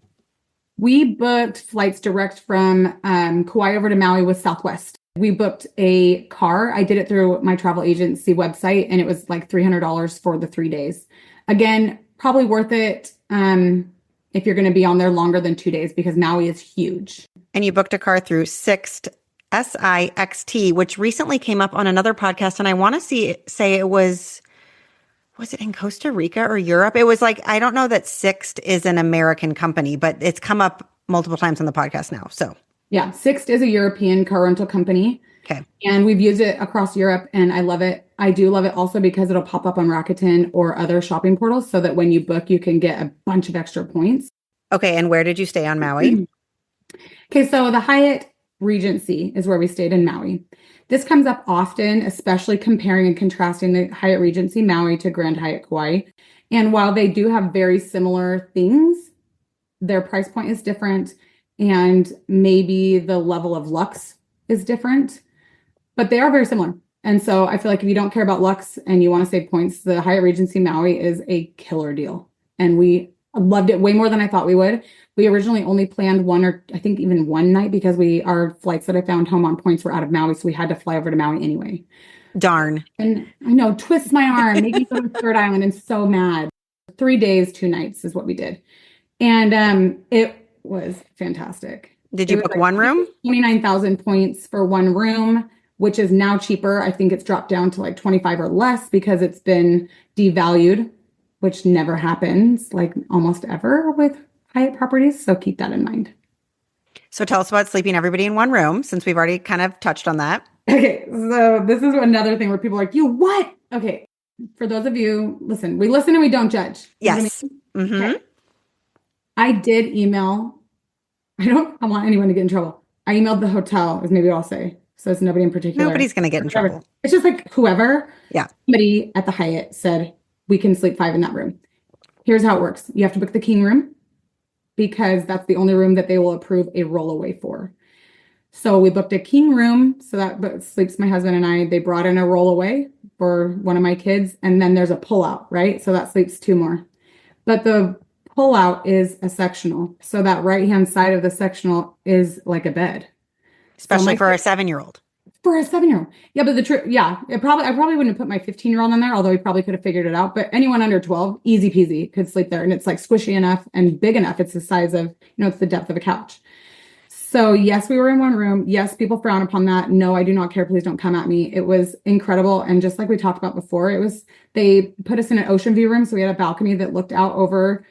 We booked flights direct from Kauai over to Maui with Southwest. We booked a car. I did it through my travel agency website, and it was like $300 for the 3 days. Again, probably worth it if you're going to be on there longer than 2 days because Maui is huge. And you booked a car through Sixt, Sixt, which recently came up on another podcast, and I want to say it was it in Costa Rica or Europe? It was like, I don't know that Sixt is an American company, but it's come up multiple times on the podcast now. So yeah, Sixt is a European car rental company. Okay. And we've used it across Europe and I love it. I do love it also because it'll pop up on Rakuten or other shopping portals so that when you book, you can get a bunch of extra points. Okay. And where did you stay on Maui? Okay. So the Hyatt Regency is where we stayed in Maui. This comes up often, especially comparing and contrasting the Hyatt Regency Maui to Grand Hyatt Kauai. And while they do have very similar things, their price point is different and maybe the level of luxe is different, but they are very similar. And so I feel like if you don't care about luxe and you want to save points, the Hyatt Regency Maui is a killer deal. And we loved it way more than I thought we would. We originally only planned one or I think even one night because our flights that I found home on points were out of Maui. So we had to fly over to Maui anyway. Darn. And I know, twist my arm, make me go to Third Island. I'm so mad. 3 days, 2 nights is what we did. And it was fantastic. Did you book one room? 29,000 points for one room, which is now cheaper. I think it's dropped down to like 25 or less because it's been devalued, which never happens, like almost ever with Hyatt properties. So keep that in mind. So tell us about sleeping everybody in one room, since we've already kind of touched on that. Okay, so this is another thing where people are like, you what? Okay, for those of you, listen, we listen and we don't judge. You know what Yes. I mean? Okay. I did email. I don't want anyone to get in trouble. I emailed the hotel, is maybe what I'll say. So it's nobody in particular. Nobody's going to get in trouble. It's just like whoever. Yeah. Somebody at the Hyatt said, we can sleep 5 in that room. Here's how it works. You have to book the king room because that's the only room that they will approve a rollaway for. So we booked a king room. So that sleeps my husband and I. They brought in a rollaway for one of my kids. And then there's a pullout, right? So that sleeps 2 more. But the pullout is a sectional. So that right-hand side of the sectional is like a bed. Especially for a 7-year-old. For a 7-year-old. Yeah, but I probably wouldn't have put my 15-year-old in there, although he probably could have figured it out. But anyone under 12, easy peasy, could sleep there. And it's like squishy enough and big enough. It's the size of, it's the depth of a couch. So yes, we were in one room. Yes, people frown upon that. No, I do not care. Please don't come at me. It was incredible. And just like we talked about before, they put us in an ocean view room. So we had a balcony that looked out over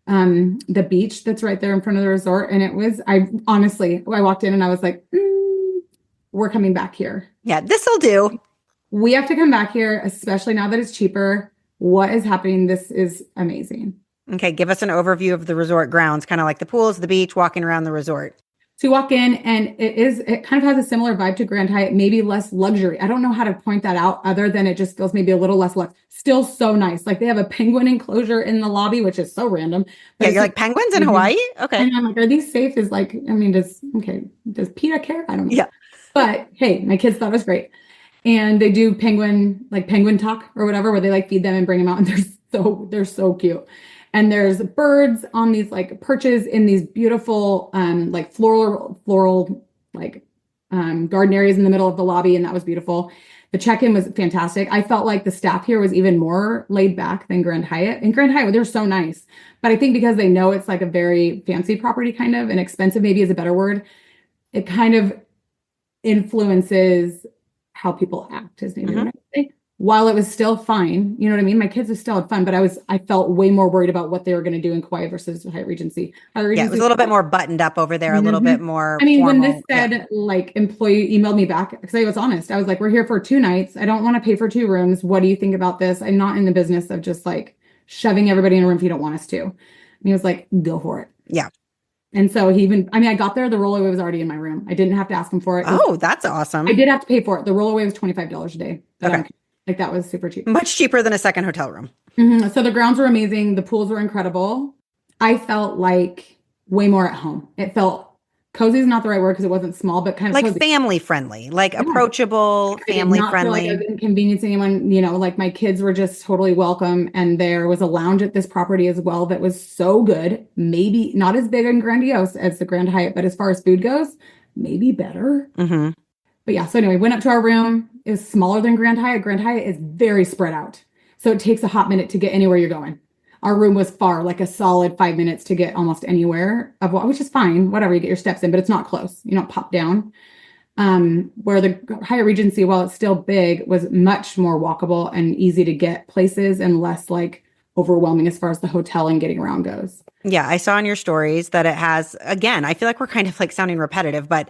the beach that's right there in front of the resort. And I walked in and I was like, we're coming back here. Yeah, this'll do. We have to come back here, especially now that it's cheaper. What is happening? This is amazing. Okay, give us an overview of the resort grounds, kind of like the pools, the beach, walking around the resort. So you walk in and it kind of has a similar vibe to Grand Hyatt, maybe less luxury. I don't know how to point that out other than it just feels maybe a little less luxe. Still so nice. Like they have a penguin enclosure in the lobby, which is so random. Yeah, you're like, penguins in Hawaii? Okay. And I'm like, are these safe? Does PETA care? I don't know. Yeah. But hey, my kids thought it was great. And they do penguin talk or whatever, where they like feed them and bring them out. And they're so cute. And there's birds on these like perches in these beautiful, like floral, like garden areas in the middle of the lobby. And that was beautiful. The check-in was fantastic. I felt like the staff here was even more laid back than Grand Hyatt. And Grand Hyatt, they're so nice. But I think because they know it's like a very fancy property kind of, and expensive maybe is a better word, it kind of influences how people act, is maybe what I say. While it was still fine, you know what I mean? My kids still had fun, but I felt way more worried about what they were going to do in Kauai versus Hyatt Regency. Yeah, it was a little bit more buttoned up over there, a little bit more formal. When this said, like, employee emailed me back, because I was honest. I was like, we're here for 2 nights. I don't want to pay for 2 rooms. What do you think about this? I'm not in the business of just shoving everybody in a room if you don't want us to. And he was like, go for it. Yeah. And so I got there, the rollaway was already in my room. I didn't have to ask him for it. That's awesome. I did have to pay for it. The rollaway was $25 a day. Okay. That was super cheap. Much cheaper than a second hotel room. So the grounds were amazing. The pools were incredible. I felt like way more at home. It felt cozy is not the right word because it wasn't small, but kind of like cozy. Family friendly, like approachable, family friendly. I did not feel like I was inconveniencing anyone. Like my kids were just totally welcome. And there was a lounge at this property as well that was so good. Maybe not as big and grandiose as the Grand Hyatt, but as far as food goes, maybe better. But yeah, so anyway, went up to our room. It was smaller than Grand Hyatt. Grand Hyatt is very spread out. So it takes a hot minute to get anywhere you're going. Our room was far, like a solid 5 minutes to get almost anywhere, which is fine. Whatever, you get your steps in, but it's not close. You don't pop down. Where the Hyatt Regency, while it's still big, was much more walkable and easy to get places and less overwhelming as far as the hotel and getting around goes. Yeah, I saw in your stories that it has, again, I feel like we're kind of sounding repetitive, but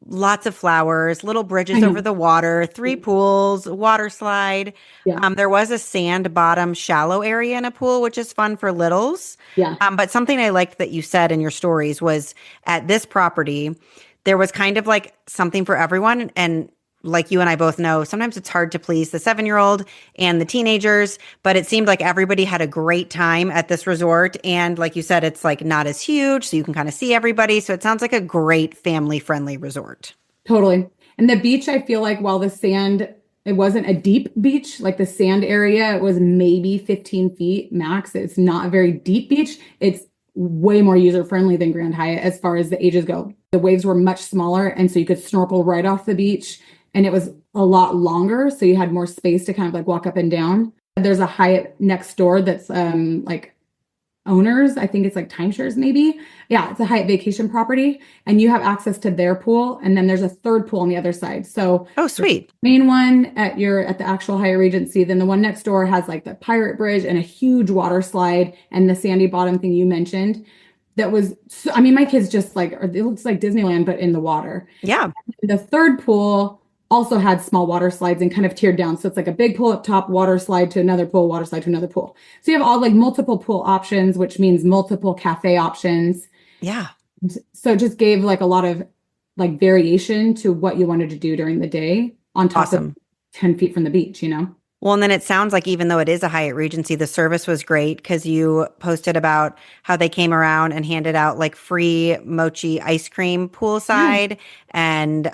lots of flowers, little bridges over the water, 3 pools, water slide. Yeah. There was a sand bottom shallow area in a pool, which is fun for littles. Yeah. But something I liked that you said in your stories was at this property, there was kind of something for everyone. And like you and I both know, sometimes it's hard to please the 7-year-old and the teenagers, but it seemed like everybody had a great time at this resort. And like you said, it's not as huge, so you can kind of see everybody. So it sounds like a great family-friendly resort. Totally. And the beach, I feel like while the sand, it wasn't a deep beach, the sand area was maybe 15 feet max. It's not a very deep beach. It's way more user-friendly than Grand Hyatt as far as the ages go. The waves were much smaller, and so you could snorkel right off the beach. And it was a lot longer, so you had more space to kind of walk up and down. There's a Hyatt next door that's a owners. I think it's like timeshares maybe. Yeah, it's a Hyatt vacation property and you have access to their pool. And then there's a third pool on the other side. So Oh, sweet. main one at the actual Hyatt Regency. Then the one next door has like the pirate bridge and a huge water slide and the sandy bottom thing you mentioned. That was, I mean, my kids just like, it looks like Disneyland, but in the water. Yeah. The third pool also had small water slides and kind of tiered down. So it's like a big pool up top, water slide to another pool, water slide to another pool. So you have all like multiple pool options, which means multiple cafe options. Yeah. So it just gave like a lot of like variation to what you wanted to do during the day on top of 10 feet from the beach, you know? Well, and then it sounds like even though it is a Hyatt Regency, the service was great because you posted about how they came around and handed out like free mochi ice cream poolside. And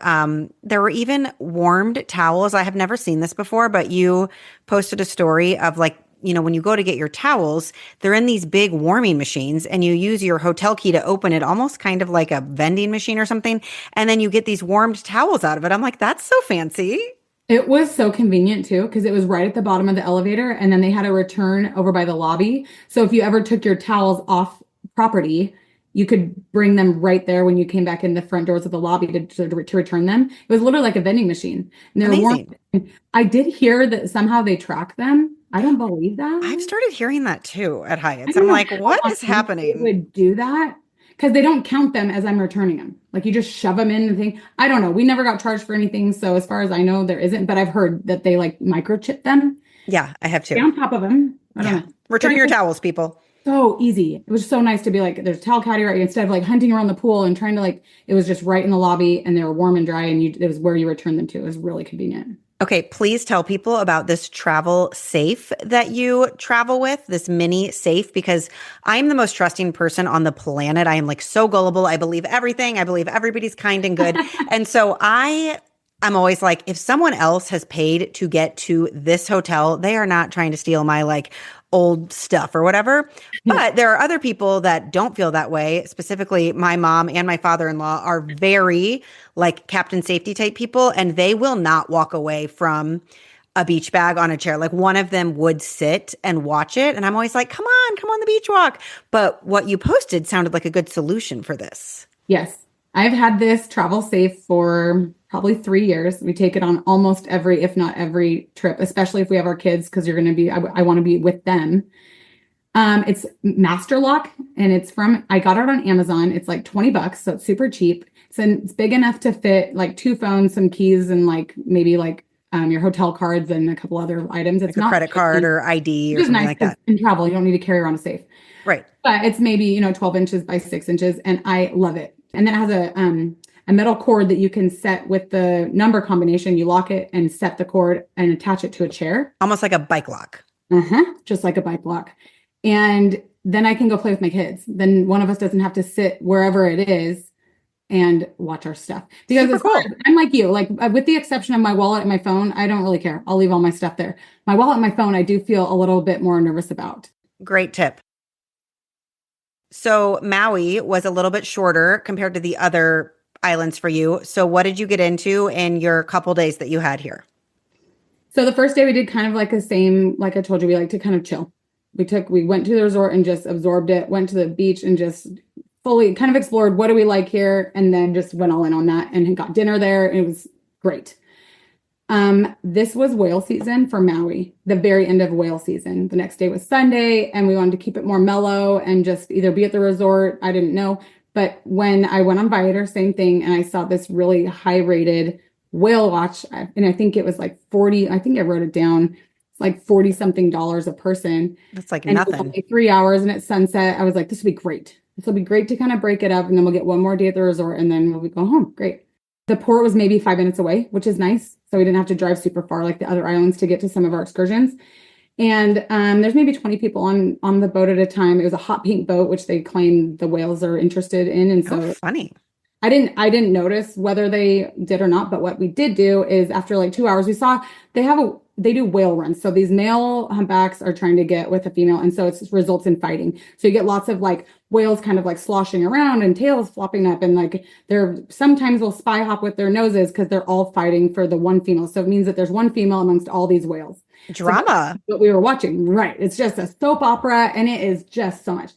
there were even warmed towels. I have never seen this before, but you posted a story of like, you know, when you go to get your towels, they're in these big warming machines and you use your hotel key to open it, almost kind of like a vending machine or something. And then you get these warmed towels out of it. I'm like, that's so fancy. It was so convenient too, because it was right at the bottom of the elevator and then they had a return over by the lobby. So if you ever took your towels off property, you could bring them right there when you came back in the front doors of the lobby to return them. It was literally like a vending machine. And they were warm. I did hear that somehow they track them. I don't believe that. I've started hearing that too at Hyatt. I'm like, what is happening? They would do that because they don't count them as I'm returning them. Like you just shove them in the thing. I don't know. We never got charged for anything. So as far as I know, there isn't, but I've heard that they like microchip them. Yeah, I have too. Stay on top of them. I don't know. Return your towels, people. So easy. It was so nice to be like, there's a towel caddy right instead of like hunting around the pool and trying to like, it was just right in the lobby and they were warm and dry and it was where you return them to. It was really convenient. Okay, please tell people about this travel safe that you travel with, this mini safe, because I'm the most trusting person on the planet. I am like so gullible. I believe everything. I believe everybody's kind and good. And so I'm always like, if someone else has paid to get to this hotel, they are not trying to steal my like old stuff or whatever. But there are other people that don't feel that way. Specifically, my mom and my father-in-law are very like Captain Safety type people, and they will not walk away from a beach bag on a chair. Like one of them would sit and watch it. And I'm always like, come on the beach walk. But what you posted sounded like a good solution for this. Yes. I've had this travel safe for probably 3 years. We take it on almost every, if not every trip, especially if we have our kids, because you're going to be, I want to be with them. It's Master Lock and I got it on Amazon. It's like $20. So it's super cheap. It's big enough to fit like 2 phones, some keys, and like maybe like your hotel cards and a couple other items. It's like not a credit card or ID or something like that. In travel, you don't need to carry around a safe. Right. But it's maybe, 12 inches by 6 inches. And I love it. And then it has a metal cord that you can set with the number combination. You lock it and set the cord and attach it to a chair. Almost like a bike lock. Just like a bike lock. And then I can go play with my kids. Then one of us doesn't have to sit wherever it is and watch our stuff. Because I'm like you, like with the exception of my wallet and my phone, I don't really care. I'll leave all my stuff there. My wallet and my phone, I do feel a little bit more nervous about. Great tip. So Maui was a little bit shorter compared to the other islands for you. So what did you get into in your couple days that you had here? So the first day we did kind of like the same, like I told you, we like to kind of chill. We went to the resort and just absorbed it, went to the beach and just fully kind of explored what do we like here, and then just went all in on that and got dinner there. It was great. This was whale season for Maui, the very end of whale season. The next day was Sunday, and we wanted to keep it more mellow and just either be at the resort. I didn't know. But when I went on Viator, same thing, and I saw this really high-rated whale watch, and I think it was like 40, I think I wrote it down, it's like 40 something dollars a person. That's like and nothing. It was only 3 hours and it's sunset. I was like, this will be great. This will be great to kind of break it up, and then we'll get one more day at the resort, and then we'll go home. Great. The port was maybe 5 minutes away, which is nice. So we didn't have to drive super far like the other islands to get to some of our excursions. And there's maybe 20 people on the boat at a time. It was a hot pink boat, which they claim the whales are interested in. And so funny. I didn't notice whether they did or not. But what we did do is after like 2 hours, we saw they do whale runs. So these male humpbacks are trying to get with a female. And so it results in fighting. So you get lots of like whales kind of like sloshing around and tails flopping up. And like they're sometimes will spy hop with their noses because they're all fighting for the one female. So it means that there's one female amongst all these whales. Drama. So what we were watching. Right. It's just a soap opera and it is just so much.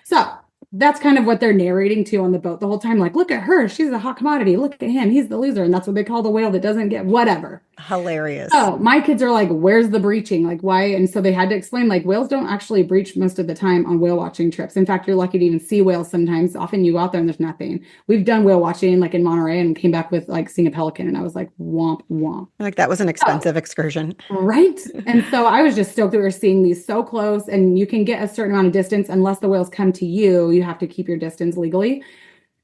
So that's kind of what they're narrating to on the boat the whole time. Like, look at her. She's a hot commodity. Look at him. He's the loser. And that's what they call the whale that doesn't get whatever. Hilarious. Oh, my kids are like, where's the breaching? Like, why? And so they had to explain, like, whales don't actually breach most of the time on whale watching trips. In fact, you're lucky to even see whales sometimes. Often you go out there and there's nothing. We've done whale watching like in Monterey and came back with like seeing a pelican. And I was like, womp, womp. Like that was an expensive excursion. Right. And so I was just stoked that we were seeing these so close, and you can get a certain amount of distance unless the whales come to you. You have to keep your distance legally.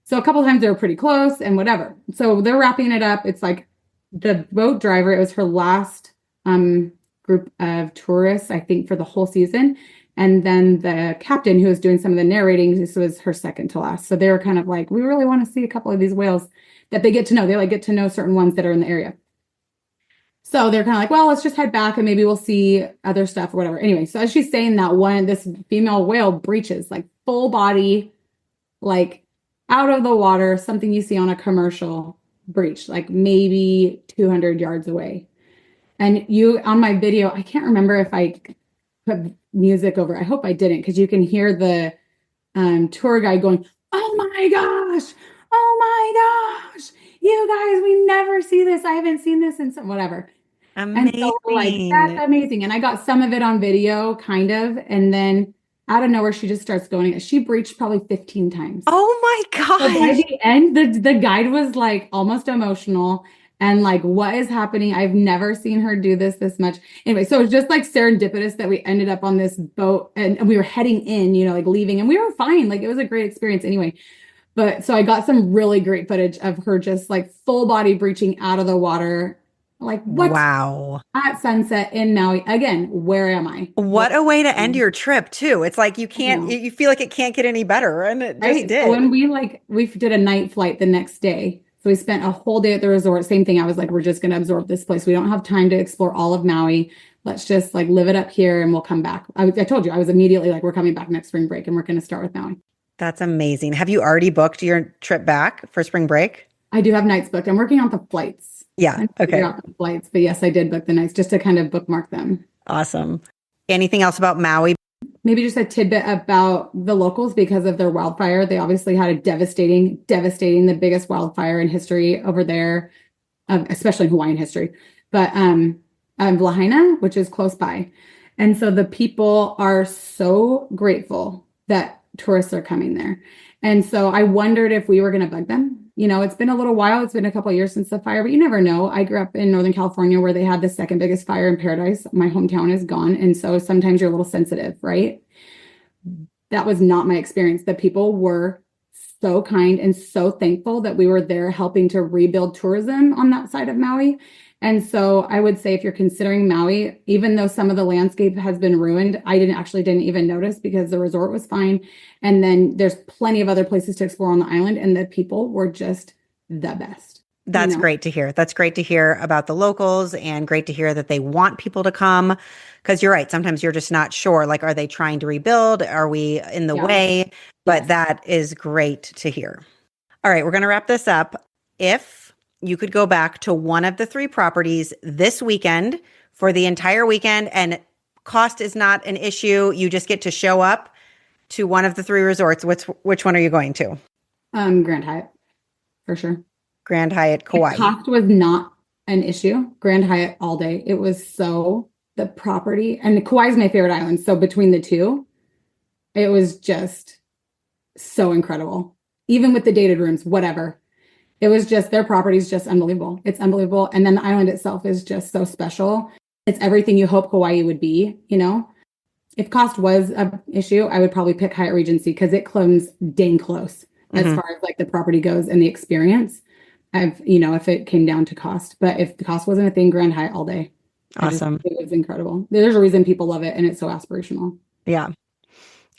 So a couple of times they were pretty close and whatever. So they're wrapping it up. It's like the boat driver, it was her last group of tourists, I think, for the whole season. And then the captain who was doing some of the narrating, this was her second to last. So they were kind of like, we really want to see a couple of these whales that they get to know. They like get to know certain ones that are in the area. So they're kind of like, well, let's just head back and maybe we'll see other stuff or whatever. Anyway, so as she's saying that, this female whale breaches, like full body, like out of the water, something you see on a commercial breach, like maybe 200 yards away. And you, on my video, I can't remember if I put music over. I hope I didn't, because you can hear the tour guide going, oh my gosh, you guys, we never see this. I haven't seen this in some whatever. Amazing. And so we're like, that's amazing. And I got some of it on video, kind of. And then out of nowhere, she just starts going. She breached probably 15 times. Oh my gosh. So by the end, the guide was like almost emotional and like, what is happening? I've never seen her do this much. Anyway, so it was just like serendipitous that we ended up on this boat and we were heading in, like leaving, and we were fine. Like it was a great experience anyway. But so I got some really great footage of her just like full body breaching out of the water. Like, what? Wow. At sunset in Maui. Again, where am I? What a way to end your trip too. It's like you can't, you feel like it can't get any better. And it just did. So when we did a night flight the next day. So we spent a whole day at the resort. Same thing. I was like, we're just going to absorb this place. We don't have time to explore all of Maui. Let's just like live it up here and we'll come back. I told you, I was immediately like, we're coming back next spring break and we're going to start with Maui. That's amazing. Have you already booked your trip back for spring break? I do have nights booked. I'm working on the flights. Yeah. Okay. The flights, but yes, I did book the nights just to kind of bookmark them. Awesome. Anything else about Maui? Maybe just a tidbit about the locals because of their wildfire. They obviously had a devastating, the biggest wildfire in history over there, especially in Hawaiian history. But Lahaina, which is close by. And so the people are so grateful that tourists are coming there. And so I wondered if we were going to bug them. It's been a little while. It's been a couple of years since the fire, but you never know. I grew up in Northern California where they had the second biggest fire in Paradise. My hometown is gone. And so sometimes you're a little sensitive, right? That was not my experience. The people were so kind and so thankful that we were there helping to rebuild tourism on that side of Maui. And so I would say if you're considering Maui, even though some of the landscape has been ruined, I didn't even notice because the resort was fine. And then there's plenty of other places to explore on the island, and the people were just the best. That's great to hear. That's great to hear about the locals, and great to hear that they want people to come. Because you're right. Sometimes you're just not sure. Like, are they trying to rebuild? Are we in the way? But that is great to hear. All right, we're going to wrap this up. If you could go back to one of the three properties this weekend for the entire weekend, and cost is not an issue, you just get to show up to one of the three resorts, which one are you going to? Grand Hyatt, for sure. Grand Hyatt, Kauai. Cost was not an issue. Grand Hyatt all day. It was the property, and Kauai is my favorite island. So between the two, it was just so incredible. Even with the dated rooms, whatever. It was just, their property is just unbelievable. It's unbelievable. And then the island itself is just so special. It's everything you hope Hawaii would be, If cost was an issue, I would probably pick Hyatt Regency because it comes dang close as far as like the property goes and the experience. If it came down to cost. But if the cost wasn't a thing, Grand Hyatt all day. Awesome. It was incredible. There's a reason people love it, and it's so aspirational. Yeah.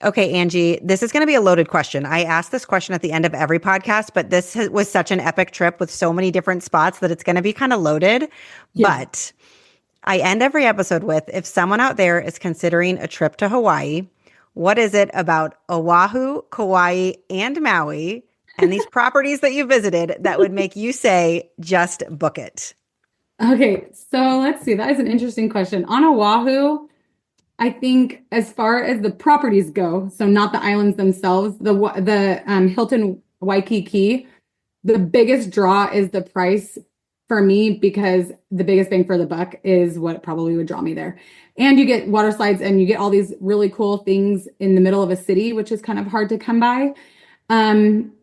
Okay, Angie, this is going to be a loaded question. I ask this question at the end of every podcast, but this was such an epic trip with so many different spots that it's going to be kind of loaded. Yeah. But I end every episode with, if someone out there is considering a trip to Hawaii, what is it about Oahu, Kauai, and Maui, and these properties that you visited that would make you say, just book it? Okay, so let's see. That is an interesting question. On Oahu, I think as far as the properties go, so not the islands themselves, the Hilton Waikiki, the biggest draw is the price for me, because the biggest bang for the buck is what probably would draw me there. And you get water slides and you get all these really cool things in the middle of a city, which is kind of hard to come by.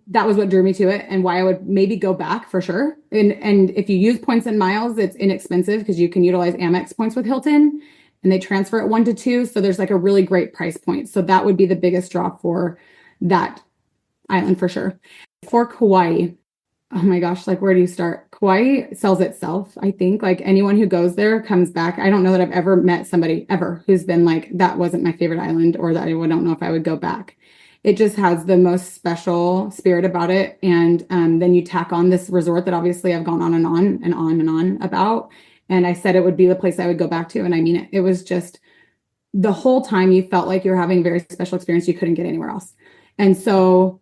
That was what drew me to it and why I would maybe go back for sure. And if you use points and miles, it's inexpensive because you can utilize Amex points with Hilton and they transfer at 1 to 2. So there's like a really great price point. So that would be the biggest draw for that island for sure. For Kauai, oh my gosh, like where do you start? Kauai sells itself. I think like anyone who goes there comes back. I don't know that I've ever met somebody ever who's been like, that wasn't my favorite island, or that I don't know if I would go back. It just has the most special spirit about it. And then you tack on this resort that obviously I've gone on and on and on and on about. And I said it would be the place I would go back to. And I mean it. It was just the whole time you felt like you were having a very special experience you couldn't get anywhere else. And so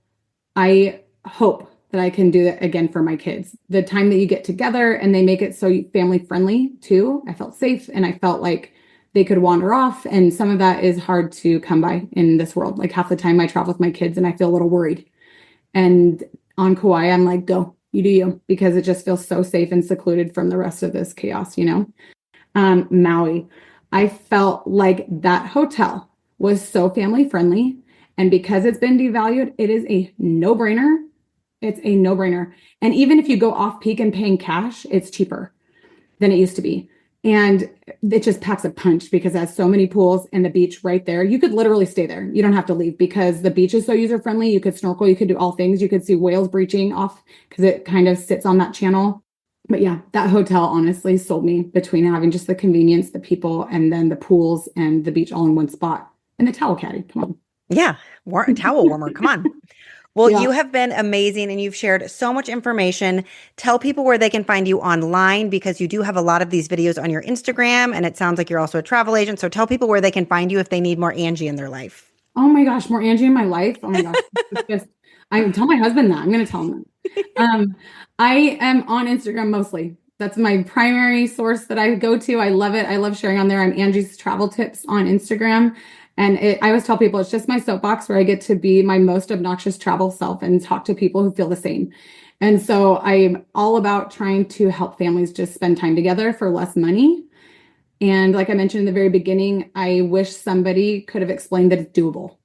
I hope that I can do that again for my kids. The time that you get together and they make it so family friendly too. I felt safe and I felt like they could wander off. And some of that is hard to come by in this world. Like half the time I travel with my kids and I feel a little worried. And on Kauai, I'm like, go, you do you, because it just feels so safe and secluded from the rest of this chaos, you know? Maui, I felt like that hotel was so family friendly. And because it's been devalued, it is a no-brainer. It's a no-brainer. And even if you go off peak and paying cash, it's cheaper than it used to be. And it just packs a punch because it has so many pools and the beach right there. You could literally stay there. You don't have to leave because the beach is so user-friendly. You could snorkel, you could do all things. You could see whales breaching off because it kind of sits on that channel. But yeah, that hotel honestly sold me between having just the convenience, the people, and then the pools and the beach all in one spot. And the towel caddy, come on. Yeah, towel warmer, come on. Well, you have been amazing and you've shared so much information. Tell people where they can find you online, because you do have a lot of these videos on your Instagram and it sounds like you're also a travel agent. So tell people where they can find you if they need more Angie in their life. Oh my gosh, more Angie in my life. Oh my gosh. I tell my husband that. I'm going to tell him that. I am on Instagram mostly. That's my primary source that I go to. I love it. I love sharing on there. I'm Angie's Travel Tips on Instagram. And I always tell people it's just my soapbox where I get to be my most obnoxious travel self and talk to people who feel the same. And so I'm all about trying to help families just spend time together for less money. And like I mentioned in the very beginning, I wish somebody could have explained that it's doable.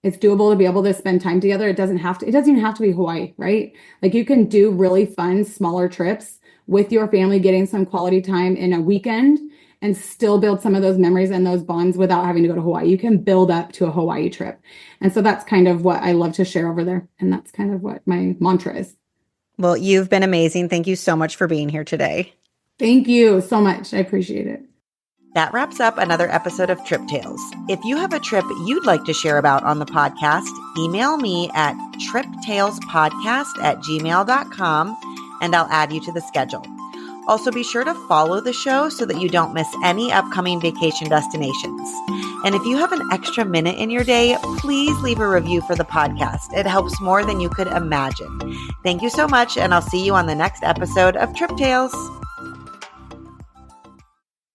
It's doable to be able to spend time together. It doesn't even have to be Hawaii, right? Like you can do really fun, smaller trips with your family, getting some quality time in a weekend and still build some of those memories and those bonds without having to go to Hawaii. You can build up to a Hawaii trip. And so that's kind of what I love to share over there. And that's kind of what my mantra is. Well, you've been amazing. Thank you so much for being here today. Thank you so much. I appreciate it. That wraps up another episode of Trip Tales. If you have a trip you'd like to share about on the podcast, email me at triptalespodcast@gmail.com and I'll add you to the schedule. Also, be sure to follow the show so that you don't miss any upcoming vacation destinations. And if you have an extra minute in your day, please leave a review for the podcast. It helps more than you could imagine. Thank you so much, and I'll see you on the next episode of Trip Tales.